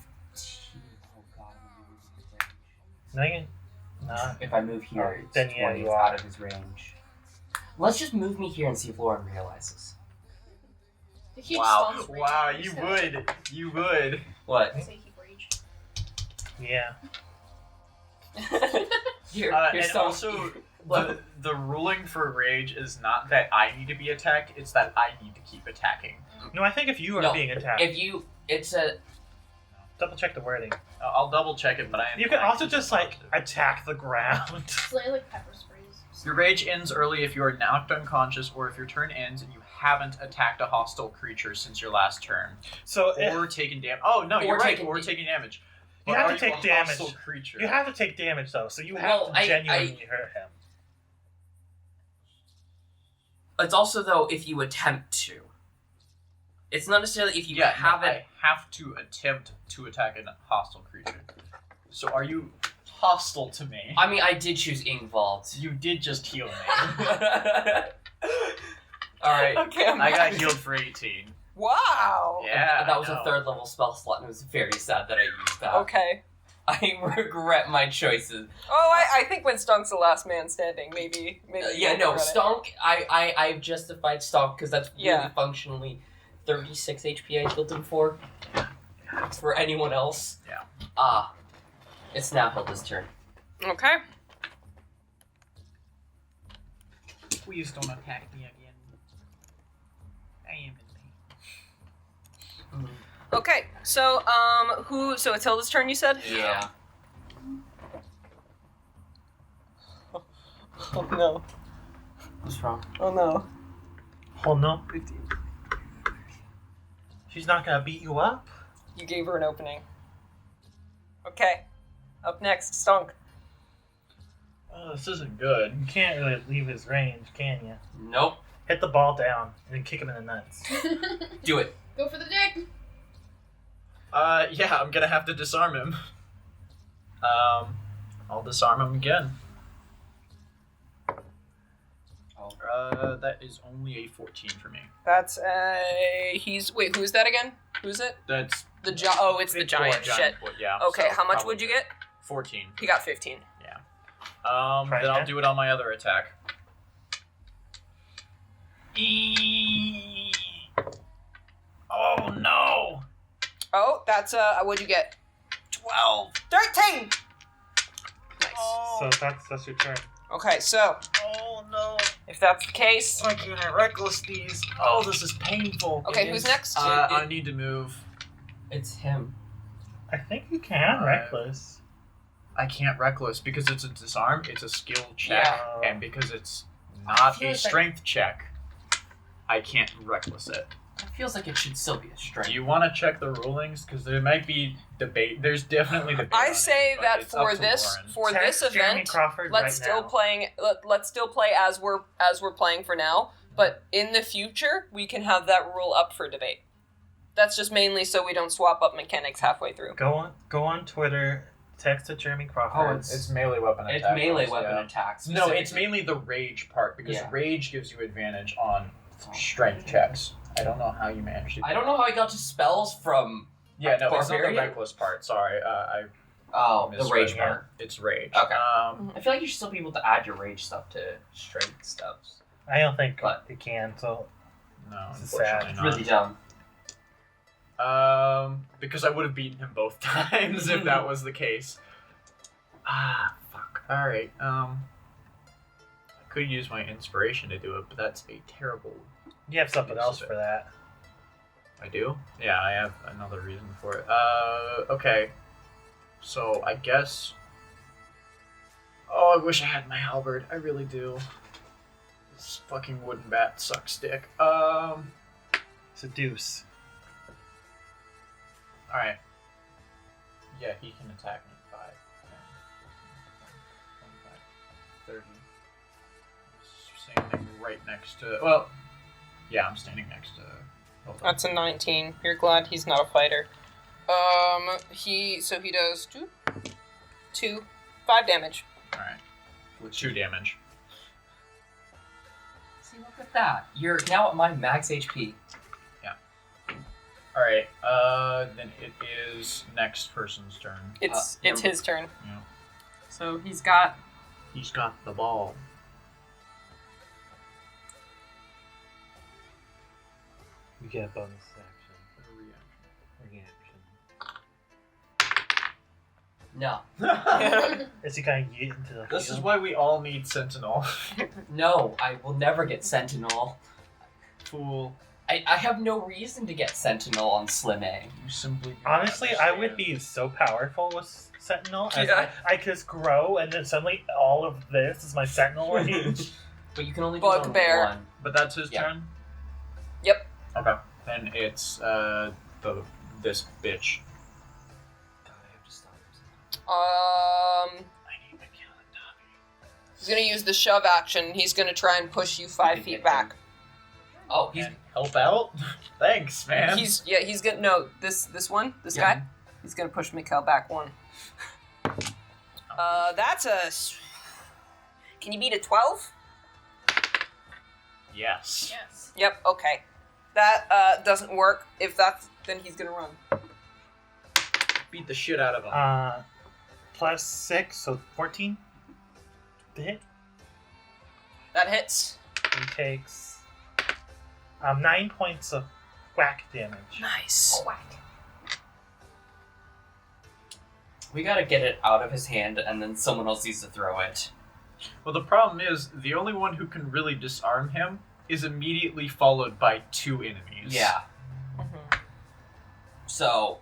Oh god, I'm losing his range. No, you nah. If I move here, Oh, it's then yeah, 20 you it's are. out of his range. Let's just move me here and see if Lauren realizes. He keeps Wow, Stonk's rage wow, pretty you sad. would. You would. What? I say keep rage. Yeah. Here, And here's some. also, the ruling for rage is not that I need to be attacked, it's that I need to keep attacking. No, I think if you are No, being attacked, If you, it's a. double check the wording. I'll double check it, but I am. You can fine. also just like attack the ground. So I like pepper sprays Your rage ends early if you are knocked unconscious or if your turn ends and you haven't attacked a hostile creature since your last turn. So Or taken damage. Oh, no, you're right. Or taking damage. You But have are to take a damage. hostile creature? You have to take damage though, so you have Well, to genuinely hurt him. It's also, though, if you attempt to. It's not necessarily if you haven't... I have to attempt to attack a hostile creature. So are you hostile to me? I mean, I did choose Ingvald. You did just heal me. Alright. Okay, I got healed for 18. Wow. Yeah, That was I a know. 3rd level spell slot, and it was very sad that I used that. Okay. I regret my choices. Oh, I think when Stonk's the last man standing, maybe. Yeah, you'll no, regret it. Stonk, I've justified Stonk because that's really Yeah. functionally 36 HP I killed him for. For anyone else. Yeah. It's now Hilda's turn. Okay. Please don't attack me again. I am in pain. Okay. So, so it's Hilda's turn, you said? Yeah. Oh no. What's wrong? Oh no. Oh no. She's not gonna beat you up? You gave her an opening. Okay. Up next, Stonk. Oh, this isn't good. You can't really leave his range, can you? Nope. Hit the ball down and then kick him in the nuts. Do it. Go for the dick. Yeah, I'm gonna have to disarm him. I'll disarm him again. That is only a 14 for me. That's wait, who's that again? Who's it? That's The it's the giant. Shit. Yeah. Okay, so how much probably would you get? 14. He got 15. Try Then I'll again. do it on my other attack. Oh no! Oh, that's what'd you get? 12. 13. Nice. Oh, So that's your turn. Okay, so oh no! if that's the case, Why can't I reckless these? Oh, this is painful. okay, It who's is- next? I need to move. It's him. I think you can reckless. I can't reckless because it's a disarm. It's a skill check, Yeah. and because it's not feel a like- strength check, I can't reckless it. It feels like it should still be a Do strength. you want to check the rulings? Because there might be debate. There's definitely debate. I on say it, but that it's up for to this Lauren. this Text Jeremy event, Crawford let's right still now. let's still play as we're playing for now. But in the future, we can have that rule up for debate. That's just mainly so we don't swap up mechanics halfway through. Go on Twitter, text to Jeremy Crawford. It's melee weapon attack. It's melee rolls, weapon yeah. attacks. No, it's mainly the rage part because Yeah. rage gives you advantage on strength checks. I don't know how you managed to. I don't know how I got to spells from. Yeah, no, it's not the Barbarian? reckless part. Sorry, I Oh, the misread rage it. part. It's rage. Okay. Mm-hmm. I feel like you should still be able to add your rage stuff to strength stuff. I don't think But- you can. So No, This is unfortunately It's not. really dumb. Because I would have beaten him both times if that was the case. Ah, fuck. All right. I could use my inspiration to do it, but that's a terrible. you have something else for that. I do? Yeah, I have another reason for it. Okay. So I guess. Oh, I wish I had my halberd. I really do. This fucking wooden bat sucks dick. Seduce. Alright. Yeah, he can attack me. 5, 10, 25, 30. Standing right next to. Well, yeah, I'm standing next to. Hold on. That's a 19. You're glad he's not a fighter. He does 5 damage. Alright. With 2 damage. See, look at that. You're now at my max HP. Alright, then it is next person's turn. It's yeah. his turn. Yeah. So he's got He's got the ball. You get a bonus action. Reaction. No. Is he gonna get into the This is field? why we all need Sentinel. No, I will never get Sentinel. Fool. I have no reason to get Sentinel on Slim A. You simply. do Honestly, not I would understand. be so powerful with sentinel. As Yeah. I just grow, and then suddenly all of this is my sentinel range. But you can only do it on Bugbear. one. But that's his Yeah. turn? Yep. Okay. Then it's this bitch. God, I have to stop. I need to kill it, Tavi. He's gonna use the shove action. He's gonna try and push you 5 feet back. Oh, he's And help out? Thanks, man. He's gonna this one, this Yeah. guy. He's gonna push Mikkel back 1. That's a. Can you beat a 12? Yes. Yes. Yep. Okay. That doesn't work. If that's, then he's gonna run. Beat the shit out of him. Plus 6, so 14 to hit. That hits. He takes 9 points of whack damage. Nice. We gotta get it out of his hand, and then someone else needs to throw it. Well, the problem is, the only one who can really disarm him is immediately followed by 2 enemies. Yeah. Mhm. So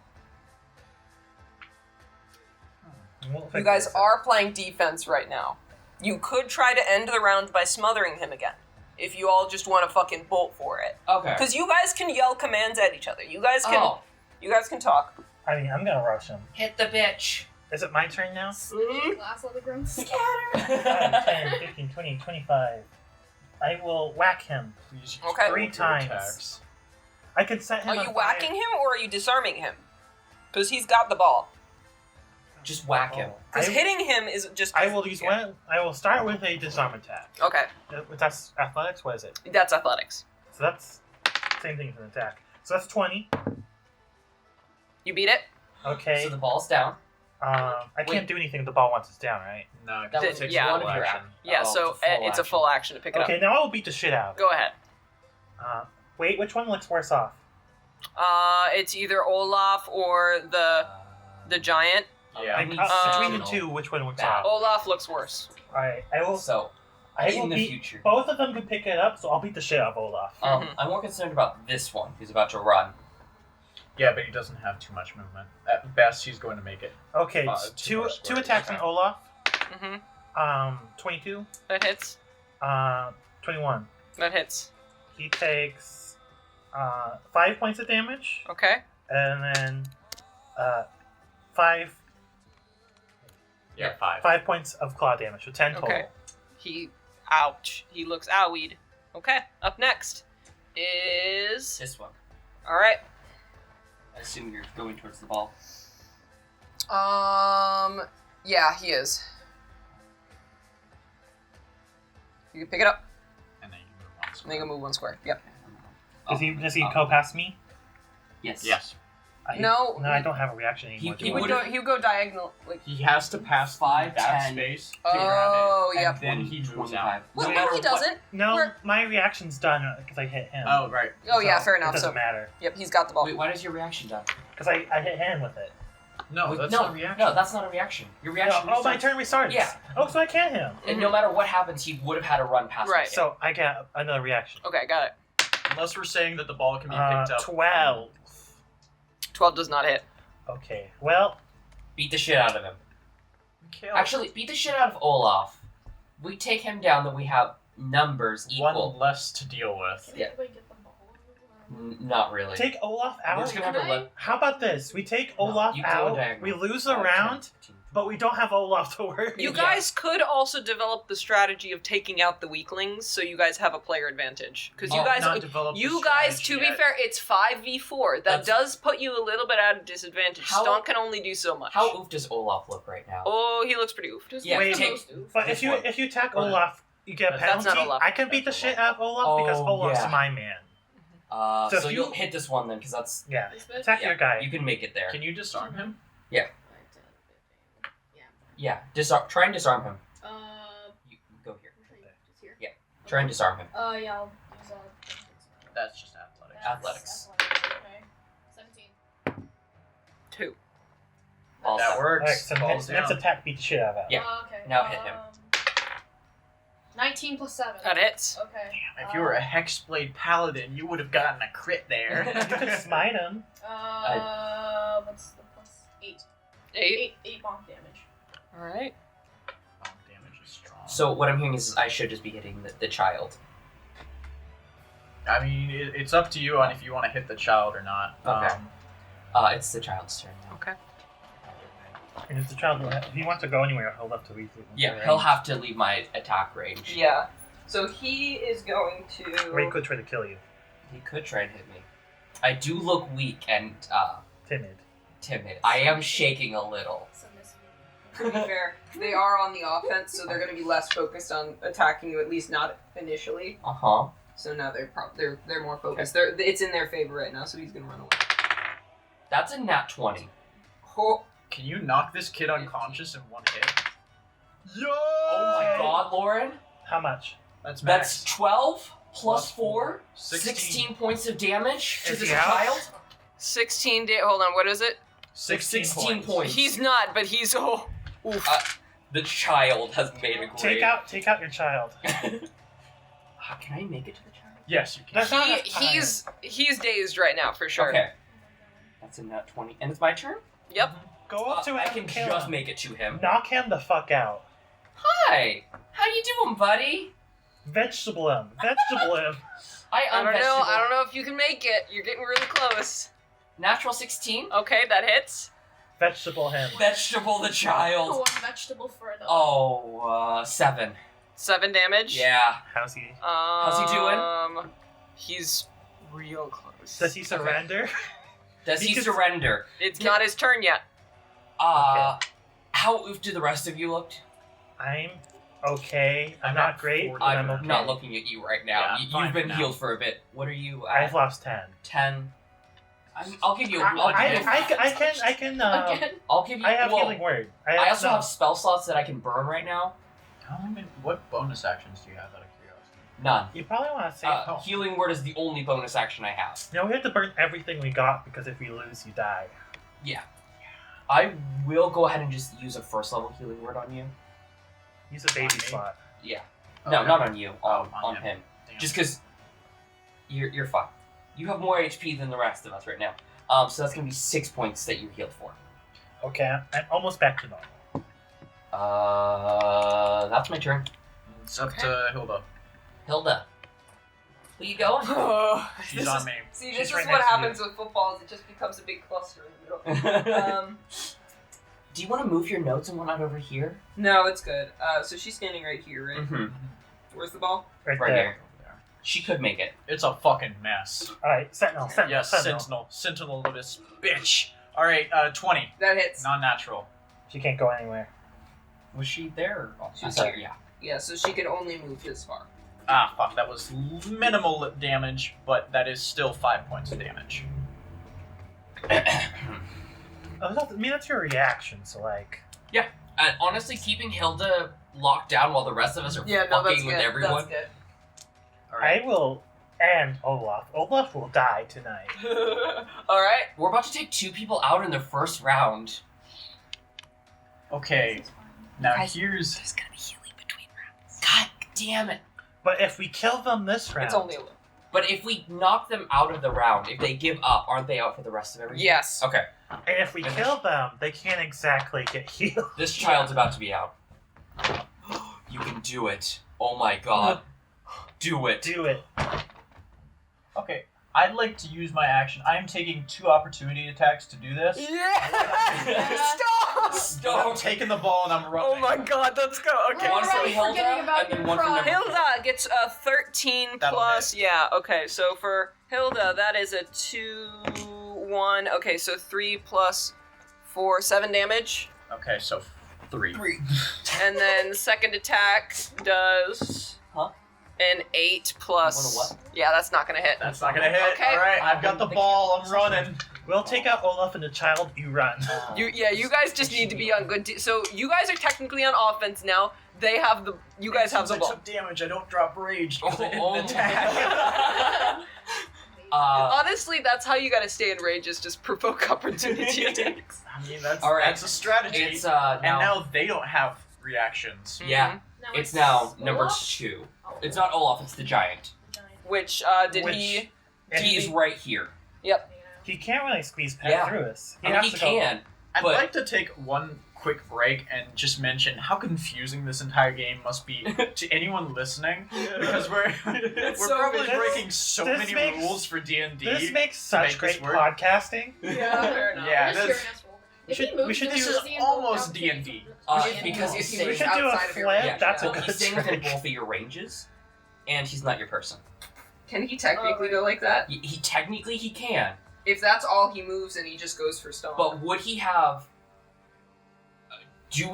We'll You figure guys this out. are playing defense right now. You could try to end the round by smothering him again, if you all just want to fucking bolt for it. okay. Because you guys can yell commands at each other. You guys can. Oh, You guys can talk. I mean, I'm gonna rush him. hit the bitch. Is it my turn now? Glass leather grunts. 5, 10, 15, 20, 25. I will whack him. Please Okay. 3 your times. attacks. I can set him Are on you fire. whacking him or are you disarming him? Because he's got the ball. Just whack him. Because I- hitting him is just. I will use one. I will start with a disarm attack. Okay, That's athletics. What is it? that's athletics. So that's same thing as an attack. So that's 20. You beat it. Okay. So the ball's down. I Wait. can't do anything if the ball once it's down, right? No, That it was takes yeah. one one of your action. actions. Yeah, Oh, so it's a full action to pick it Okay, now I will beat the shit out of it. up. Go ahead. Wait, which one looks worse off? It's either Olaf or the giant. Yeah. Like, between the two, which one looks Bad. off? Olaf looks worse. Alright, I will. So I will in the beat. future, Both of them can pick it up, so I'll beat the shit out of Olaf. Mhm. I'm more concerned about this one who's about to run. Yeah, but he doesn't have too much movement. At best, he's going to make it. Okay, two two more two squares. attacks on Olaf. Mm-hmm. 22. That hits. 21. That hits. He takes 5 points of damage, Okay. and then 5 Yeah, 5. 5 points of claw damage, so 10 total. Okay. Ouch. He looks owied. Okay. Up next is. This one. All right. I assume you're going towards the ball. Yeah, he is. You can pick it up. And then you move on. And then you can move 1 square. Yep. Does he go past me? Yes. Yes. No. I don't have a reaction anymore. He He do would I? go. He would go diagonal. Like. He has to pass 5, that 10. space to Oh, grab it. yep. And then he moves out. Well, No no, matter he doesn't. No, We're- my reaction's done because I hit him. Oh, right. Oh yeah, So fair It enough. doesn't So matter yep, he's got the ball. Wait, why does your reaction die? because I hit him with it. No, Wait, that's no, not a reaction. No, that's not a reaction. Your reaction. Oh, my restarts. turn restarts. Yeah. Oh, so I can't hit him. And no matter what happens, he would have had to run past Right. us. So I get another reaction. Okay, got it. Unless we're saying that the ball can be picked up. 12. 12 does not hit. Okay. Well, Beat the shit out of him. Okay, Actually, beat the shit out of Olaf. We take him down, then we have numbers equal. one less to deal with. Can Yeah. anybody get the ball? Not really. take Olaf We're out. just gonna have to let. How about this? We take Olaf you go out. diagonal. We lose the 5, 10, round, 15. but we don't have Olaf to worry. You Yeah. guys could also develop the strategy of taking out the weaklings, so you guys have a player advantage. Because you Oh, guys, Not developed you the guys, strategy to be yet. fair, it's 5v4. That That's- does put you a little bit at a disadvantage. How- Stonk can only do so much. How oof does Olaf look right now? Oh, he looks pretty oof. Just Yeah, like the take- most oof. But This if you one. if you attack Or the- Olaf, you get a That's not penalty. Olaf. I can beat the shit out of Olaf because Oh, Olaf's yeah. my man. So, if you'll you- hit this one then, because that's Yeah. This bitch? Attack yeah, your guy. you can make it there. Can you disarm him? Yeah, try and disarm him. You go here. Just here? Yeah. Try and disarm him. Yeah, I'll use That's just athletics. Athletics. Okay. 17. 2. Balls That down. works. Alright, so Balls next down. attack beat the shit out of that. Yeah. Okay. Now hit him. 19 plus 7. That hits. Okay. If you were a Hexblade Paladin, you would have gotten a crit there. You could smite him. What's the plus 8? 8. 8 bonk damage. All right. Damage is strong. So what I'm hearing is I should just be hitting the child. I mean, it's up to you on if you want to hit the child or not. Okay. It's the child's turn now. Okay. And if the child, if he wants to go anywhere, he'll have to leave. Yeah, he'll have to leave my attack range. Yeah. So he is going to. Or he could try to kill you. He could try and hit me. I do look weak and Timid. timid. I am shaking a little. So this To be fair, they are on the offense, so they're going to be less focused on attacking you, at least not initially. Uh-huh. So now they're more focused. It's in their favor right now, so he's going to run away. That's a nat 20. Oh, Can you knock this kid unconscious in one hit? Yo! Oh my god, Lauren. How much? That's That's max. 12 plus Plus 4. 16. 16 points of damage to Is this he out? child. 16 hold on, what is it? 16 points. He's not, but he's oof. The child has made a great... Take out your child. Can I make it to the child? Yes, you can. That's not enough time. he's dazed right now for sure. Okay. That's a nat 20. And it's my turn? Yep. Go up to him I and can kill just him. make it to him. Knock him the fuck out. Hi! How you doing, buddy? Vegetable him. Vegetable him. I don't know. unvegetable. I don't know if you can make it. You're getting really close. Natural 16. Okay, that hits. Vegetable him. Vegetable the child. one vegetable for the. Oh, 7. 7 damage. Yeah. How's he? How's he doing? He's real close. Does he surrender? Does he Because- surrender? It's not his turn yet. How oof do the rest of you look? I'm okay. I'm I'm not at great, 40. but I'm I'm okay. not looking at you right now. Yeah, I'm fine You've been now. healed for a bit. What are you I've at? lost 10. 10. I'll give you. I I can. Again. I'll give you. I have well, healing word. I also have spell slots that I can burn right now. What bonus actions do you have out of curiosity? None. You probably want to save. Healing word is the only bonus action I have. No, we have to burn everything we got because if we lose, you die. Yeah. I will go ahead and just use a first level healing word on you. Use a baby On me? slot. Yeah. No, Okay. not on you. On on him. Damn. Just because you're fine. You have more HP than the rest of us right now. So that's gonna be 6 points that you're healed for. Okay, I'm almost back to normal. That's my turn. It's up to Hilda. Hilda, where you going? She's on me. See, She's this right is what next to happens with footballs. It just becomes a big cluster in the middle. Do you want to move your notes and whatnot over here? No, it's good. So she's standing right here, right? Mm-hmm. Where's the ball? Right, Right there. here. She could make it. It's a fucking mess. Alright, Sentinel. Yes, Sentinel of this bitch. Alright, 20. That hits. Non-natural. She can't go anywhere. Was she there? Oh, She's sorry, here. yeah. Yeah, so she can only move this far. Ah, fuck, that was minimal damage, but that is still 5 points of damage. That's your reaction, so like... Honestly, keeping Hilda locked down while the rest of us are fucking with everyone. That's good. I will end Olaf. Olaf will die tonight. All right. We're about to take 2 people out in the first round. Okay, now Guys, here's... There's gonna be healing between rounds. God damn it. But if we kill them this round... It's only a little. But if we knock them out of the round, if they give up, aren't they out for the rest of everything? Yes. Okay. And if we kill them, they can't exactly get healed. This child's about to be out. You can do it. Oh my god. Do it. Do it. Okay, I'd like to use my action. I am taking 2 opportunity attacks to do this. Yeah. Stop. I'm taking the ball and I'm running. Oh my god, let's go. Okay. One from Already Hilda, forgetting about and then your one from pride. number Hilda gets a 13 That'll plus. Yeah, okay, so for Hilda, that is a 2, 1. Okay, so 3 plus 4, 7 damage. Okay, so 3. And then the second attack does. Huh? An 8 plus. You wanna Yeah, that's not gonna hit. That's not gonna hit. Okay. Alright, I've got the ball. I'm running. We'll take out Olaf and the child, you run. You guys just need to be on good. So you guys are technically on offense now. They have the. You guys have the Since I ball. took damage, I don't drop rage. 'cause I Oh, didn't attack. Honestly, that's how you gotta stay in rage. Is just provoke opportunity attacks. I mean, that's, All right. that's a strategy. It's and now they don't have reactions. Yeah. Now It's now number Olaf? 2. Oh, It's not Olaf, it's the giant. giant. Which did Which- he? And He's right here. Yeah. he can't really squeeze past Yeah. through us. I mean, he has to can. I'd But- like to take one quick break and just mention how confusing this entire game must be to anyone listening, because we're so probably this- breaking so this many makes- rules for D&D. This makes such make great this work. podcasting. Yeah, fair enough. Yeah, We're just that's- hearing us roll. we If he should- moves, we should this do- is the almost invoke D&D. Because if We he We moves should do a outside of your flip. range, That's yeah. a well, good he's staying within trick. both of your ranges, and he's not your person. Can he technically go like that? He technically he can, If that's all he moves and he just goes for Stonk. but would he have? Do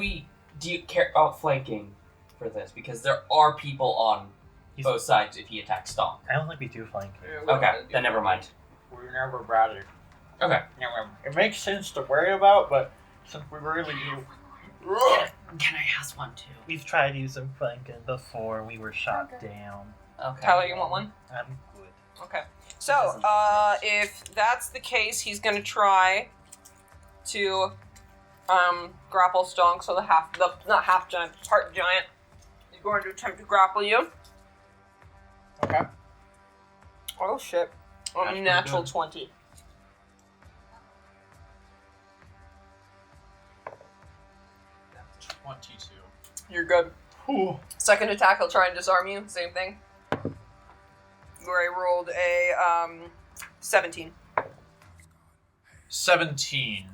you care about flanking for this? Because there are people on He's- both sides if he attacks Stonk. I don't think we do flank. Yeah, we don't Okay, wanna do then never that. mind. We're never bothered. Okay. It makes sense to worry about, but since we really do. Can I ask one too? We've tried using flanking before we were shot down. Okay. Tyler, you want one? I'm good. Okay. So, if that's the case, he's gonna try to grapple Stonk, so not half giant, part giant is going to attempt to grapple you. Okay. Oh shit. That's pretty Natural good. 20. That's 22. You're good. Ooh. Second attack, he'll try and disarm you. Same thing. Where I rolled a 17. 17.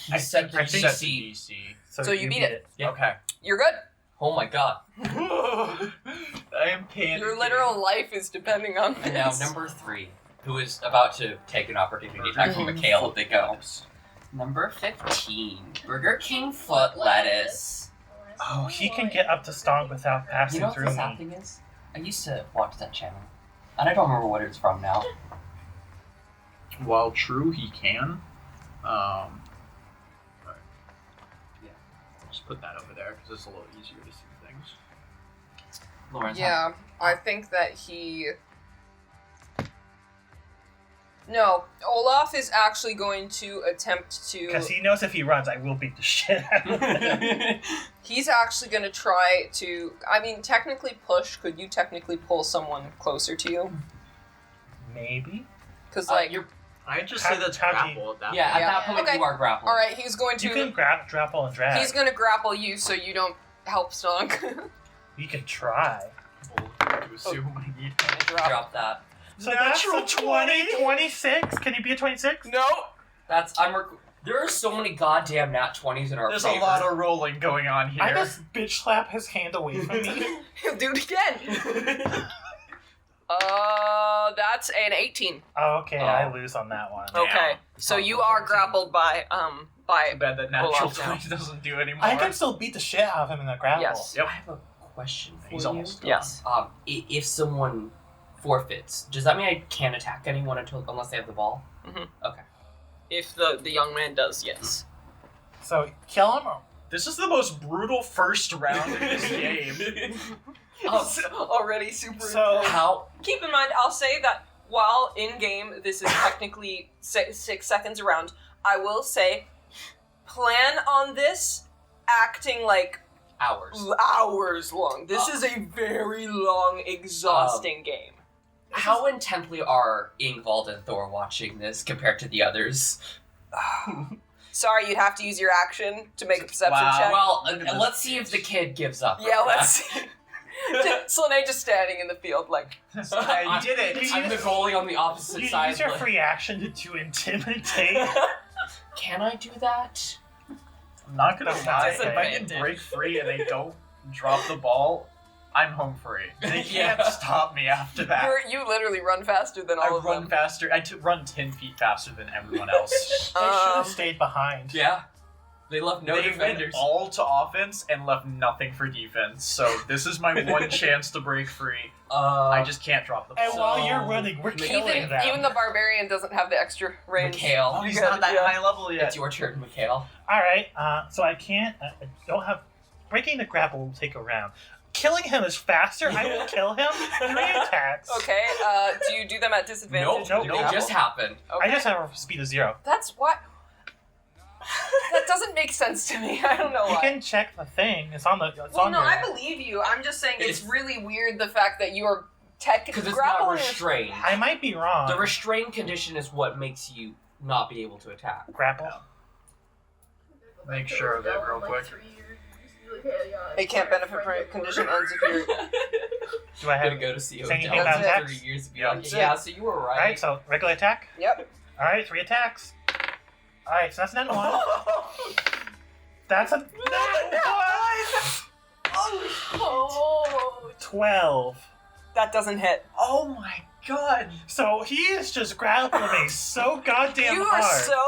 He said your I set the DC. DC. So you beat it. Yeah. Okay. You're good. Oh my god. I am panicking. Your literal life is depending on this. And now number 3, who is about to take an opportunity attack from Mikhail if they go. Number 15, Burger King foot lettuce. Oh, he can get up to Stonk without You passing know what through the sad me. thing is? I used to watch that channel, and I don't remember what it's from now. While true, he can. Alright. Yeah. Just put that over there because it's a little easier to see things. Lawrence, Yeah, I think that he. No, Olaf is actually going to attempt to. Because he knows if he runs, I will beat the shit out of him. He's actually going to try to. I mean, technically push. Could you technically pull someone closer to you? Maybe. Because, like. you're I just How- say that's how do you- grapple at that yeah. At point. that point, Okay. you are grappling. Alright, he's going to. You can grapple and drag. He's going to grapple you so you don't help Stonk. You can try. To assume I need. Drop that. So Natural that's a 20, 26. Can he be a 26? No! That's there are so many goddamn nat 20s in our There's favor. a lot of rolling going on here. I just bitch slap his hand away from me. He'll do it again! That's an 18. Oh, okay, Oh. I lose on that one. Okay, so you are grappled by. Too bad that natural Olaf now. 20 doesn't do anymore. I can still beat the shit out of him in the grapple. Yes. Yep. I have a question for He's you. almost done. Yes. If someone forfeits, does that mean I can't attack anyone unless they have the ball? If the young man does, yes. So kill him. Or... This is the most brutal first round in this game. Already super. So- intense. How? Keep in mind, I'll say that while in game this is technically 6 seconds around, I will say, plan on this acting like Hours. hours long. This is a very long, exhausting game. How intently are Ingvald and Thor watching this compared to the others? Sorry, you'd have to use your action to make a perception Wow. check. Well, Look at this let's see if the kid gives up. Yeah, let's see. Slane just standing in the field like, I did it. I'm the goalie on the opposite You side. use your like, free action to intimidate. Can I do that? I'm not gonna That's lie. not If I can disadvantage. break free and they don't drop the ball, I'm home free. They can't Yeah. stop me after that. you literally run faster than I all of run them. faster. I run 10 feet faster than everyone else. They should have stayed behind. Yeah. They left no they defenders. went all to offense and left nothing for defense. So this is my one chance to break free. I just can't drop the And ball. while you're running, we're killing Even, them. even the barbarian doesn't have the extra range. Mikhail. Oh, he's You not got it, that yeah. high level yet. It's your turn, Mikhail. Alright, so I can't. I don't have. Breaking the grapple will take a round. Killing him is faster. I will kill him. 3 attacks. Okay, do you do them at disadvantage? Nope, Nope. it just happened. Okay. I just have a speed of 0. That's what. That doesn't make sense to me. I don't know You why. can check the thing. It's on the. It's Well, on no, your- I believe you. I'm just saying it's It's- really weird the fact that you are Because it's not grappling. restrained. I might be wrong. The restrained condition is what makes you not be able to attack. grapple. Make sure of it real quick. 3 years. Just be like, hey, A can't benefit from condition ends if you're. Do I have? Gonna go to see Say anything Odell about in attacks? 3 years and be Yeah. like, yeah, so you were right. Alright, so regular attack? Yep. Alright, 3 attacks. Alright, so that's another one. That's a nat Oh, 12. That doesn't hit. Oh my god! So he is just grappling me so goddamn You hard. are so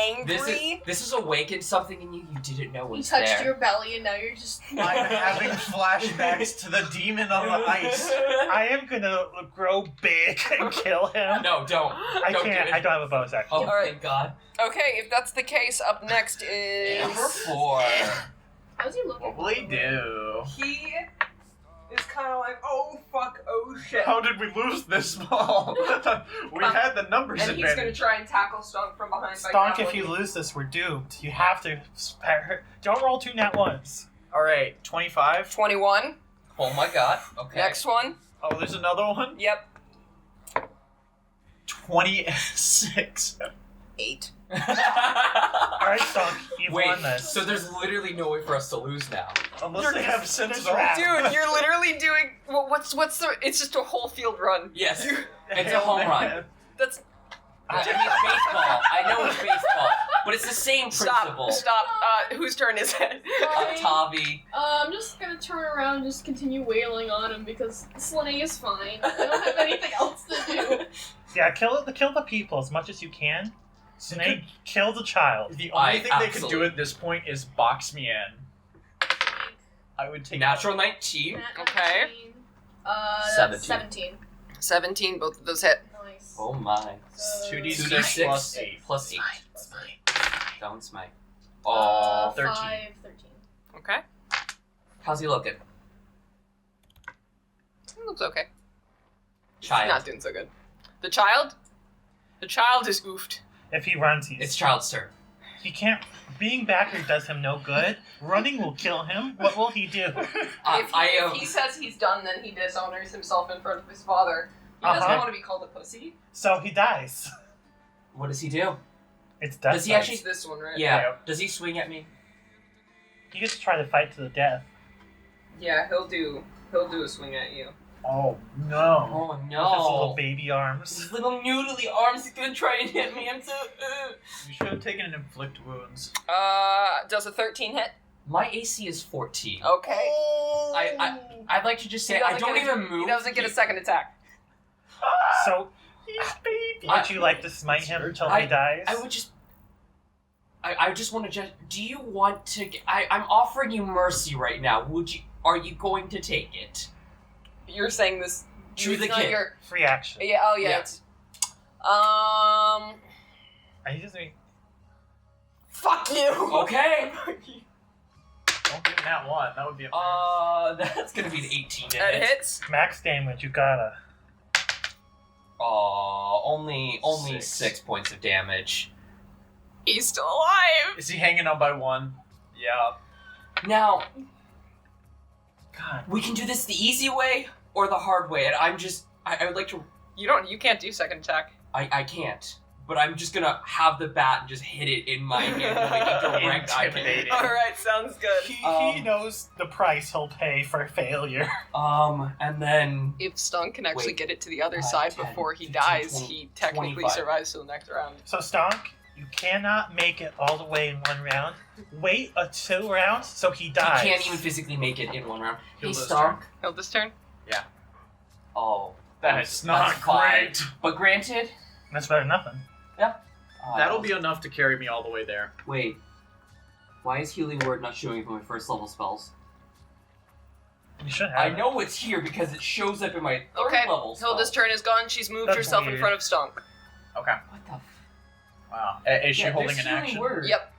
angry. This has awakened something in you didn't know you was touched there. your belly and now you're just. I'm having flashbacks to the demon on the ice. I am gonna grow big and kill him. No, don't. I Don't can't. do it. I don't have a bonus action. Oh, Alright. thank God. Okay, if that's the case, up next is. Number 4. How's he looking? What will he do? He is kind of like, oh fuck, oh shit. How did we lose this ball? We had the numbers And he's gonna advantage. try and tackle Stonk from behind. by Stonk, if grappling. you lose this, we're doomed. You have to. Don't roll 2 nat ones. Alright, 25. 21. Oh my God. Okay. Next one. Oh, there's another one? Yep. 26. 8. Alright, Stonk, you've Wait, won this. so there's literally no way for us to lose now. Unless they have sense This round. Dude, you're literally doing. Well, what's the? It's just a whole field run. Yes. It's a home run. That's I mean, it's baseball. I know it's baseball, but it's the same principle. Stop. Whose turn is it? Tavi. I'm just gonna turn around and just continue wailing on him because slaying is fine. I don't have anything else to do. Yeah, kill the people as much as you can. Snake, kill the child. The only thing they could absolutely- do at this point is box me in. I would take Natural 19. Nat Okay. 19. 17. 17. 17. Both of those hit. Nice. Oh my. So, 2d6 2d6 plus 8. plus 8. Don't smite. Uh, Oh. 13. 5, 13. Okay. How's he looking? It looks okay. Child. Not doing so good. The child? The child is oofed. If he runs, It's child's turn. he can't. Being backer does him no good. Running will kill him. What will he do? If he says he's done, then he dishonors himself in front of his father. He doesn't Uh-huh. want to be called a pussy. So he dies. What does he do? It's death. Does he dice. actually- It's this one, right? Yeah. Yeah. Does he swing at me? He gets to try to fight to the death. Yeah, he'll do a swing at you. Oh no. Oh With his little no. baby arms. His little noodly arms is gonna try and hit me. I'm so. You should have taken an inflict wounds. Does a 13 hit? My AC is 14. Okay. I'd like to just say He I doesn't don't get a- even move. He doesn't get a second attack. So, He's baby. would you like to smite him until I- he dies? I would just. I just want to just. Do you want to? I'm offering you mercy right now. Would you? Are you going to take it? You're saying this To it's the not kid. your- Free action. Yeah. Oh yeah. Yeah. It's, I just mean, fuck you. Okay. Don't give him that one. That would be a That's gonna be an 18 to That hit. hits. max damage. You gotta. Only 6. 6 points of damage. He's still alive. Is he hanging on by 1? Yeah. Now God. we can do this the easy way or the hard way, and I'm just. I would like to. You can't do second attack. I can't. But I'm just gonna have the bat and just hit it in my hand, like a direct eye Intimidating. All right, sounds good. He knows the price he'll pay for failure. And then If Stonk can actually Wait. get it to the other 5, side 10, before he 15, dies, 20, he technically 25. survives to the next round. So Stonk, you cannot make it all the way in one round. Wait 2 rounds so he dies. he can't even physically make it in one round. Hey, Hilda's Stonk. Hilda's turn. Oh, That's not fine. great. But granted, That's better than nothing. That'll be enough to carry me all the way there. Wait. Why is Healing Word not showing for my first level spells? You should have I it. know it's here because it shows up in my third Okay, level spell. Hilda's turn is gone. She's moved That's herself in weird. front of Stonk. Okay. What the? Wow. Is she Yeah, holding there's an Healing action? Word. Yep.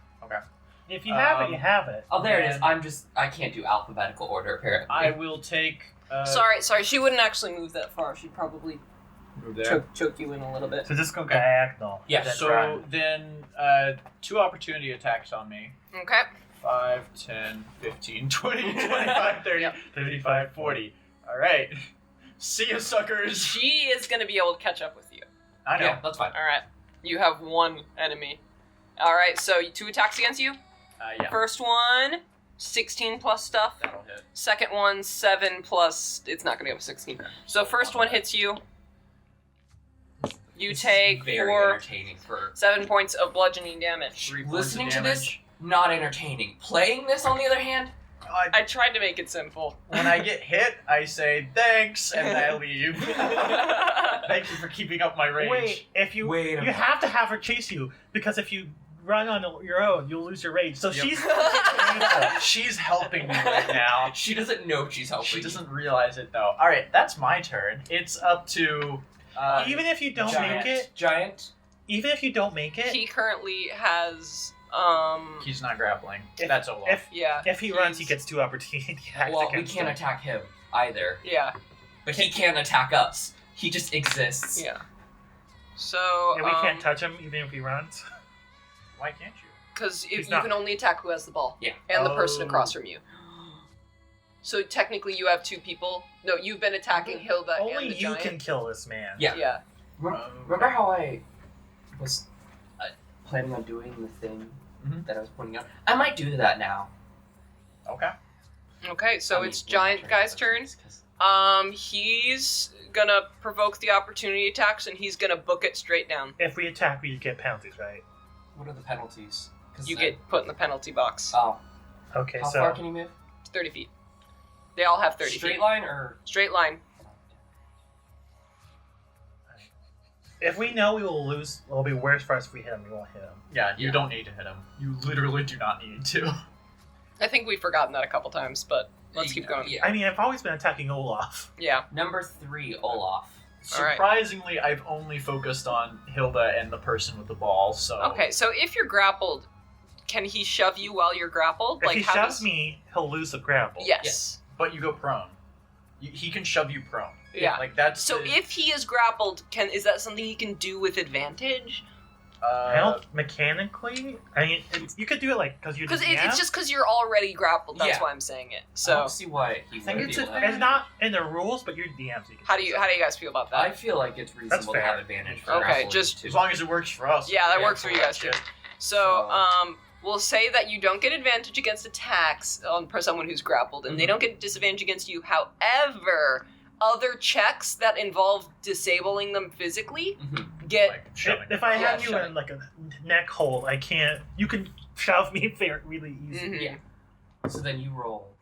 If you have it, you have it. Oh, there it is. And I can't do alphabetical order apparently. I will take. Sorry. She wouldn't actually move that far. She'd probably Move there. choke you in a little bit. So just go Okay. diagonal. Yeah, That's So right. then, 2 opportunity attacks on me. Okay. 5, 10, 15, 20, 25, 30, Yep. 35, 40. Alright. See ya, suckers! She is going to be able to catch up with you. I know. Yeah, that's fine. All right. You have one enemy. All right. So 2 attacks against you. Yeah. First one, 16 plus stuff. That'll hit. Second one, 7 plus. It's not gonna go 16. So first one hits you. You This is take very 4, entertaining for 7 points of bludgeoning damage. 3 points listening of to damage. this. Not entertaining. Playing this, on the other hand, I tried to make it simple. When I get hit, I say thanks and I leave. Thank you for keeping up my range. Wait, if you Wait a you minute. have to have her chase you because if you run on your own, you'll lose your range. So Yep. she's She's helping me right now. she doesn't know she's helping. She doesn't realize it though. All right, that's my turn. It's up to even if you don't Giant. make it, Giant. even if you don't make it, He currently has He's not grappling. If- That's Olaf. if he runs, he he's- gets 2 opportunity attacks Well, we against can't him. attack him either, Yeah, but he can't attack us. He just exists. yeah. So Yeah, we can't touch him even if he runs. Why can't you? because you He's not- can only attack who has the ball. Yeah. And the person Oh. across from you. So technically, you have 2 people. No, you've been attacking Hilda and Only the you giant. can kill this man. Yeah. Yeah. Remember how I was planning on doing the thing Mhm. that I was pointing out? I might do that now. Okay. Okay, so I mean, it's yeah, giant turn guy's first, turn. 'cause- He's gonna provoke the opportunity attacks, and he's gonna book it straight down. If we attack, we get penalties, right? What are the penalties? 'Cause You I- get put in the penalty box. Oh, Okay, how so far can you move? 30 feet. They all have 30 Straight feet. line or? Straight line. if we know we will lose, it'll be worse for us if we hit him. We won't hit him. Yeah, you Yeah. don't need to hit him. You literally do not need to. I think we've forgotten that a couple times, but let's keep going. Yeah. I mean, I've always been attacking Olaf. Yeah. Number 3, Olaf. All right. Surprisingly, I've only focused on Hilda and the person with the ball. So Okay, so if you're grappled, can he shove you while you're grappled? If he how shoves does- me, he'll lose the grapple. Yes. But you go prone. He can shove you prone. Yeah. Like that's. So the, if he is grappled, is that something he can do with advantage? I don't mechanically. I mean, you could do it like because you're Because the it's DM. just because you're already grappled. That's Yeah. why I'm saying it. I So don't see why he think would it's be able to a- have It's not in the rules, but you're DM. So you can how do you guys feel about that? I feel like it's reasonable to fair. have advantage for Okay, grappling, just- too. As long as it works for us. Yeah, that Yeah, works for you guys too. So, we'll say that you don't get advantage against attacks for someone who's grappled, and they Mhm. don't get disadvantage against you. However, other checks that involve disabling them physically Mhm. get. Like shoving. If I Yeah, have you shoving. in like a neck hold, I can't. You can shove me really easy. Mhm. Yeah. So then you roll.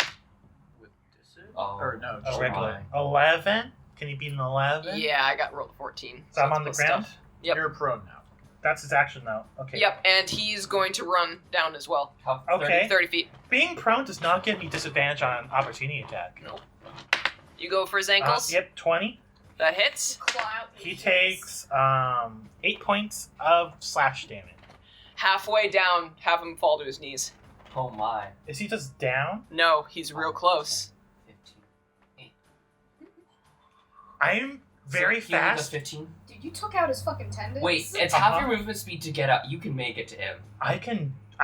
with disadvantage. Oh. Or no, A just regular my. 11. Can you beat an 11? Yeah, I got rolled 14. So I'm that's on the good ground. stuff. Yep. You're prone now. That's his action though. Okay. Yep, and he's going to run down as well. How, Okay. 30 feet. Being prone does not give me disadvantage on opportunity attack. You go for his ankles. Yep, 20. That hits. Claw He takes 8 points of slash damage. Halfway down, have him fall to his knees. Oh my. Is he just down? No, he's real close. 15. I'm very So he only does fast. 15? Dude, you took out his fucking tendons. Wait, it's half your movement speed to get up. You can make it to him. I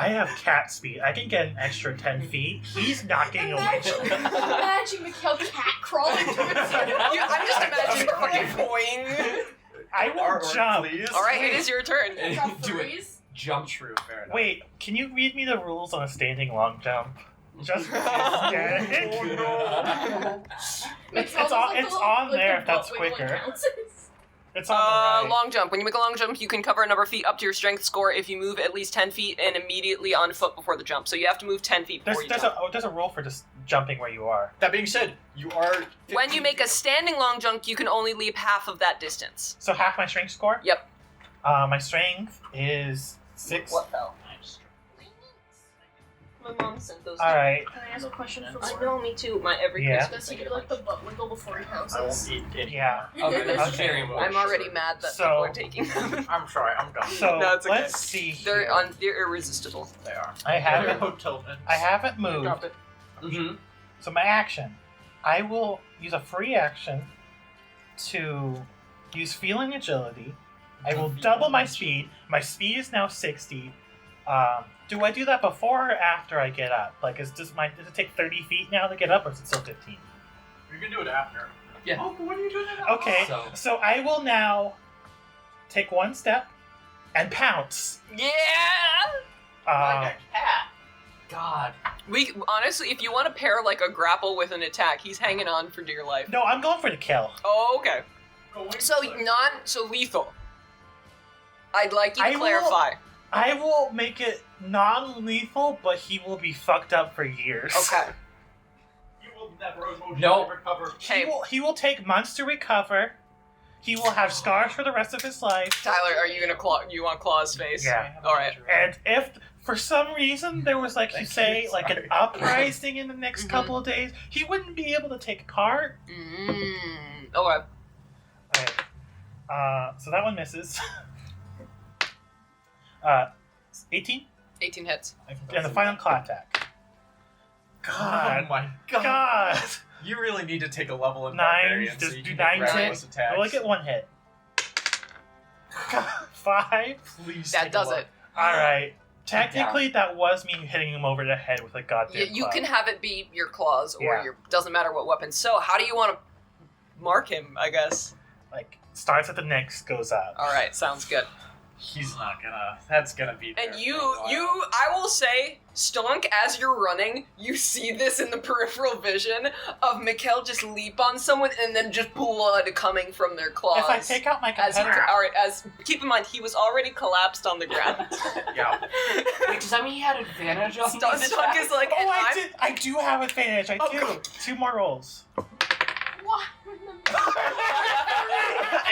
have cat speed. I can get an extra 10 feet. He's not getting away Imagine, from me. imagine Mikhail cat crawling towards you. I'm just imagining fucking boing. I will Artwork, jump. please. All right, it is your turn. Got Do it. threes. Jump. True, fair enough. Wait, can you read me the rules on a standing long jump? Just Mikhail It's does, on- like, the it's little- on like, there the if that's butt wiggling quicker. counts. It's on the right. Long jump. When you make a long jump, you can cover a number of feet up to your strength score if you move at least 10 feet and immediately on foot before the jump. So you have to move 10 feet before you jump. There's a rule for just jumping where you are. That being said, you are. 15 When you make a standing long jump, you can only leap half of that distance. So half my strength score? Yep. My strength is 6. fell? My mom sent those. Alright. Can I ask a question for I Warren? know, me too. My every Yeah. Christmas. Does he do like the butt wiggle before he I won't pounces? eat any. Yeah. Okay, that's Okay. very important. I'm already mad that So- people are taking them. I'm sorry, I'm done. So No, it's okay. let's see. They're here. they're irresistible. They are. I haven't hotel. moved. Drop it. Mm-hmm. So my action. I will use a free action to use feeling agility. I will double my speed. My speed is now 60. Do I do that before or after I get up? Like, does it take 30 feet now to get up, or is it still 15? You can do it after. Yeah. Oh, but what are you doing now? Okay, So- so I will now take one step and pounce. Yeah. Like a cat. We honestly, if you want to pair like a grapple with an attack, he's hanging on for dear life. No, I'm going for the kill. Oh, okay. So lethal. I'd like you to clarify. I will make it non-lethal, but he will be fucked up for years. Okay. You will never recover. Hey, He will take months to recover. He will have scars for the rest of his life. Tyler, are you gonna you want Claw's face? Yeah. All right. And if for some reason there was like you say like an uprising in the next Mhm. couple of days, he wouldn't be able to take part. Okay. Alright. So that one misses. 18? 18 hits. And the final claw attack. God. Oh my god. God. You really need to take a level in 9, barbarian just so you do can 9 get hit. reckless attacks. I only get 1 hit. 5. Please That take does a look. it. Alright. Technically, that was me hitting him over the head with a goddamn You club. can have it be your claws or Yeah. your doesn't matter what weapon. So how do you want to mark him? I guess. Like, starts at the neck, goes up. All right, sounds good. He's not gonna. That's gonna be. And there you, for a while. I will say, Stonk, as you're running, you see this in the peripheral vision of Mikkel just leap on someone and then just blood coming from their claws. If I take out my as you, competitor, all right, keep in mind he was already collapsed on the ground. Yeah. Wait, does that mean he had advantage on Stonk these is attacks? like, oh, and I do have advantage. I Oh, do. God. 2 more rolls. What?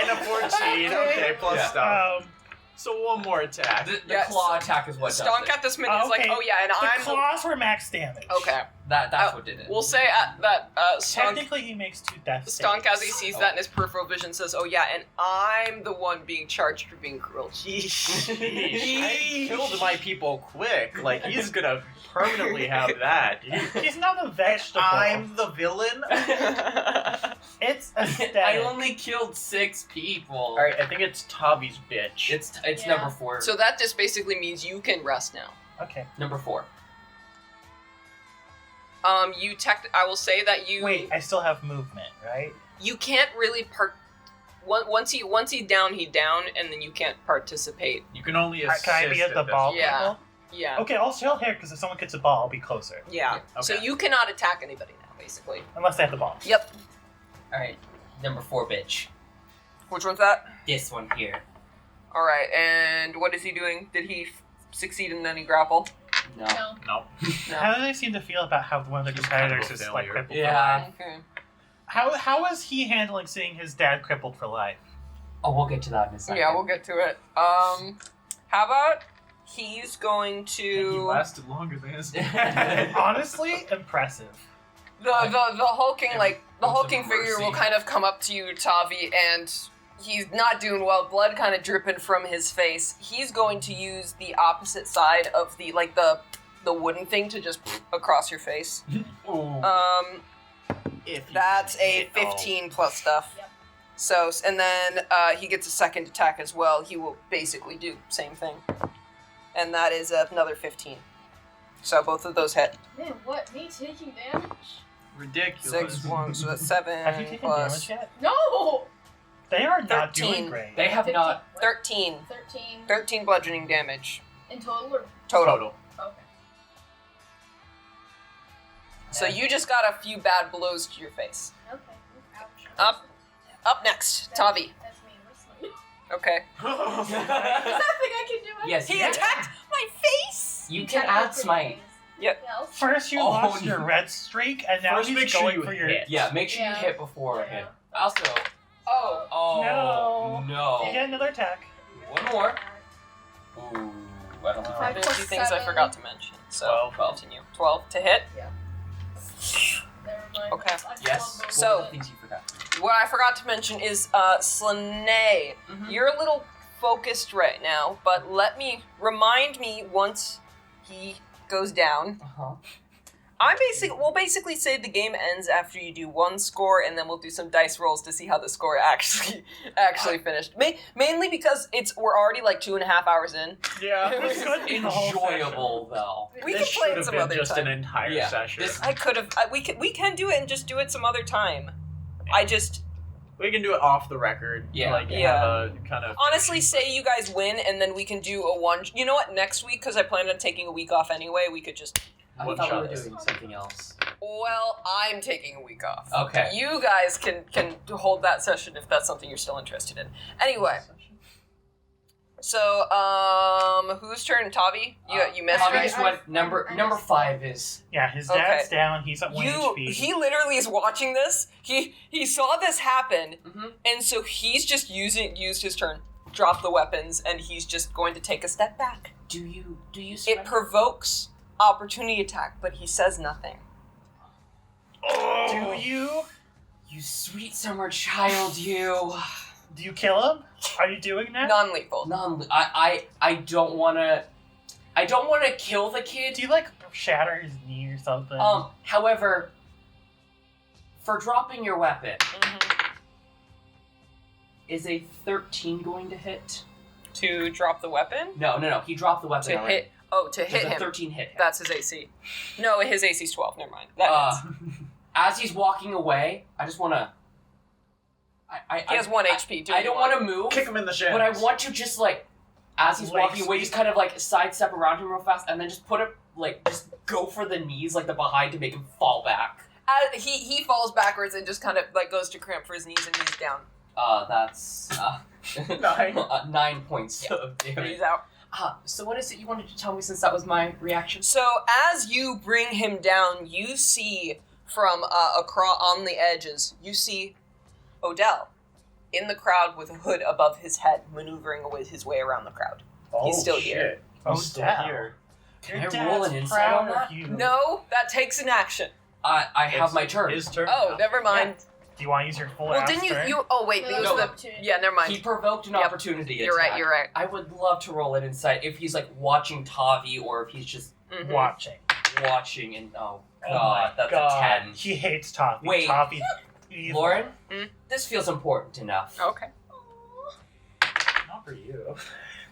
And a 14. Okay, plus Yeah. stuff. So one more attack. The Yes. claw attack is what does Stonk it. at this minute is like, Okay. oh yeah, and The I'm claws were max damage. okay. That's what did it. We'll say that Stonk. Technically, he makes 2 death Stonk, as he saves. sees that in his peripheral vision, says, "Oh yeah, and I'm the one being charged for being cruel." Sheesh. I killed my people quick. Like, he's gonna permanently have that. He's not a vegetable. I'm the villain? It's I aesthetic. only killed 6 people. Alright, I think it's Tavi's bitch. It's Yeah. number 4. So that just basically means you can rest now. Okay. Number 4. I will say that you Wait, I still have movement, right? you can't really once he's down, and then you can't participate. You can only assist Can I be at the this ball point. Yeah. people? Yeah. Okay, I'll chill here because if someone gets a ball, I'll be closer. Yeah. Okay. So you cannot attack anybody now, basically. Unless they have the ball. Yep. Alright, number 4, bitch. Which one's that? This one here. All right. And what is he doing? Did he succeed in any grapple? No. No. No. No. How do they seem to feel about how one of the He's kind of a competitors is like failure. crippled Yeah. for life? Okay. How is he handling seeing his dad crippled for life? Oh, we'll get to that in a second. Yeah, we'll get to it. How about he's going He to lasted longer than his dad. Honestly, impressive. the hulking the Of hulking some figure will mercy. kind of come up to you, Tavi, and he's not doing well. Blood kind of dripping from his face. He's going to use the opposite side of the wooden thing to just across your face. Ooh. If he That's can a hit all. 15 plus stuff. Yep. So, and then he gets a second attack as well. He will basically do the same thing. And that is another 15. So both of those hit. Man, what? Me taking damage? Ridiculous. 6, 1, so that's 7 Have you taken plus damage yet? No! They are not 13. doing great. They have 15, not. 13. 13 13 bludgeoning damage. in total or? Total. Okay. So you just got a few bad blows to your face. Okay. Ouch. Up next, Tavi. That's me. Wrestling. Okay. Is that thing I can do? Yes, He you can- attacked my face! You can add smite. Yeah. First you Oh, lost no. your red streak, and now First he's make sure going you for your... hit. Yeah, make sure Yeah. you hit before Yeah. hit. Also, Oh. oh You no. get another attack. One more. Ooh, I don't know. Five There's a few things I 7. forgot to mention. So 12. continue. 12 to hit. Never mind. Okay. I Yes. love those. So- What are the things you forgot? What I forgot to mention is Slane. You're a little focused right now, but remind me once he goes down. Uh-huh. We'll basically say the game ends after you do one score, and then we'll do some dice rolls to see how the score actually finished. Mainly because we're already like 2.5 hours in. Yeah. It's good in the whole Enjoyable though. We This can play should it have some been other just time. an entire Yeah, session. this- I could have. We can do it and just do it some other time. I just We can do it off the record. Yeah. Like, Yeah. have a kind of. honestly say you guys win, and then we can do a one. You know what? Next week, because I plan on taking a week off anyway, we could just I one thought we shot were this. doing something else. Well, I'm taking a week off. Okay. You guys can hold that session if that's something you're still interested in. Anyway, so whose turn? Tavi? You missed, Tavi right? just went number 5 is. Yeah, his dad's Okay. down. He's at 1 HP. He literally is watching this. He saw this happen, Mm-hmm. and so he's just used his turn, drop the weapons, and he's just going to take a step back. Do you It surrender? provokes opportunity attack, but he says nothing. Do you? You sweet summer child, you. Do you kill him? Are you doing that? Non-lethal. I don't wanna kill the kid. Do you like shatter his knee or something? However, for dropping your weapon, Mhm. is a 13 going to hit? To drop the weapon? No. He dropped the weapon To already. hit. Oh, to hit Does a him. 13 hit him? That's his AC. No, his AC's 12. Never mind. That hits. As he's walking away, I just wanna. He has 1 HP. I don't want to move, Kick him in the shins. but I want to just like, as he's Like walking away, just kind of like sidestep around him real fast, and then just put it like just go for the knees, like the behind, to make him fall back. He falls backwards and just kind of like goes to cramp for his knees and he's down. That's 9. 9 points of And damage. he's out. So what is it you wanted to tell me, since that was my reaction? So as you bring him down, you see from across on the edges, you see Odell in the crowd with a hood above his head, maneuvering his way around the crowd. He's still here. Shit. Oh, He's still damn. here. Can Your I roll dad's an insight proud on that? of you. No, that takes an action. I have It's my turn. His turn. Oh, now. never mind. Do you want to use your full Well, ass didn't you? turn? Oh wait, No, it was that's the. an opportunity. Yeah, never mind. He provoked an Yep. opportunity You're right. attack. You're right. I would love to roll an insight if he's like watching Tavi, or if he's just Mhm. Watching. watching and oh Oh god, my that's God. a 10. He hates Tavi. Wait. Tavi's evil. Lauren, Mm? this feels important enough. Okay. Not for you.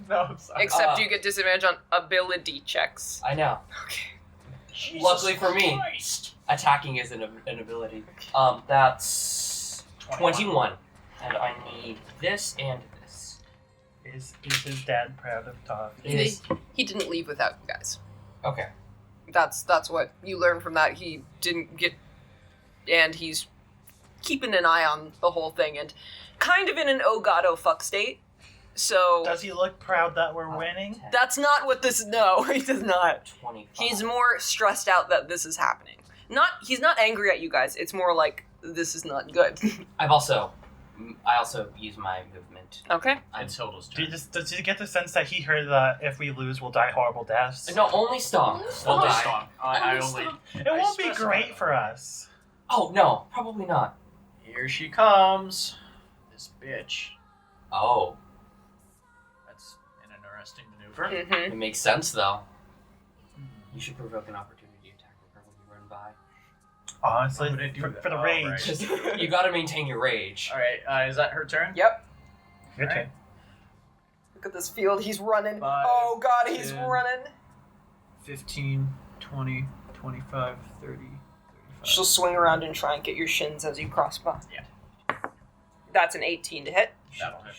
No, I'm sorry. Except you get disadvantage on ability checks. I know. Okay. Jesus Luckily for me. Christ. Attacking is an ability. That's 21. And I need this and this. Is his dad proud of Tavi? He didn't leave without you guys. Okay. That's what you learn from that. He didn't get, and he's keeping an eye on the whole thing and kind of in an oh god oh fuck state. So Does he look proud that we're winning? 10, that's not what this. No, he does not. 25. He's more stressed out that this is happening. He's not angry at you guys. It's more like this is not good. I also use my movement. Okay. It's Hilda's Do turn. does he get the sense that he heard that if we lose, we'll die horrible deaths? No, only Stonk. Well, will this die. song. I Only only. Stonk. It won't be great for us. Oh no, probably not. Here she comes. This bitch. Oh, That's an interesting maneuver. Mm-hmm. it makes sense though. You should provoke an opportunity attack whenever we run by. Honestly, Why would I do for that? the Oh, rage. right. Just, you gotta maintain your rage. Alright, is that her turn? Yep. Your Alright. turn. Look at this field. He's running. 5, Oh god, he's 10. running. 15, 20, 25, 30, 35. She'll swing around and try and get your shins as you cross by. Yeah. That's an 18 to hit. That'll hit.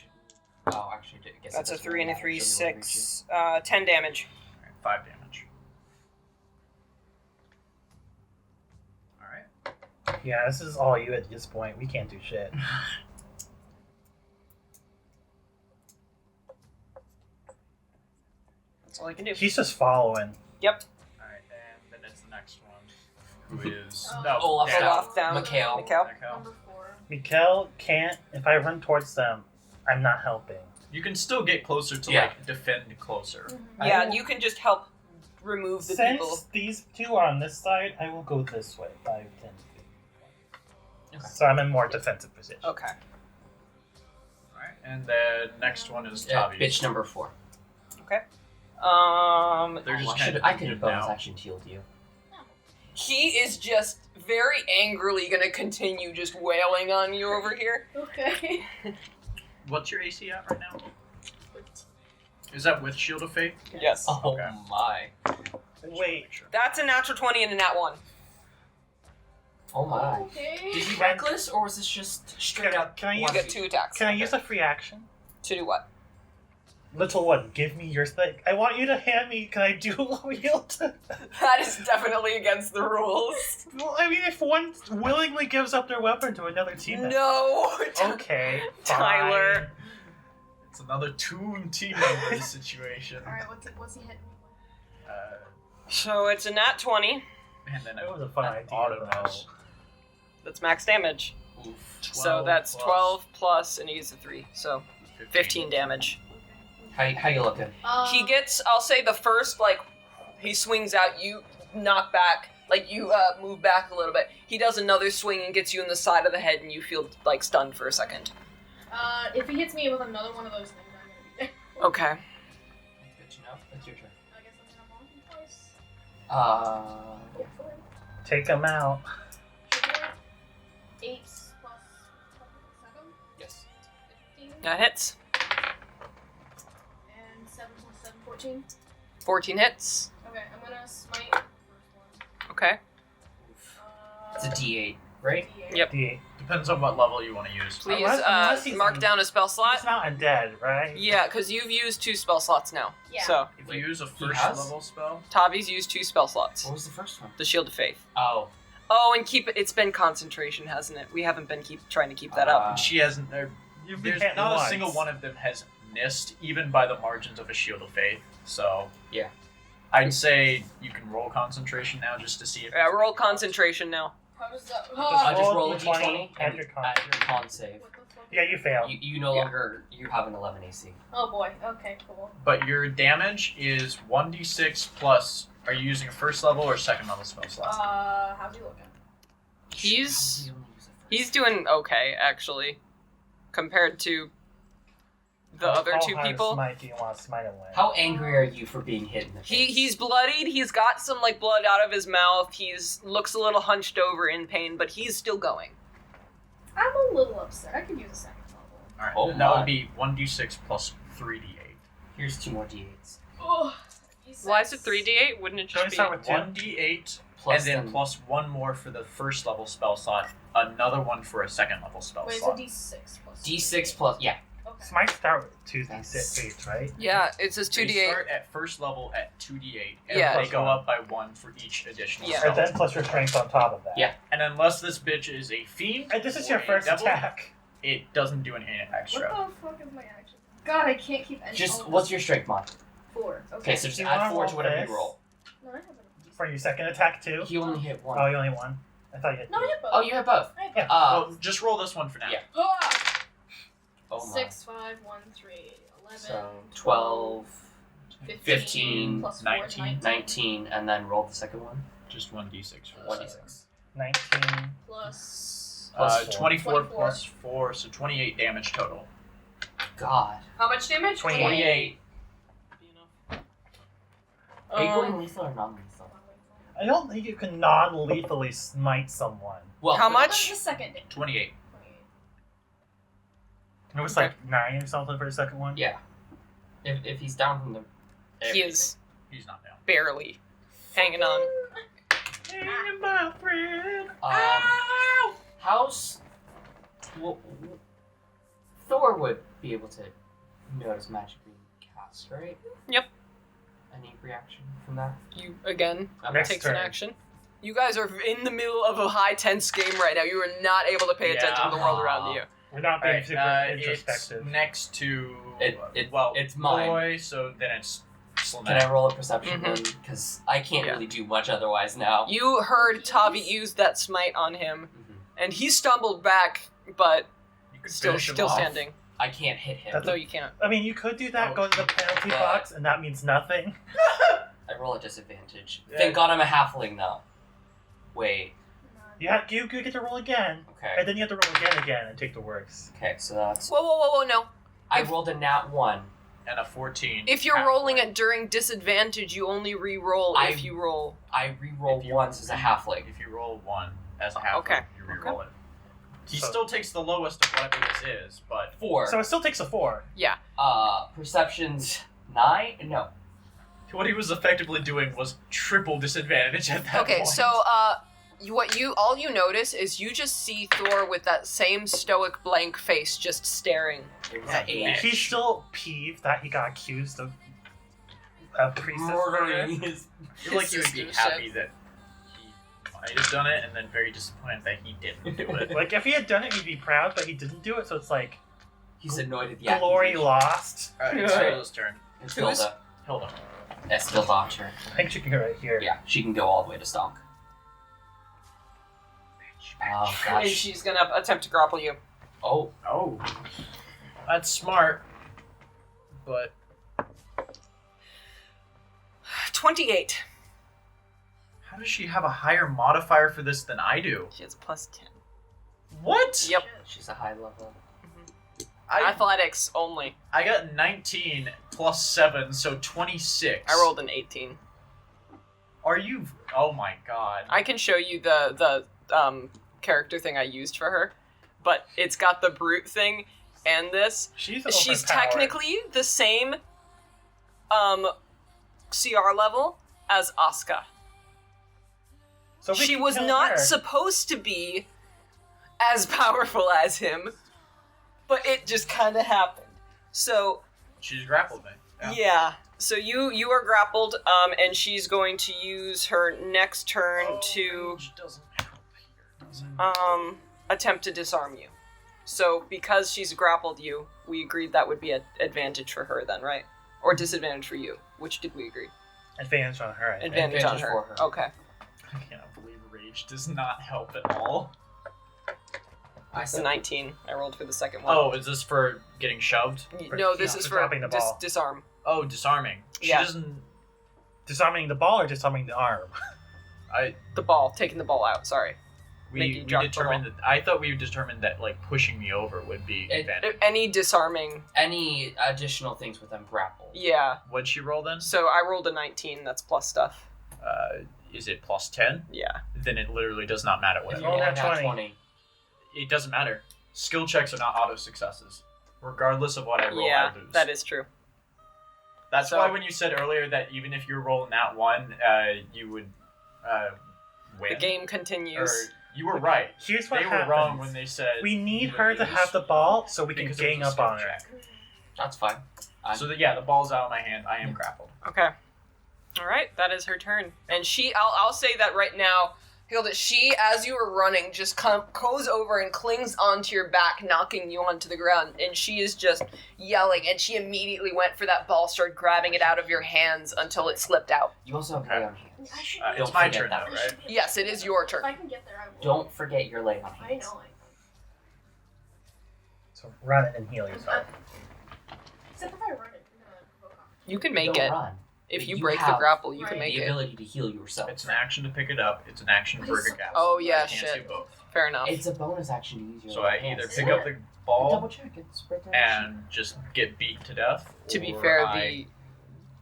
Oh, actually, I guess That's it a doesn't 3 and a matter. 3, She'll be able to reach 6, 10 damage. Alright, 5 damage. Alright. Yeah, this is all you at this point. We can't do shit. That's all I can do. He's just following. Alright, and then it's the next one. Who is. Oh. No, Olaf's Dan. down. Olaf down. Mikhail. Mikhail. Mikhail. Number 4. Mikkel can't. If I run towards them, I'm not helping. You can still get closer to, Yeah. like, defend closer. Mm-hmm. Yeah, will- you can just help remove the Since people. these two are on this side, I will go this way. 5, 10 feet. Okay. So I'm in more defensive position. Okay. Alright, and then next one is Yeah, Tavi. bitch number 4. They're Oh, just I could have bonus now. action healed you. He is just very angrily gonna continue just wailing on you over here. Okay. What's your AC at right now? Is that with Shield of Faith? Yes. Oh Okay. my. Wait. That's a natural 20 and a nat 1. Oh my. Okay. Did he reckless, or was this just straight up? Can I You use get 2 attacks. Can I use a free action? To do what? Little one, give me your thing. I want you to hand me. Can I dual wield? That is definitely against the rules. Well, I mean, if one willingly gives up their weapon to another teammate. No! Okay, fine. Tyler. It's another Toon team member situation. Alright, what's he hitting me with? So it's a nat 20. And then That was a fun idea, auto though. match. That's max damage. Oof. So that's 12 plus, and he gets a 3. So 15 damage. How you looking? He gets, I'll say the first, like, he swings out, you knock back, like, you move back a little bit. He does another swing and gets you in the side of the head, and you feel, like, stunned for a second. If he hits me with another one of those things, I'm gonna be dead. Okay. Good to know. That's your turn. I guess I'm gonna bonk him twice. Hopefully. Take him out. 8 plus 7? Yes. 15. That hits. And 7 plus 7, 14. 14 hits. Okay, I'm gonna smite the first one. Okay. It's a D8, right? D8. Yep. D8. Depends on what level you want to use. Please Unless he's mark un- down a spell slot. He's not undead, right? Yeah, because you've used 2 spell slots now. Yeah. So, If you use a He first has? level spell, Tavi's used 2 spell slots. What was the first one? The Shield of Faith. Oh. Oh, and it's been concentration, hasn't it? We haven't been trying to keep that up. she hasn't. You've been There's hit not once. a single one of them has missed, even by the margins of a Shield of Faith. So Yeah. I'd say you can roll concentration now just to see if. Yeah, roll concentration now. How does that? Just roll a D20 D20 and and your con. add your con save. What the fuck? Yeah, you fail. You no Yeah. longer you have an 11 AC. Oh boy. Okay, cool. But your damage is 1d6 plus. Are you using a first level or second level spell slot? How's he looking? He's How do you only use it first? he's doing okay actually, compared to the other 2 people. Smite, do you want to smite him with? How angry are you for being hit in the face? He's bloodied. He's got some like blood out of his mouth. He's looks a little hunched over in pain, but he's still going. I'm a little upset. I could use a second level. All right, Oh that my. would be 1d6 plus 3d8. Here's 2 more D8s. Oh. Why is it 3d8? Wouldn't it Don't just you be? start with 2? 1d8 Plus and then plus 1 more for the first level spell slot. Another one for a second level spell Wait, it's a slot. D6 plus. D6 plus yeah. Okay. Smite start with 2d6 That's- base, right? Yeah, it says They 2d8. start at first level at 2d8, and Yeah. they go up by 1 for each additional Yeah. spell. And then plus your strength on top of that. Yeah. And unless this bitch is a fiend, And this is or your a first devil, attack. it doesn't do anything extra. What the fuck is my action? God, I can't keep any. Just oh, what's your strength mod? 4? Okay. Okay, so just You add wanna 4 to roll whatever this? you roll. No, I have a For your second attack too? He only hit 1. Oh, you only one? I thought you had No, I two. have both. Oh, you have both. I have Yeah. Well, just roll this one for now. Yeah. Ah! Oh my. 6, 5, 1, 3, 11, So 12, 15, plus 19. 19, and then roll the second one. Just 1d6 for 1d6. 19. plus. Plus 4. 24 24. plus 4, so 28 damage total. God. How much damage? 28. Are you going Um, lethal or non-lethal? I don't think you can non-lethally smite someone. Well, How What's much? the second damage? 28. It was like 9 or something for the second one. Yeah. If he's down from the. He is He's not down. barely hanging on. Hanging by a thread. How's. Thor would be able to notice magic being cast, right? Yep. Any reaction from that? You again Next takes turn. an action. You guys are in the middle of a high tense game right now. You are not able to pay attention to the world around you. We're not being Alright, super it's introspective. next to. It- well, it's mine. boy, so then it's Can Slanesh. I roll a perception Mhm. then? Because I can't Yeah. really do much otherwise now. You heard Tavi use that smite on him, Mhm. and he stumbled back, but You could still finish him still off. standing. I can't hit him. That's No, you can't. I mean, you could do that, Oh. go to the penalty But- box, and that means nothing. I roll a disadvantage. Yeah. Thank God I'm a halfling though. Wait. You get to roll again, Okay. and then you have to roll again and take the worst. Okay, so that's. Whoa, no. I If- rolled a nat 1. And a 14. If you're half rolling point. it during disadvantage, you only re-roll I- if you roll. I re-roll If you- once as a halfling. If you roll 1 as a half, Okay. you reroll it. He So- still takes the lowest of whatever this is, but 4. So it still takes a 4. Perception's 9? No. what he was effectively doing was triple disadvantage at that Okay, point. so All you notice is you just see Thor with that same stoic blank face just staring. He's still peeved that he got accused of priestess Murdering his. I feel like he would be happy that he might have done it, and then very disappointed that he didn't do it. Like, if he had done it, he'd be proud, but he didn't do it, so it's like... He's annoyed at the glory accusation. lost. Alright, it's Hilda's turn. It's Who's- Hilda. Hilda. That's Hilda's turn. I think she can go right here. Yeah, she can go all the way to Stonk. Oh, And gosh. she's gonna attempt to grapple you. Oh, Oh. That's smart. But 28. how does she have a higher modifier for this than I do? She has a +10. What? Yep. she's a high level. Athletics only. I got 19 plus 7, so 26. I rolled an 18. Are you... Oh my god. I can show you the character thing I used for her, but it's got the brute thing and this. She's She's overpowered. technically the same CR level as Asuka. So we She can was kill not her. supposed to be as powerful as him, but it just kind of happened. So She's grappled me. yeah. So you are grappled, and she's going to use her next turn to Rage doesn't help here, does it? attempt to disarm you. So because she's grappled you, we agreed that would be an advantage for her then, right? Or disadvantage for you. Which did we agree? Advantage on her, I think. Advantage on Advantage her. for her. Okay. I cannot believe rage does not help at all. I It's a said 19. I rolled for the second one. Oh, is this for getting shoved? No, this Yeah, is for for dropping the ball. disarm. Oh, disarming. She Yeah. doesn't... Disarming the ball or disarming the arm? The ball, taking the ball out, sorry. Make you We drop the determined that... I thought we determined that, like, pushing me over would be advantage. Any disarming, any additional things with them grapple. yeah. What'd she roll then? So I rolled a 19, that's plus stuff. Is it plus 10? Yeah. Then it literally does not matter what If I you roll roll. roll that that 20. 20. It doesn't matter. Skill checks are not auto successes. Regardless of what I roll, Yeah, I lose. that is true. That's so- why when you said earlier that even if you're rolling that one, you would win. The game continues. Or, you were right. Here's what They were happens. wrong when they said We need you would her to lose have the ball so we can because it was gang a up skill on her. check. That's fine. So the ball's out of my hand. I am grappled. Okay. All right, that is her turn. And I'll say that right now, Hilda, she, as you were running, just goes over and clings onto your back, knocking you onto the ground. And she is just yelling, and she immediately went for that ball, started grabbing it out of your hands until it slipped out. You also have lay on hands. I should. It's Don't my forget turn that. though, right? Yes, it is your turn. If I can get there, I will. Don't forget your lay on I hands. know. So run it and heal yourself. Except if I run it, you're gonna provoke off. You can make Don't it. run. If you You break the have grapple, you right. can make The it. ability to heal yourself. It's an action to pick it up. It's an action to break a gap. Oh, yeah, I can't shit. do both. Fair enough. It's a bonus action to use your So lay I on either hands. pick Is up it? the ball Double check. It's right there. and just get beat to death. To be or fair, I-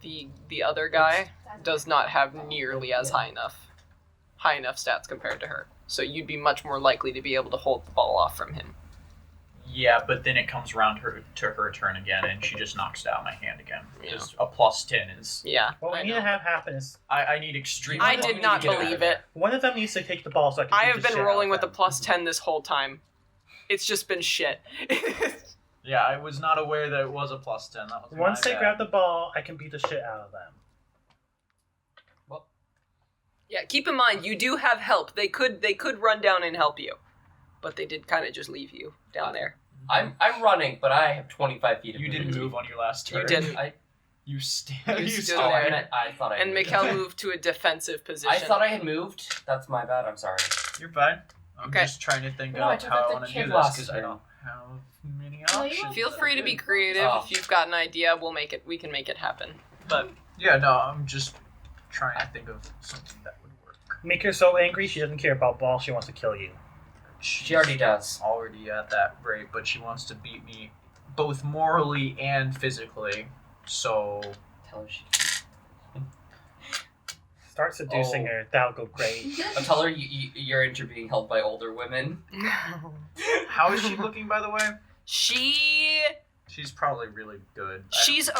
the other guy That's does not have nearly as high enough stats compared to her. So you'd be much more likely to be able to hold the ball off from him. Yeah, but then it comes around to her turn again, and she just knocks it out of my hand again. Yeah. Just a plus 10 is... Yeah. What we I need know. to have happen is I need extreme... I want did me not to get believe out of it. one of them needs to take the ball so I can I beat have the been shit rolling out with a of them. plus 10 this whole time. It's just been shit. Yeah, I was not aware that it was a plus 10. That was Once my they bad. grab the ball, I can beat the shit out of them. Yeah, keep in mind you do have help. They could run down and help you, but they did kind of just leave you down there. I'm running, but I have 25 feet of You didn't movement. move on your last turn. You didn't. You stand. You You stood Oh, stand. I, there. I thought I And moved. Mikkel moved to a defensive position. I thought I had moved. That's my bad. I'm sorry. You're fine. I'm Okay. just trying to think No, I out took how out I the want to kid do this last because I turn. don't have many No, you options. Feel free to be creative. Oh. If you've got an idea, we can make it happen. But Yeah, no, I'm just trying to think of something that would work. Make her so angry she doesn't care about ball, she wants to kill you. She already does. Already at that rate, but she wants to beat me both morally and physically. So Tell her she. Start seducing Oh. her, that'll go great. I'll tell her you're into being held by older women. how is she looking, by the way? she's probably really good.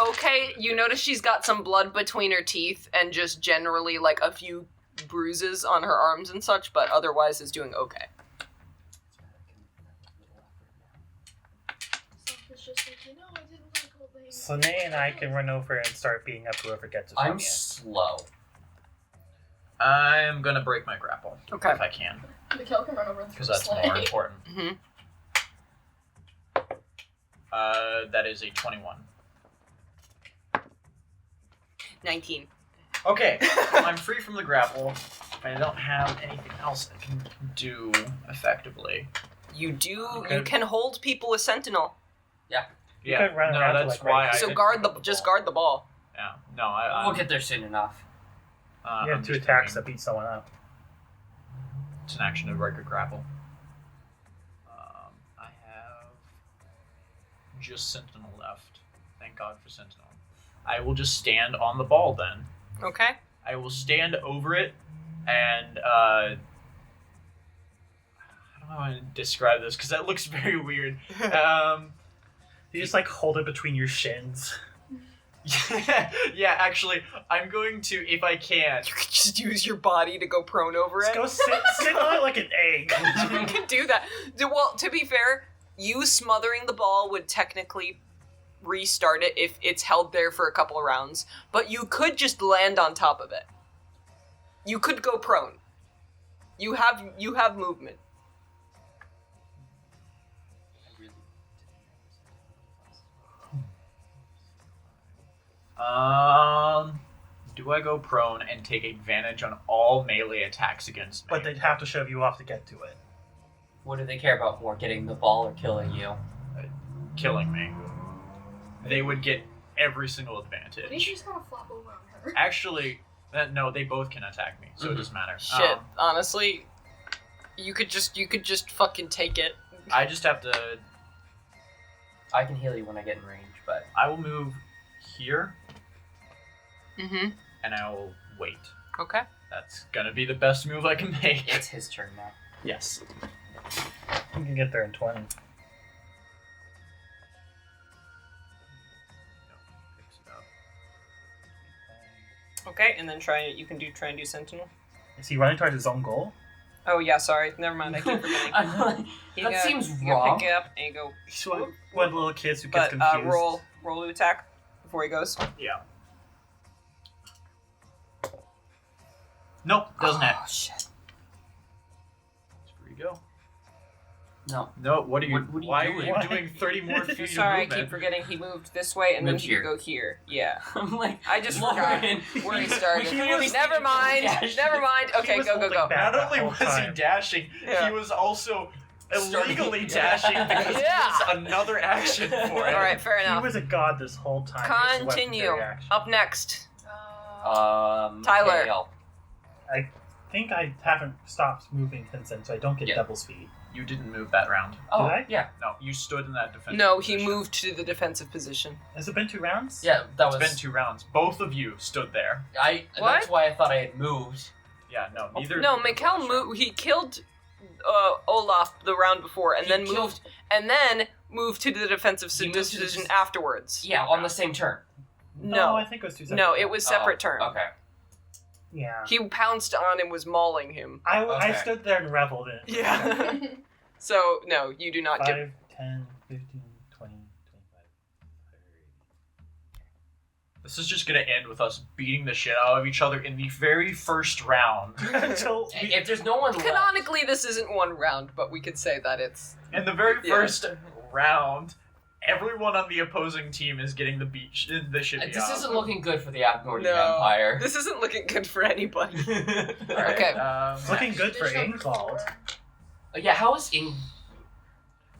okay. You notice she's got some blood between her teeth and just generally like a few bruises on her arms and such, but otherwise is doing okay. Stonk is just like, no, I didn't like old lady. So Nay and I can run over and start beating up whoever gets us from I'm you. slow. I'm gonna break my grapple. Okay. If I can. Mikhail can run over and throw Because a that's sleigh. more important. Mm-hmm. That is a 21. 19. Okay, I'm free from the grapple. I don't have anything else I can do effectively. You Okay. can hold people with sentinel. Yeah, could run no, around to, that's like, why right I So didn't guard pick the up just ball. guard the ball. Yeah, no, I We'll get there soon enough. You I'm have 2 just attacks thinking that beat someone up. It's an action to break a grapple. I have just Sentinel left. Thank God for Sentinel. I will just stand on the ball then. Okay. I will stand over it and I don't know how to describe this because that looks very weird. You just like hold it between your shins. Yeah, actually, I'm going to, if I can. You could just use your body to go prone over Just it. go sit on it like an egg. You can do that. Well, to be fair, you smothering the ball would technically restart it if it's held there for a couple of rounds, but you could just land on top of it. You could go prone. You have movement. Do I go prone and take advantage on all melee attacks against me? But they'd have to shove you off to get to it. What do they care about more, getting the ball or killing you? Killing me. They would get every single What if you advantage. just kind of flop over on her? Actually, no, they both can attack me, so it Mhm. doesn't matter. Shit, honestly, you could just fucking take it. I just have to. I can heal you when I get in range, but I will move here, Mm-hmm. and I will wait. Okay. That's gonna be the best move I can make. it's his turn now. Yes. You can get there in 20. Picks it up. Okay, and then try and do sentinel. Is he running towards his own goal? Oh yeah, sorry. Never mind. I keep forgetting. I'm like, You that go- seems you go wrong. pick it up and you go. He's one of the little kids who gets But confused. roll to attack before he goes. Yeah. Nope, doesn't Oh, have. shit. Here you go. No. No, what are you? What are you why doing? are you doing 30 more feet of Sorry, I movement? keep forgetting he moved this way and then Moved he here. could go here. Yeah. I'm like, I just forgot Lauren, where he we started. clearly Never see mind. you dash. Never mind. He Okay, was go, holding go. back. Not that only whole was he time. dashing, Yeah. he was also Starting- illegally Yeah. dashing because Yeah. there's another action for it. All right, fair He enough. was a god this whole time. It's a Continue. legendary action. Up next. Tyler. Tyler. I think I haven't stopped moving since then, so I don't get Yeah. devil's feet. You didn't move that round. Oh, Did I? yeah. No, you stood in that defensive No, position. he moved to the defensive position. Has it been 2 rounds? Yeah, that It's was. been 2 rounds. Both of you stood there. What? That's why I thought I had moved. Yeah, no, neither. No, of you Mikkel last moved. He killed Olaf the round before, and He then killed- moved to the defensive He moved to position the- afterwards. Yeah, on the same turn. No, I think it was 2 seconds. no, it was separate Oh, turn. Okay. Yeah. He pounced on and was mauling him. I Okay. stood there and reveled in it. Yeah. So no, you do not 5, get. 10, 15, 20, 25, 30. This is just gonna end with us beating the shit out of each other in the very first round. Until we, If there's no one left, Canonically, this isn't one round, but we could say that it's. In the very Yeah. first round, everyone on the opposing team is getting the shit beat this out. isn't looking good for the Abnordian No. Empire. This isn't looking good for anybody. Alright, Okay. next. looking good for Ingvald. Yeah, how is No,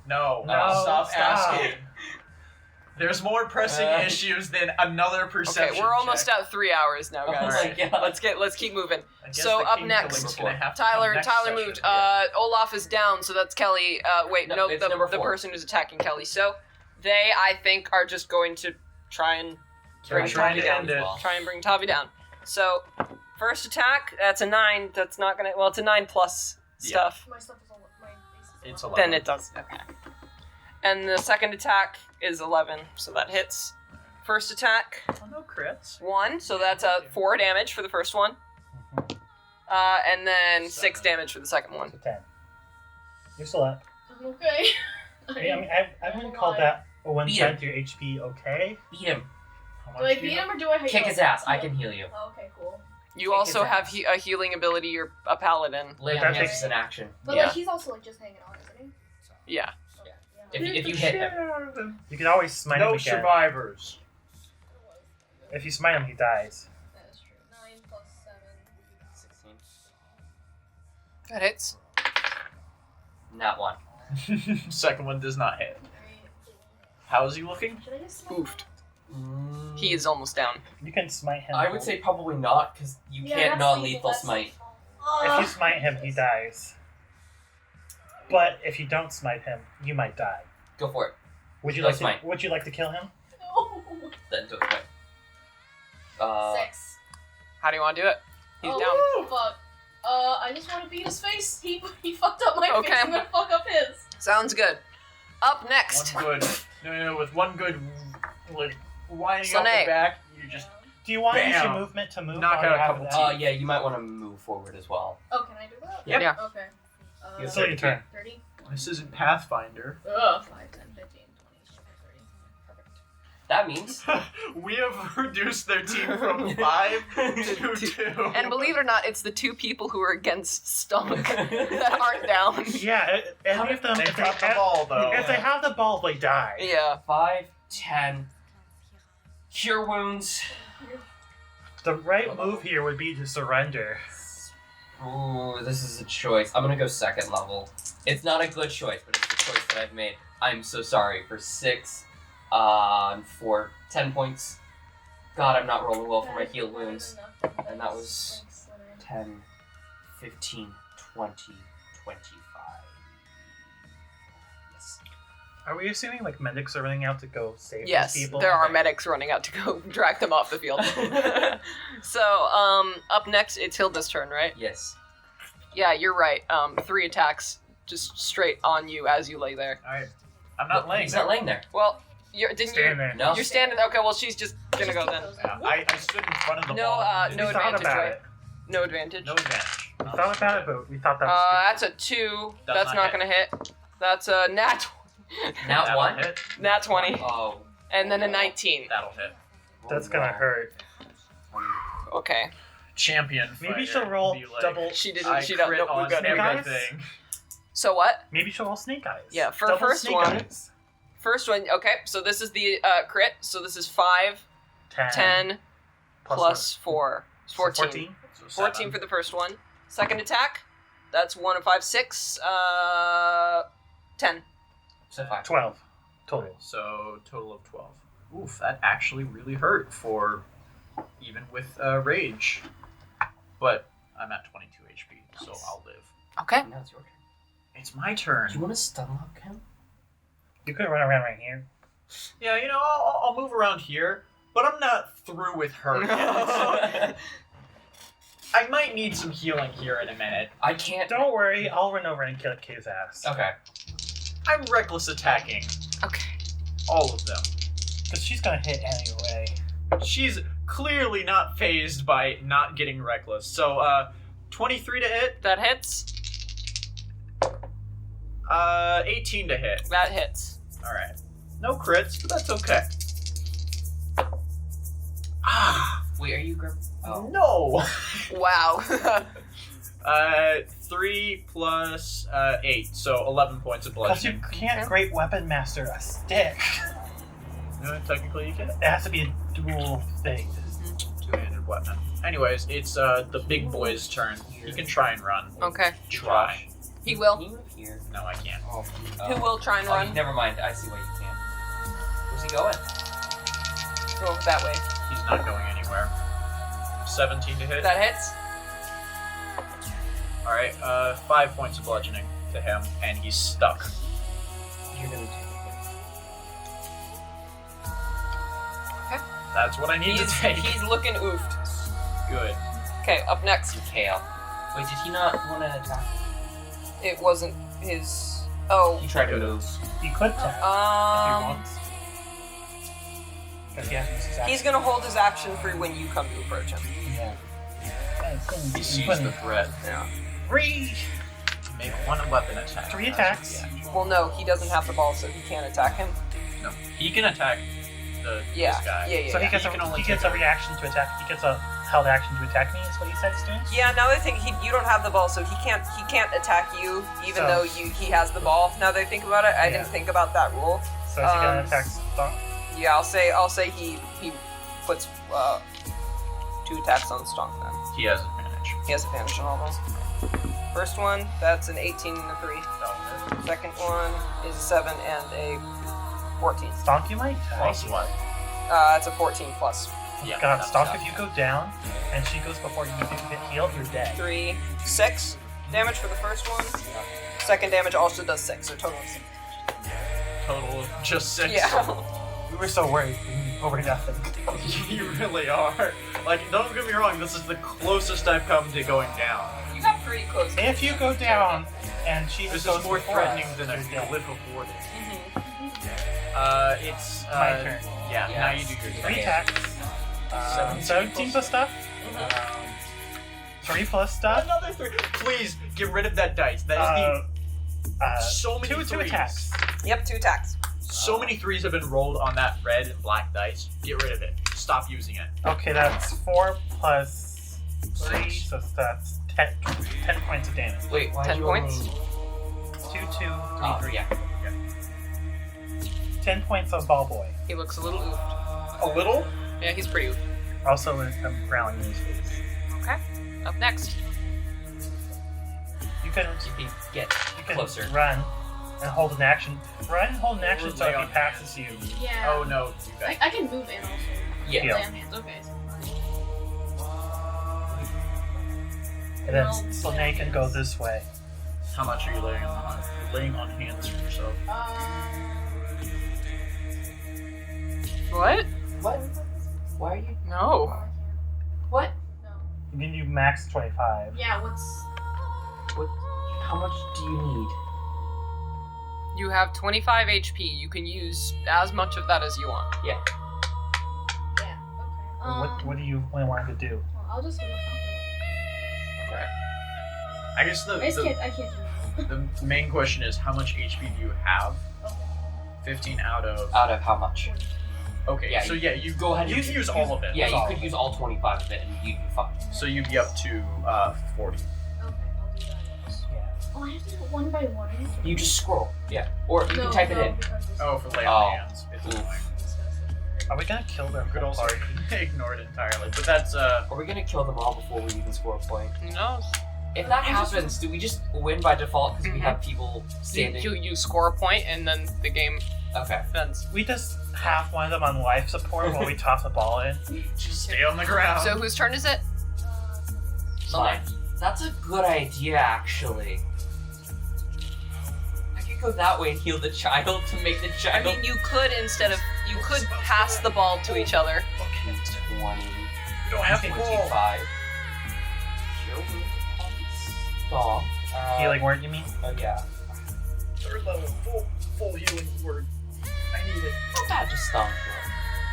No, stop stop. asking. There's more pressing issues than another perception. Okay, we're almost check. at 3 hours now, Oh guys. my God. Let's keep moving. I guess So the up king next, killing's gonna have to Tyler come next Tyler session. moved. Olaf is down, so that's Kelly. Wait, No, no, it's the number 4. person who's attacking Kelly. So they, I think, are just going to try and They're bring trying Tavi to down. end it. Try and bring Tavi down. So first attack, that's a 9. That's not gonna. Well, it's a 9 plus Yeah. stuff. My stuff is all. My base is It's 11. Then it does. Okay. And the second attack is 11, so that hits. First attack, Oh, no crits. 1, so that's a 4 damage for the first one. And then 6 7. damage for the second one. So 10. You're still up. I'm okay. I mean, I wouldn't call that a 1 Beat times your HP okay. Beat him. Do I beat him or do I hit Kick him? his ass. I can heal you. Oh, okay, cool. You Kick also his have ass. a healing ability. You're a paladin. Lay on That's hands it. is an action. But Yeah. like he's also like just hanging on, isn't he? Yeah. Okay, If you hit him. You can always smite him No again. survivors. If you smite him, he dies. That is true. 9 plus 7. 16. That hits. Not 1. Second one does not hit. 3. How is he looking? Should I just smite Oofed. Mm, He is almost down. You can smite him. I would say probably not, because you Yeah, can't that's non-lethal that's- smite. If you smite him, he dies. But if you don't smite him, you might die. Go for it. Would you Don't like smite. to? Would you like to kill him? No. Then do it. 6. How do you want to do it? He's down. Oh, fuck. I just want to beat his face. He fucked up my Okay. face. I'm gonna fuck up his. Sounds good. Up next. One good. No, with one good, like, winding up Soné. the back, you just Do you want to use your Bam. movement to move? Knock while out you a have couple that? Yeah, you might want to move forward as well. Oh, can I do that? Yep. Yeah. Okay. You're So your turn. 30. this isn't Pathfinder. 5, 10, 15, 20, 30. Perfect. That means... We have reduced their team from 5 to 2. And believe it or not, it's the 2 people who are against Stonk that aren't down. Yeah, any of them. They If they, dropped the have, ball though. if they have the ball, they die. Yeah. 5, 10... Cure wounds. The right move here would be to surrender. Ooh, this is a choice. I'm gonna go second level. It's not a good choice, but it's the choice that I've made. I'm so sorry. For 6, for 10 points. God, I'm not rolling well for my heal wounds. And that was 10, 15, 20, 25. Yes. Are we assuming like medics are running out to go save Yes, these people? there are medics running out to go drag them off the field. So, up next, it's Hilda's turn, right? Yes. Yeah, you're right. 3 attacks just straight on you as you lay there. Alright. I'm not laying He's there. not laying there. Well, didn't Stand you? there. No. You're standing. Okay, well, she's just gonna go then. Yeah, I stood in front of the No, ball. no We thought advantage, about right? it. No advantage. No advantage. We thought about it, but we thought that was That's a 2. Does That's not not gonna hit. That's a nat. Now That'll one? hit. Nat 20, Oh. and then a 19. That'll hit. stupid. That's gonna hurt. Okay. Champion. Maybe fighter. she'll roll Be like, double. She didn't. I She don't. crit Nope, we on got it. Snake Eyes? everything. So what? Maybe she'll roll snake eyes. Yeah, for Double first snake one- eyes. First one. Okay, so this is the crit. So this is 5, 10 plus 4. So 14. So 14 7. for the first one. Second attack. That's 1 and 5, 6. 10. So 5. 12 total. So total of 12. Oof, that actually really hurt for even with rage. But I'm at 22 HP, so I'll live. Okay. Now it's your turn. It's my turn. Do you want to stun lock him? You could run around right here. Yeah, you know, I'll move around here, but I'm not through with her yet. So I might need some healing here in a minute. I can't. Don't worry, I'll run over and kick his ass. Okay. I'm reckless attacking Okay. all of them. Because she's gonna hit anyway. She's clearly not phased by not getting reckless. So, 23 to hit, That hits. 18 to hit. That hits. Alright. No crits, but that's okay. Ah! Wait, are you Oh. No! Wow. 3 plus 8, so 11 points of Because you bludgeoning. can't great weapon master a stick. No, technically you can. It has to be a dual thing. Two-handed weapon. Anyways, it's the big boy's turn. He can try and run. Okay. Try. He will. Can you move here? No, I can't. Oh. Who will try and Oh, run? never mind. I see why you can. Where's he going? Go that way. He's not going anywhere. 17 to hit. That hits. Alright, 5 points of bludgeoning to him, and he's stuck. You're gonna take it. That's what I need to take. He's looking oofed. Good. Okay, up next. Kale. Wait, did he not want to attack? It wasn't his. Oh. He tried to move. He could attack if he wants. Because he has to use his action. He's gonna hold his action for when you come to approach him. Yeah. Nice. He sees the threat. Yeah. Make one weapon attack. 3 attacks. Yeah. Well, no, he doesn't have the ball, so he can't attack him. No, he can attack this guy. Yeah. So he gets a reaction to attack. He gets a held action to attack me. Is what he said he's doing. Yeah, now that I think you don't have the ball, so he can't attack you, even though he has the ball. Now that I think about it, I didn't think about that rule. So is he gonna attack Stonk? Yeah, I'll say he puts 2 attacks on Stonk then. He has advantage. He has advantage on all those. First one, that's an 18 and a 3. No. Second one is a 7 and a 14. Stonk, you might die. Plus what? It's a 14 plus. Yeah. God, that's Stonk, tough. if you go down and she goes before you get healed, you're dead. 3, 6 damage for the first one. Second damage also does 6, so total of 6. Total of just 6. Yeah. We were so worried over nothing. You really are. Like, don't get me wrong, this is the closest I've come to going down. You got pretty close. If you go down and she This goes is more before threatening us, than a you're dead. live before this. Mm-hmm. It's My turn. Yeah, Yes. now you do your 3 turn. attacks. 17 plus stuff. 3 plus stuff. Another 3. Please get rid of that dice. That is so many 2 threes. attacks. Yep, 2 attacks. So many 3s have been rolled on that red and black dice. Get rid of it. Stop using it. Okay, that's 4 plus 3, so that's 10 points of damage. Wait, why 10 points? 2, 2, 3, 3. Yeah. 10 points of ball boy. He looks a little oofed. A little? Yeah, he's pretty oofed. Also, I'm growling in his face. Okay. Up next. You can Get closer. run and hold an action. Run and hold an action so lay if he on passes you. Yeah. Oh no. You I, guys. I can move in also. Yeah. Yeah. Lay on hands. Okay. So And then Slane can go this way. How much are you laying on? Laying on hands for yourself. What? What? Why are you? No. What? No. You can do max 25. Yeah. What's? What? How much do you need? You have 25 HP. You can use as much of that as you want. Yeah. Yeah. Okay. What do you want to do? Well, I'll just feel comfortable. Okay. I guess I can't do that. the main question is how much HP do you have? Okay. 15 out of. Out of how much? Okay. Yeah, So yeah, you Go ahead. You can use all of it. Yeah, That's you all could of it. use all 25 of it, and you'd be fine. So you'd be up to 40. Okay, I'll do that. Yeah. Oh, I have to do it one by one. You just scroll. Yeah. Or you can type it in. Oh, for lay Oh. on hands. It's Oof. annoying. Are we gonna kill their You could whole also party? ignore it entirely, but that's Are we gonna kill them all before we even score a point? No. If that happens, do we just win by default because we Mhm. have people standing? You score a point and then the game Okay. ends. We just have one of them on life support while we toss the ball in. just stay on the ground. So whose turn is it? Fine. That's a good idea, actually. I could go that way and heal the child to make the I child. mean, you could pass the ball to each other. 20. you don't have to roll. 25. Sure, Stop. Healing word, you mean? Oh yeah. 3rd level, full healing word. I need it. Not bad, just stomp.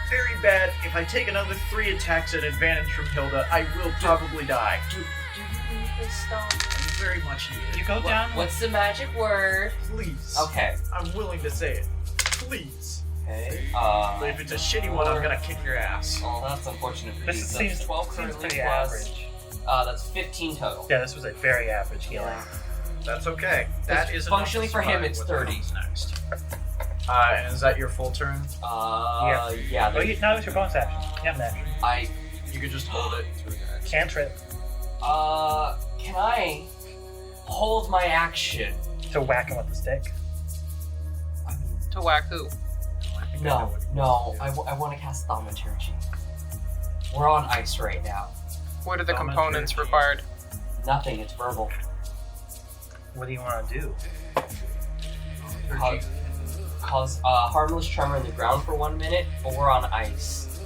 Very bad. If I take another 3 attacks at advantage from Hilda, I will probably die. Do you need this stomp? I very much need You it. go down. What's the magic word? Please. Okay. I'm willing to say it. Please. Okay. But if it's a shitty one, I'm gonna kick your ass. Oh, that's unfortunate for you. This So seems, that's 12 seems currently pretty plus. average. That's 15 total. Yeah, this was a very average healing. That's okay. That is Functionally enough to for him, survive it's what 30. comes next. And is that your full turn? Yeah. Oh, no, it's your bonus action. Yeah, man. You could just hold it. Cantrip Can I hold my action? to whack him with the stick. I mean, To whack who? no. I want to cast Thaumaturgy. We're on ice right now. What are the Thaumaturgy. components required? Nothing. It's verbal. What do you want to do? Cause harmless tremor in the ground for 1 minute, but we're on ice.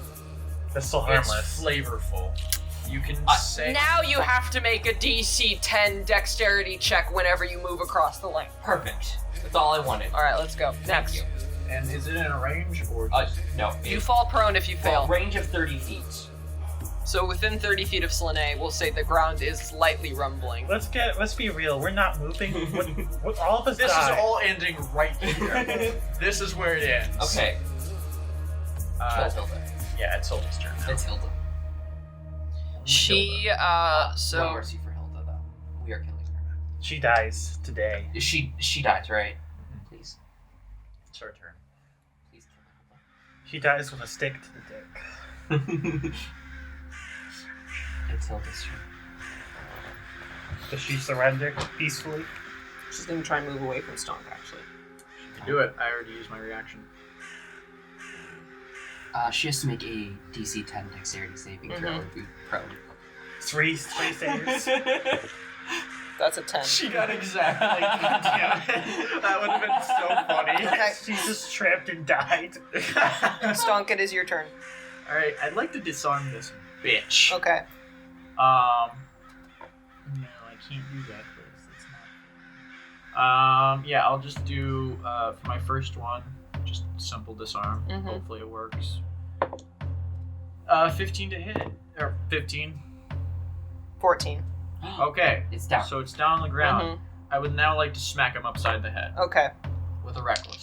That's still It's harmless. flavorful. You can say. Now you have to make a DC 10 dexterity check whenever you move across the lane. Perfect. That's all I wanted. All right, let's go. Thank Next. you. And is it in a range or? No. You fall prone if you fail. Range of 30 feet. So within 30 feet of Slane, we'll say the ground is slightly rumbling. Let's be real. We're not moving. What all of us This die. is all ending right here. This is where it ends. Okay. Kill Hilda. Yeah, it's Hilda's turn now. It's Hilda. She, One so... mercy for Hilda, though. We are killing her. She dies today. She dies, right? Please. It's her turn. Please kill She dies with a stick to the dick. Hilda. It's Hilda's turn. Does she surrender peacefully? She's gonna try and move away from Stonk, actually. You do it. I already used my reaction. She has to make a DC 10 dexterity saving throw or be prone. Three saves. That's a 10. She got exactly like, God damn it. That would have been so funny. Okay. She just tripped and died. Stonk, it is your turn. Alright, I'd like to disarm this bitch. Okay. No, I can't do that because it's not. Yeah, I'll just do for my first one, just simple disarm. Mhm. Hopefully it works. 15 to hit, or 15. 14. Okay, It's down. so it's down on the ground. Mhm. I would now like to smack him upside the head Okay. with a reckless.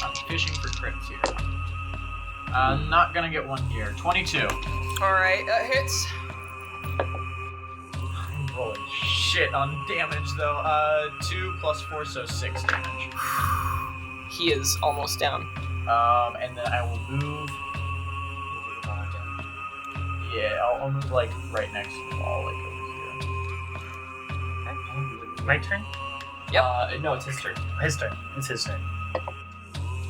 I'm fishing for crits here. Not gonna get one here. 22. Alright, that hits. I'm rolling shit on damage though. 2 plus 4, so 6 damage. He is almost down. And then I will move. Yeah, I'll move like right next to the wall, like over here. My turn? No, it's his turn. His turn. It's his turn.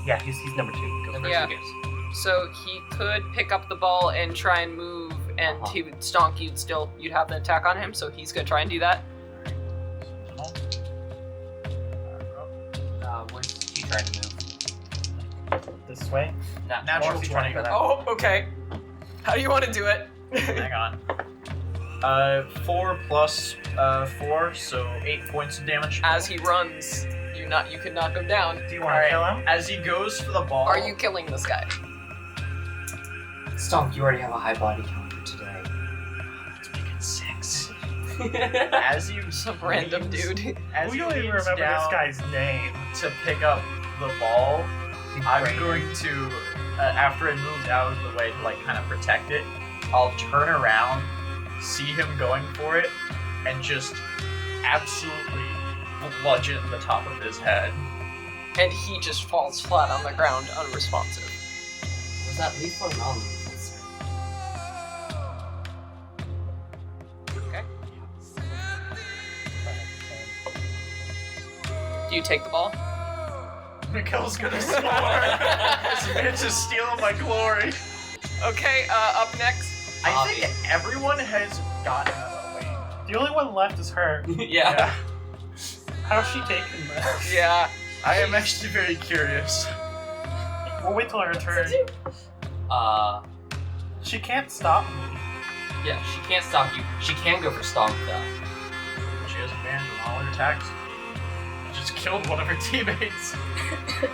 Yeah, he's number 2. Go Number Yeah. 2 goes. So he could pick up the ball and try and move, and he would Stonk. You'd have the attack on him. So he's gonna try and do that. Where's he trying to move? This way. Natural 20. Oh, okay. How do you want to do it? Hang on. 4 plus 4, so 8 points of damage. As he runs, you can knock him down. Do you want to kill him? As he goes for the ball. Are you killing this guy? Stonk, you already have a high body count for today. Let's make it 6. As you Some random dude. As We you don't even leans remember down this guy's name. to pick up the ball, I'm Brain. going to, after I moved out of the way to like kind of protect it, I'll turn around, see him going for it, and just absolutely bludgeon the top of his head. And he just falls flat on the ground, unresponsive. Was that lethal or non-lethal? Okay. Do you take the ball? Mikkel's gonna score! This bitch is stealing my glory! Okay, up next. I think everyone has gotten out of the way. The only one left is her. Yeah. How's she taking this? Yeah. I am actually very curious. We'll wait till her turn. She can't stop me. Yeah, she can't stop you. She can go for Stonk, though. She has advantage on all her attacks. She just killed one of her teammates.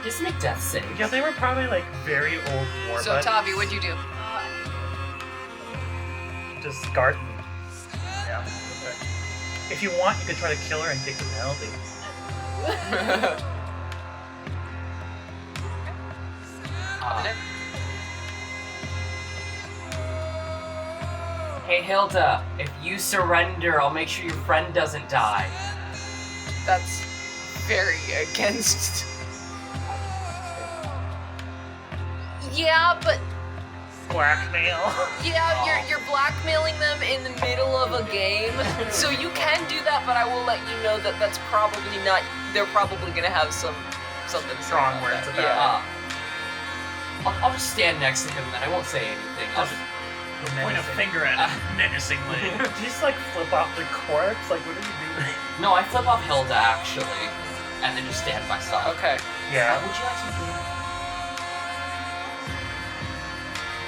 Just make death saves. Yeah, they were probably like very old war So buddies. Tavi, what'd you do? Just guard me. Yeah. Okay. If you want, you could try to kill her and take the penalty. Hey Hilda, if you surrender, I'll make sure your friend doesn't die. That's very against. Yeah, but Blackmail. you're blackmailing them in the middle of a game, so you can do that. But I will let you know that that's probably not. They're probably gonna have something Strong about words that. about Yeah. I'll just stand next to him and I won't say anything. I'll just Point a finger at him menacingly. Do you just like flip off the corpse? Like, what are you doing? No, I flip off Hilda actually, and then just stand by Stonk. Okay. Yeah. Would you like some food?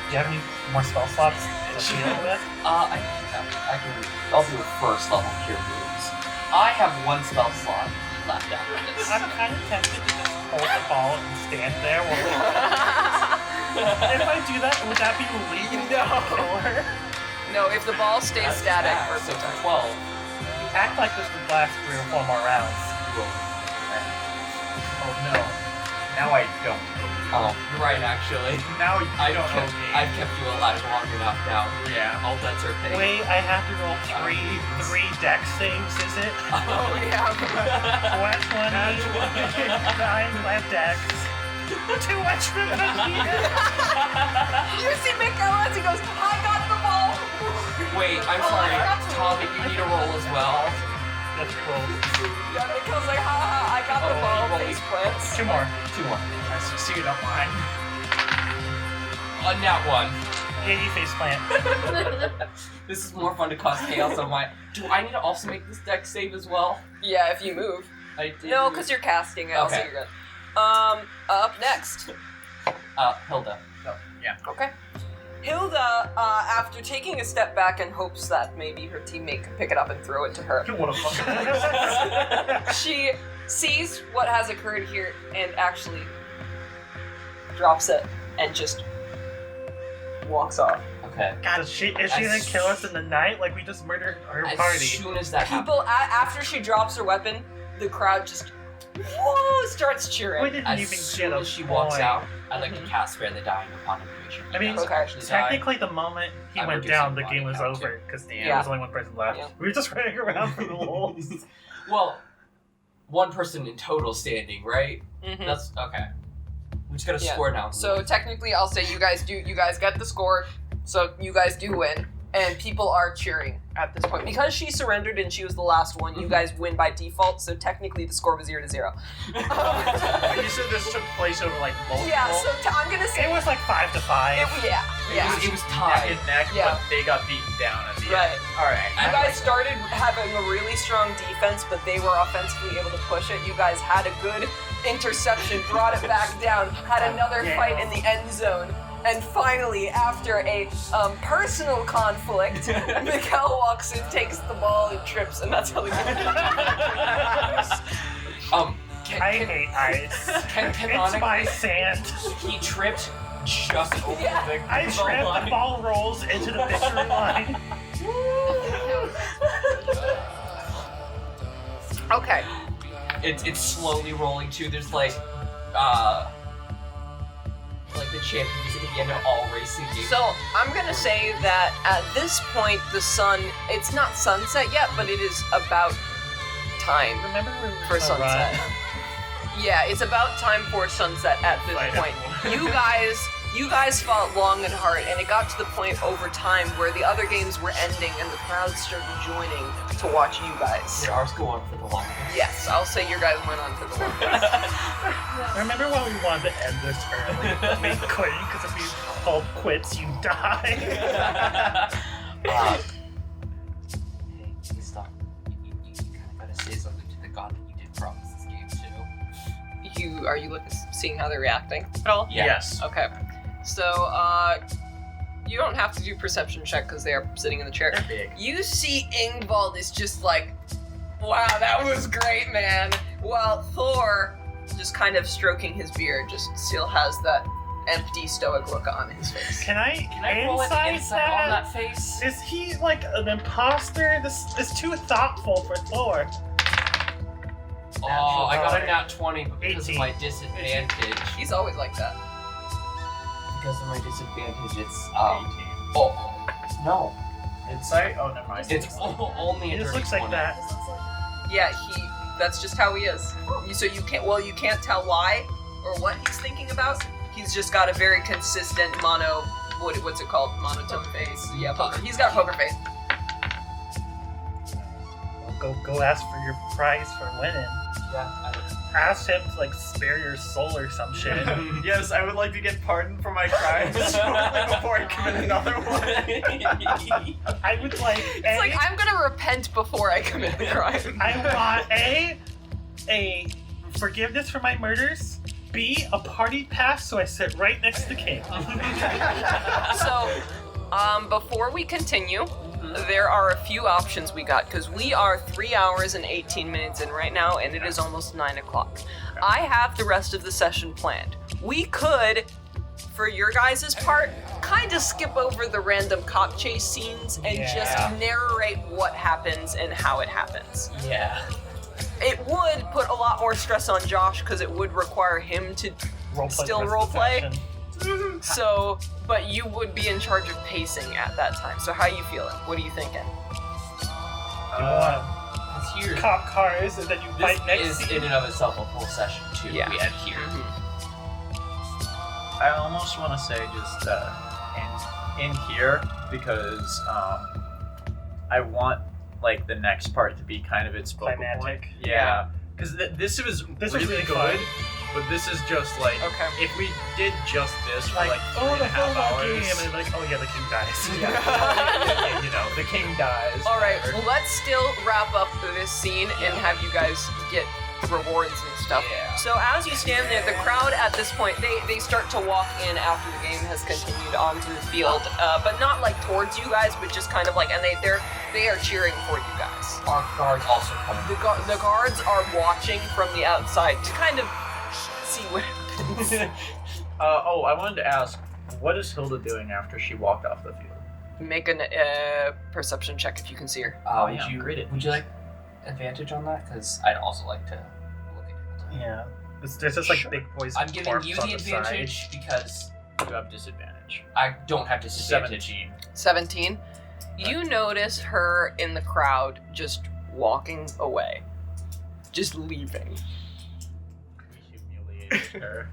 Do you have any more spell slots to heal with? I'll do a first level cure wounds. I have one spell slot left after this. I'm kind of tempted to just hold the ball and stand there while If I do that, would that be legal to kill her? No, if the ball stays That's static bad, for so some time. 12. Act like this would last 3 or 4 more rounds. Oh no. Now I don't. Oh, you're right, actually. Now I don't kept, owe me. I've kept you alive long enough now. Yeah. All debts are paid. Wait, I have to roll three dex saves, is it? Oh, yeah. Flat 20, 9 left dex. Too much for the year. You see Mikael as he goes, I got the ball! Wait, I'm sorry. Tavi, you need a roll as well. Let's roll. Yeah, Mikael's like, ha, I got the ball, face plants. 2 more. 2 more. I succeed on mine. On that one. Yeah, you face plant. This is more fun to cause chaos on my... Do I need to also make this deck save as well? Yeah, if you move. I did. No, because you're casting it, so Okay. you're good. Up next. Hilda. Okay. Hilda, after taking a step back and hopes that maybe her teammate can pick it up and throw it to her, What a fucking she sees what has occurred here and actually drops it and just walks off. Okay. God, is she gonna kill us in the night like we just murdered our As party? soon as that happens, People, after she drops her weapon, the crowd just whoa starts cheering. We didn't as even soon get a as she walks point. out, I'd like to cast Spare the Dying upon information. I mean, Okay. actually die. Technically, the moment he I'm went reducing down, the body game was count, over because there Yeah. was only one person left. Yeah. We were just running around for the wolves. Well, one person in total standing, right? Mhm. That's okay. We just got to Yeah. score now. So technically, I'll say you guys get the score, so you guys do win, and people are cheering at this point because she surrendered and she was the last one. You guys win by default, so technically the score was 0-0. You said this took place over like multiple. Yeah, so I'm gonna say It was like 5 to 5. It was neck tied. and neck, Yeah. but they got beaten down at the Right. end. All right. You guys started having a really strong defense, but they were offensively able to push it. You guys had a good interception, brought it back down, had another fight in the end zone, and finally, after a personal conflict, Mikael walks in, takes the ball, and trips, and that's how the game ends. I hate ice. It's Canonically, my sand. he tripped just over Yeah. the I goal tripped, line. the ball rolls into the victory line. Okay. It's slowly rolling too. There's like the champion music at the end of all racing games. So I'm gonna say that at this point the sun, it's not sunset yet, but it is about time Remember when we for were gonna sunset. run? Yeah, it's about time for sunset at this I point. know. You guys fought long and hard, and it got to the point over time where the other games were ending and the crowd started joining to watch you guys. Did ours go on for the longest? Yes, I'll say your guys went on for the longest. Remember when we wanted to end this early, but we couldn't because if we called quits, you die. Hey, stop. You kind of gotta say something to the god that you did promise this game to. Are you seeing how they're reacting at all? Yeah. Yes. Okay. So, you don't have to do perception check because they are sitting in the chair. Big. You see Ingvald is just like, wow, that was great, man. While Thor, just kind of stroking his beard, just still has that empty, stoic look on his face. Can I Roll an insight insight on that face? Is he like an imposter? This is too thoughtful for Thor. Oh, I got a Natural nat 20 but because of 18. my disadvantage. He's always like that. Because of my disadvantage, it's 18. Oh no, Insight? Oh, never mind. it's only He a just dirty looks like 20. that. Yeah, that's just how he is. So you can't tell why or what he's thinking about. He's just got a very consistent what's it called? Monotone face. Yeah, poker. He's got a poker face. Well, go ask for your prize for winning. Yeah, Ask him to like spare your soul or some shit. Yes, I would like to get pardoned for my crimes before I commit another one. I would like. It's like I'm gonna repent before I commit the crime. I want a forgiveness for my murders. B, a party pass so I sit right next to the king. So, before we continue, there are a few options we got because we are 3 hours and 18 minutes in right now, and it is almost 9 o'clock. I have the rest of the session planned. We could for your guys' part, kind of skip over the random cop chase scenes and just narrate what happens and how it happens. Yeah. It would put a lot more stress on Josh because it would require him to still roleplay. So, but you would be in charge of pacing at that time. So how are you feeling? What are you thinking? Here, Cop cars, and then you fight this next is scene. in and of itself a full session too. Yeah. We end here. I almost want to say just in here because I want like the next part to be kind of its focal point. Climactic. Yeah, because this was really good. good, but this is just like Okay. if we did just this for like oh, the 3.5 whole hours. game, and like, oh yeah, the king dies. Yeah, you know, the king dies. All right, whatever. let's still wrap up this scene and have you guys get rewards and stuff. Yeah. So as you stand there, the crowd at this point, they start to walk in after the game has continued onto the field, but not like towards you guys, but just kind of like, and they are cheering for you guys. Our guards also come. The guards are watching from the outside to kind of see what happens. I wanted to ask, what is Hilda doing after she walked off the field? Make a perception check if you can see her. Would yeah, you read it. Would you like advantage on that? Because I'd also like to look at it. Yeah. There's just like Sure. big boys. I'm giving corpse you on the side. advantage because You have disadvantage. I don't have disadvantage. 17. 17. You notice her in the crowd just walking away. Just leaving. We humiliated her.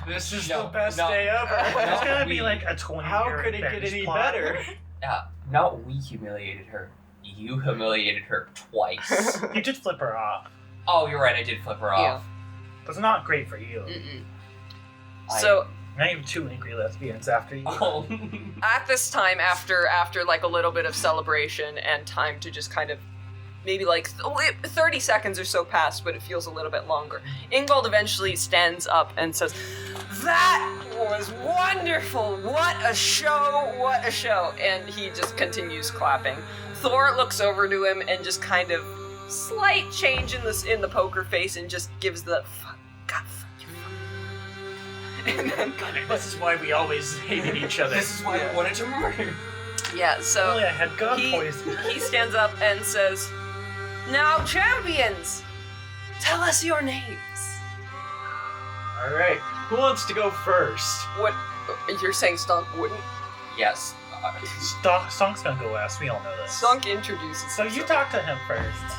This is No, the best no. day ever. There's gonna we- be like a 20 How year could it get revenge any plot. better? No, we humiliated her. You humiliated her twice. You did flip her off. Oh, you're right. I did flip her off. That's not great for you. Mm-mm. I- So Now you have 2 angry lesbians after you. Oh. at this time, after like a little bit of celebration and time to just kind of maybe like 30 seconds or so passed, but it feels a little bit longer. Ingvald eventually stands up and says, "That was wonderful! What a show! What a show!" And he just continues clapping. Thor looks over to him and just kind of slight change in the poker face and just gives the fuck, God, fuck you, fuck. And then This is why we always hated each other. This is why I wanted to murder. yeah, so. Only I had gun He- poison. He stands up and says, "Now, champions, tell us your names." Alright, who wants to go first? What? You're saying Stonk wouldn't? Yes. Stonk's gonna go last. We all know this. Stonk introduces So you himself. talk to him first.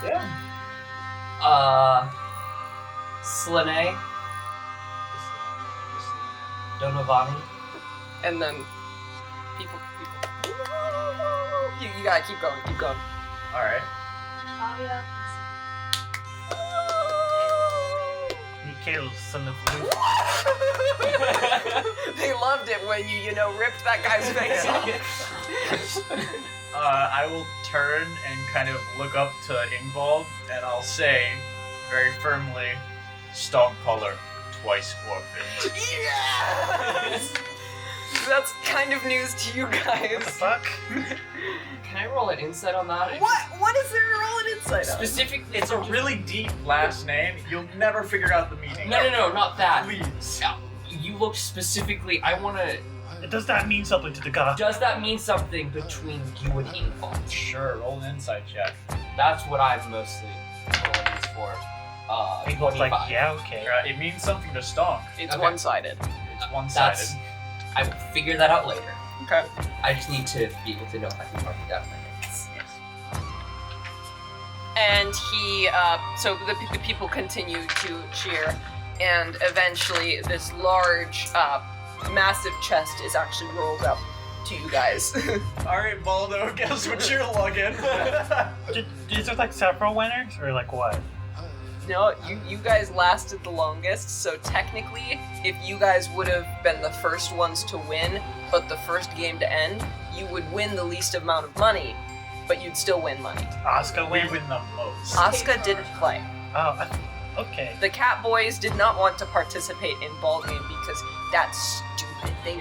Yeah. Slane, Donovani. And then people. You gotta keep going, keep going. Alright. Tavi. Mikhail, son of Luke. They loved it when you ripped that guy's face off. I will turn and kind of look up to Ingvald, and I'll say, very firmly, Stonkcaller, twice orphaned. Yes! That's kind of news to you What the guys. fuck? Can I roll an insight on that? What is there to roll an insight on? Specific. It's a really deep last name. You'll never figure out the meaning. No, not that. Please. You looked specifically. I want to. Does that mean something to the god? Does that mean something between you and Ingvald? Sure, roll an insight check. That's what I'm mostly rolling these for. Ingvald's like, 25. yeah, okay. It means something to Stonk. It's Okay. one-sided. It's one-sided. I will figure that out later. Okay. I just need to be able to know if I can mark it down in my notes. And he, so the people continue to cheer, and eventually this large, massive chest is actually rolled up to you guys. Alright, Baldo, guess what you're lugging? Is there like several winners or like what? No, you guys lasted the longest, so technically, if you guys would have been the first ones to win, but the first game to end, you would win the least amount of money, but you'd still win money. Asuka We win? win the most. Asuka didn't play. Oh, okay. The Cat Boys did not want to participate in ballgame because that's stupid. They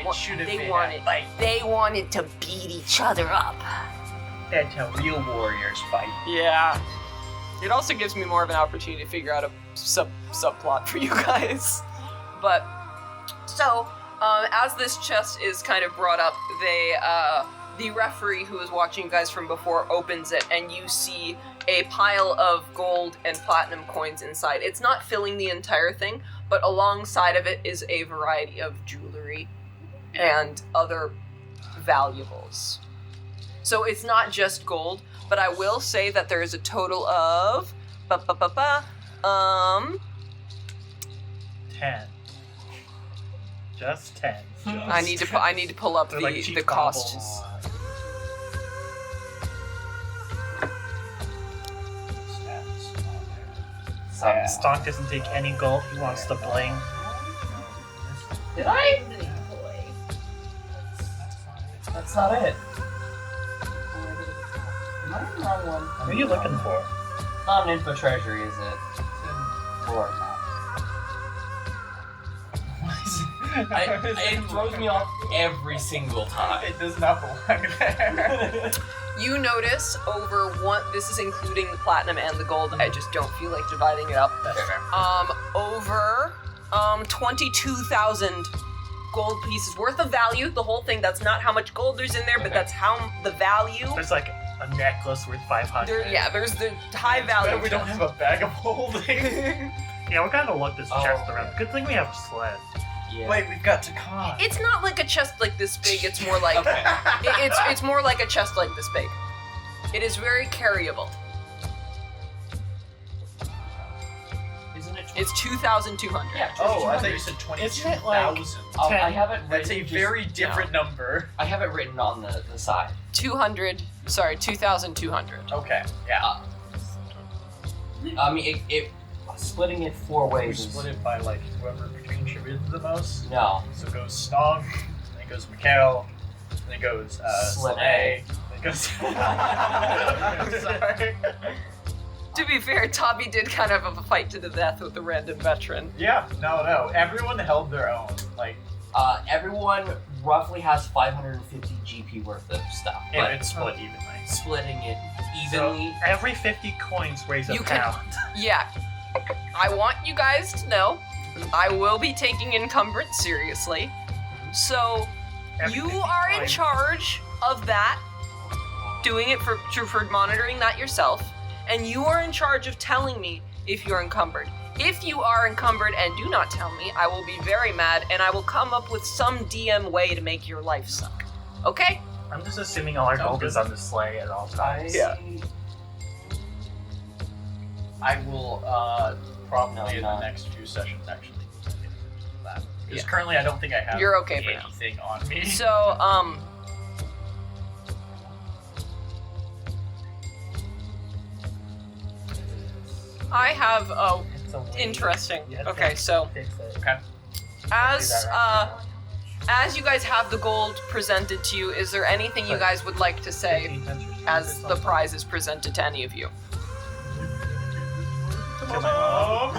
wanted to beat each other up. That's how real warriors fight. Yeah. It also gives me more of an opportunity to figure out a subplot for you guys. But So, as this chest is kind of brought up, the referee who was watching you guys from before opens it, and you see a pile of gold and platinum coins inside. It's not filling the entire thing, but alongside of it is a variety of jewelry and other valuables. So it's not just gold, but I will say that there is a total of 10. Just 10. I need to pull up They're like the cheap costs. baubles. Stonk doesn't take any gold. He wants the bling. Did I? That's not it. Am I in the wrong one? What are you looking for? Not an info treasury, is it? Lore map. It throws me off every single time. It does not belong there. You notice over one. This is including the platinum and the gold. I just don't feel like dividing it up. Over 22,000 gold pieces worth of value. The whole thing. That's not how much gold there's in there, but that's how the value. There's like a necklace worth 500. There's the high value. We don't have a bag of holding. Yeah, we're gonna look this chest around. Good thing we have a sled. Yeah. Wait, we've got Takan. It's not like a chest like this big. It's more like it's more like a chest like this big. It is very carryable. Isn't it? It's 2,200. Yeah. Oh, I thought 2200. you said Isn't it like 22,000. Oh, I 10? have it written. That's a very different number. I have it written on the side. 2,200. Okay, yeah. I mean, it splitting it 4 We ways. split it by like whoever contributed the most. No. So it goes Stonk, then it goes Mikhail, then it goes Slane. Then it goes. I'm sorry. To be fair, Tavi did kind of have a fight to the death with the random veteran. Yeah, no. Everyone held their own. Like, Everyone roughly has 550 GP worth of stuff, if but it's split evenly. splitting it So evenly. every 50 coins weighs a You can- pound. Yeah. I want you guys to know I will be taking encumbrance seriously. So Every you 50 are in coins. charge of that, doing it for monitoring that yourself, and you are in charge of telling me if you're encumbered. If you are encumbered and do not tell me, I will be very mad, and I will come up with some DM way to make your life suck. Okay? I'm just assuming all our Sounds gold good. is on the sleigh at all times. Yeah. I will probably No, in the not. next few sessions actually. Because Yeah. currently I don't think I have You're okay for now. anything on me. So, I have It's a way. interesting. You have to Okay, so fix it. Okay. as Do that right. as you guys have the gold presented to you, is there anything you guys would like to say 1500. as the prize is presented to any of you? To my mom.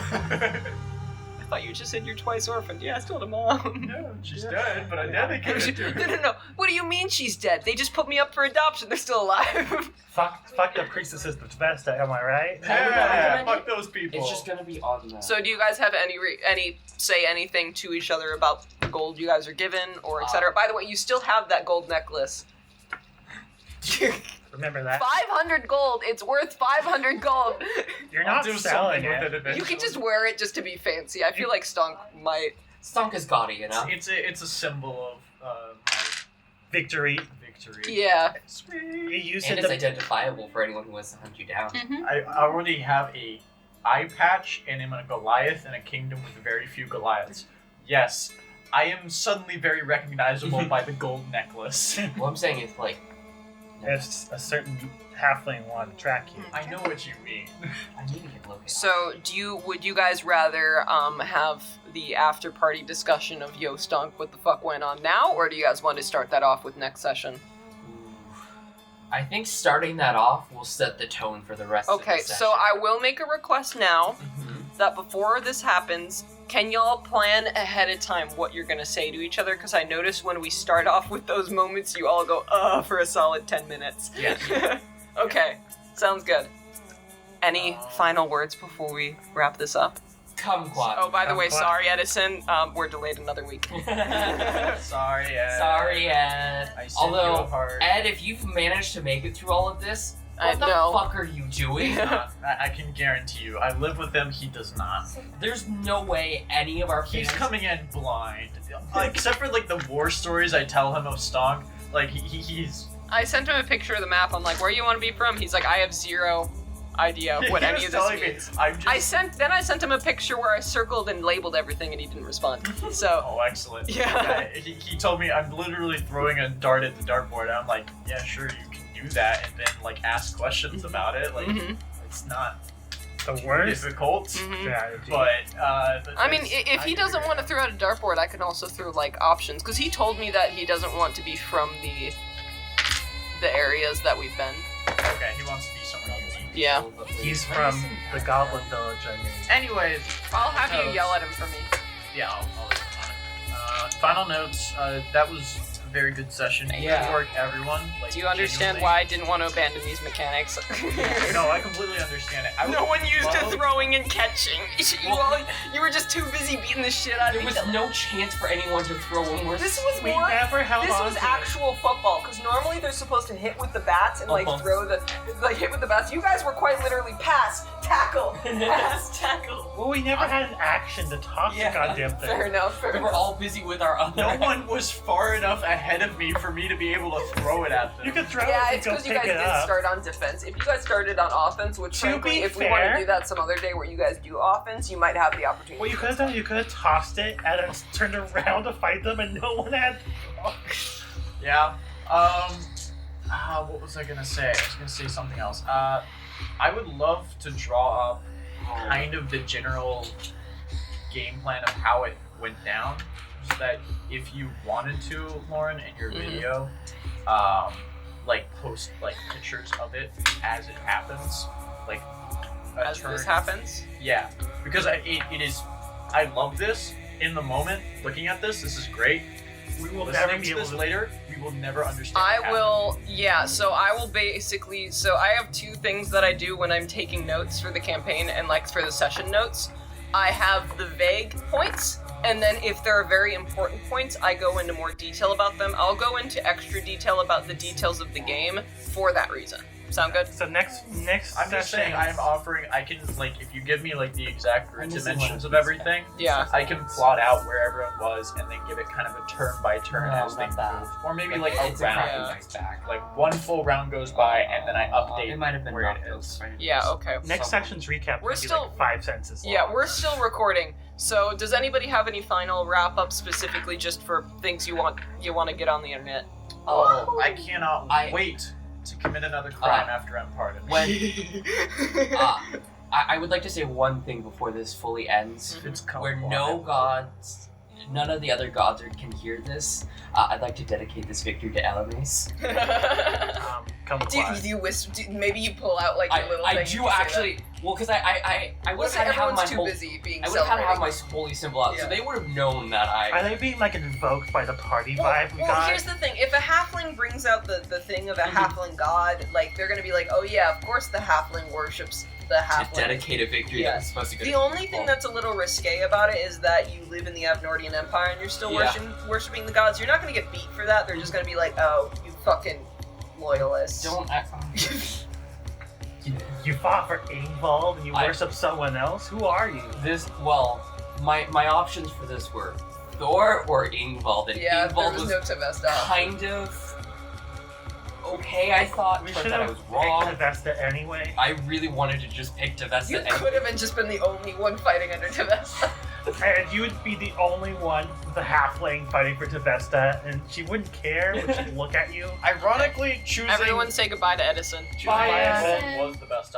I thought you just said you're twice orphaned. Yeah, still to mom. No, she's dead, but I dedicated to her. No. What do you mean she's dead? They just put me up for adoption. They're still alive. Fuck the priestess is the best, am I right? Yeah, fuck those people. It's just gonna be on the. So, do you guys have any say anything to each other about the gold you guys are given, or etc.? By the way, you still have that gold necklace. Remember that? 500 gold. It's worth 500 gold. You're I'll not do selling something with it. it eventually. You can just wear it just to be fancy. I feel like Stonk might. Stonk is gaudy, you know. It's a symbol of Victory. my victory. Yeah. You Sweet. use And it it's to identifiable for anyone who wants to hunt you down. I already have a eye patch, and I'm a Goliath in a kingdom with very few Goliaths. Yes, I am suddenly very recognizable by the gold necklace. What I'm saying is like, if a certain halfling want to track you. I know what you mean. I need to get Loki. So, would you guys rather have the after party discussion of Yo Stonk, what the fuck went on now, or do you guys want to start that off with next session? I think starting that off will set the tone for the rest of the Okay, session. so I will make a request now Mhm. that before this happens, can y'all plan ahead of time what you're gonna say to each other? Because I notice when we start off with those moments, you all go, for a solid 10 minutes. Yeah. Okay, sounds good. Any final words before we wrap this up? Kumquat. Oh, by the way, Kumquat. sorry, Edison. We're delayed another week. Sorry, Ed. Sorry, Ed. I sent you a Although, heart. Ed, if you've managed to make it through all of this, what the No. fuck are you doing? I can guarantee you. I live with him. He does not. There's no way any of our He's fans... coming in blind. Except for like the war stories I tell him of Stonk. Like he's. I sent him a picture of the map. I'm like, where you want to be from? He's like, I have zero idea what he any was of this telling means. me. I'm just. I sent him a picture where I circled and labeled everything, and he didn't respond. So Oh, excellent. Yeah. He told me I'm literally throwing a dart at the dartboard. And I'm like, yeah, sure, you can do that, and then like ask questions about it. Like, Mhm. it's not The worst difficult. Mhm. strategy. But I mean, it's- if I he can doesn't figure want it to throw out a dartboard, I can also throw like options because he told me that he doesn't want to be from the areas that we've been. out. Okay, he wants to be somewhere unique. Yeah. He's from the Goblin Village, I mean. Anyways, I'll have you Toes. yell at him for me. yeah, I'll let him on it. Final notes. That was a very good session. Yeah. Good work, everyone. Like, Do you understand genuinely. why I didn't want to abandon these mechanics? No, I completely understand it. I No would one used to love- throwing and catching. You were just too busy beating the shit out of There each was other. no chance for anyone to throw when we're... This was We more. never held This on was to actual football because normally they're supposed to hit with the bats and like Uh-huh. throw the hit with the bats. You guys were quite literally pass, tackle, pass, tackle. it. Well, we never had an action to toss Yeah, the goddamn thing. Fair enough. Fair We were enough. all busy with our other... No one was far enough ahead of me for me to be able to throw it at them. You could throw Yeah, it it's and go because you pick guys it did up. start on defense. If you guys started on offense, which To frankly, be if we want fair- to do that some other day where you guys do offense, you might have the opportunity. What you could have done, you could have tossed it and then turned around to fight them, and no one had. Yeah. What was I gonna say? I was gonna say something else. I would love to draw up kind of the general game plan of how it went down, so that if you wanted to, Lauren, in your Mhm. video, like post like pictures of it as it happens, like a As turn. this happens. Yeah, because it is. I love this in the moment. Looking at this, this is great. We will Listening never be to able this to. later, we will never understand. I what will, yeah, so I will basically, so I have two things that I do when I'm taking notes for the campaign and like for the session notes. I have the vague points, and then if there are very important points, I go into more detail about them. I'll go into extra detail about the details of the game for that reason. Sound good? So next I'm just saying, I am offering. I can like, if you give me like the exact dimensions of everything, Yeah. I can plot out where everyone was and then give it kind of a turn by turn No, as they not that. move, or maybe like it's a a round. Yeah. nice back. Like one full round goes by and then I update. It might have been where it Nocto's, is. right? Yeah, okay. next Someone- section's recap. We're We're still still- like 5 sentences long. Yeah, we're still recording. So does anybody have any final wrap up specifically just for things you want to get on the internet? Oh, I cannot I- wait to commit another crime after I'm pardoned. When I would like to say one thing before this fully ends. It's Where no gods, none of the other gods can hear this, I'd like to dedicate this victory to Elamis. Come Do on. you whisper? Maybe you pull out like your little I thing. do actually. Well, because I Well, would so have had to have everyone's my too whole. busy being I would have had to have celebrating. my holy symbol out, so Yeah. they would have known that Are I. they being like invoked by the party vibe we Well, got? here's the thing: if a halfling brings out the thing of a halfling god, like they're gonna be like, "Oh yeah, of course the halfling worships the To halfling." dedicate a victory Yeah. that was supposed to go The to only people. thing that's a little risque about it is that you live in the Avnordian Empire and you're still Yeah. worshiping the gods. You're not gonna get beat for that. They're just gonna be like, "Oh, you fucking loyalists." Don't. You fought for Ingvald and you I- worship someone else? Who are you? My options for this were Thor or Ingvald, and Yeah, there Ingvald was was no Tevesta. kind of okay. I thought, We but should then I have was picked wrong. Tevesta anyway. I really wanted to just pick Tevesta. You and- could have just been the only one fighting under Tevesta. And you would be the only one, the halfling, fighting for Tevesta, and she wouldn't care, but she'd look at you. Ironically, choosing Everyone say goodbye to Edison. choosing Bye, Ingvald Ed. was the best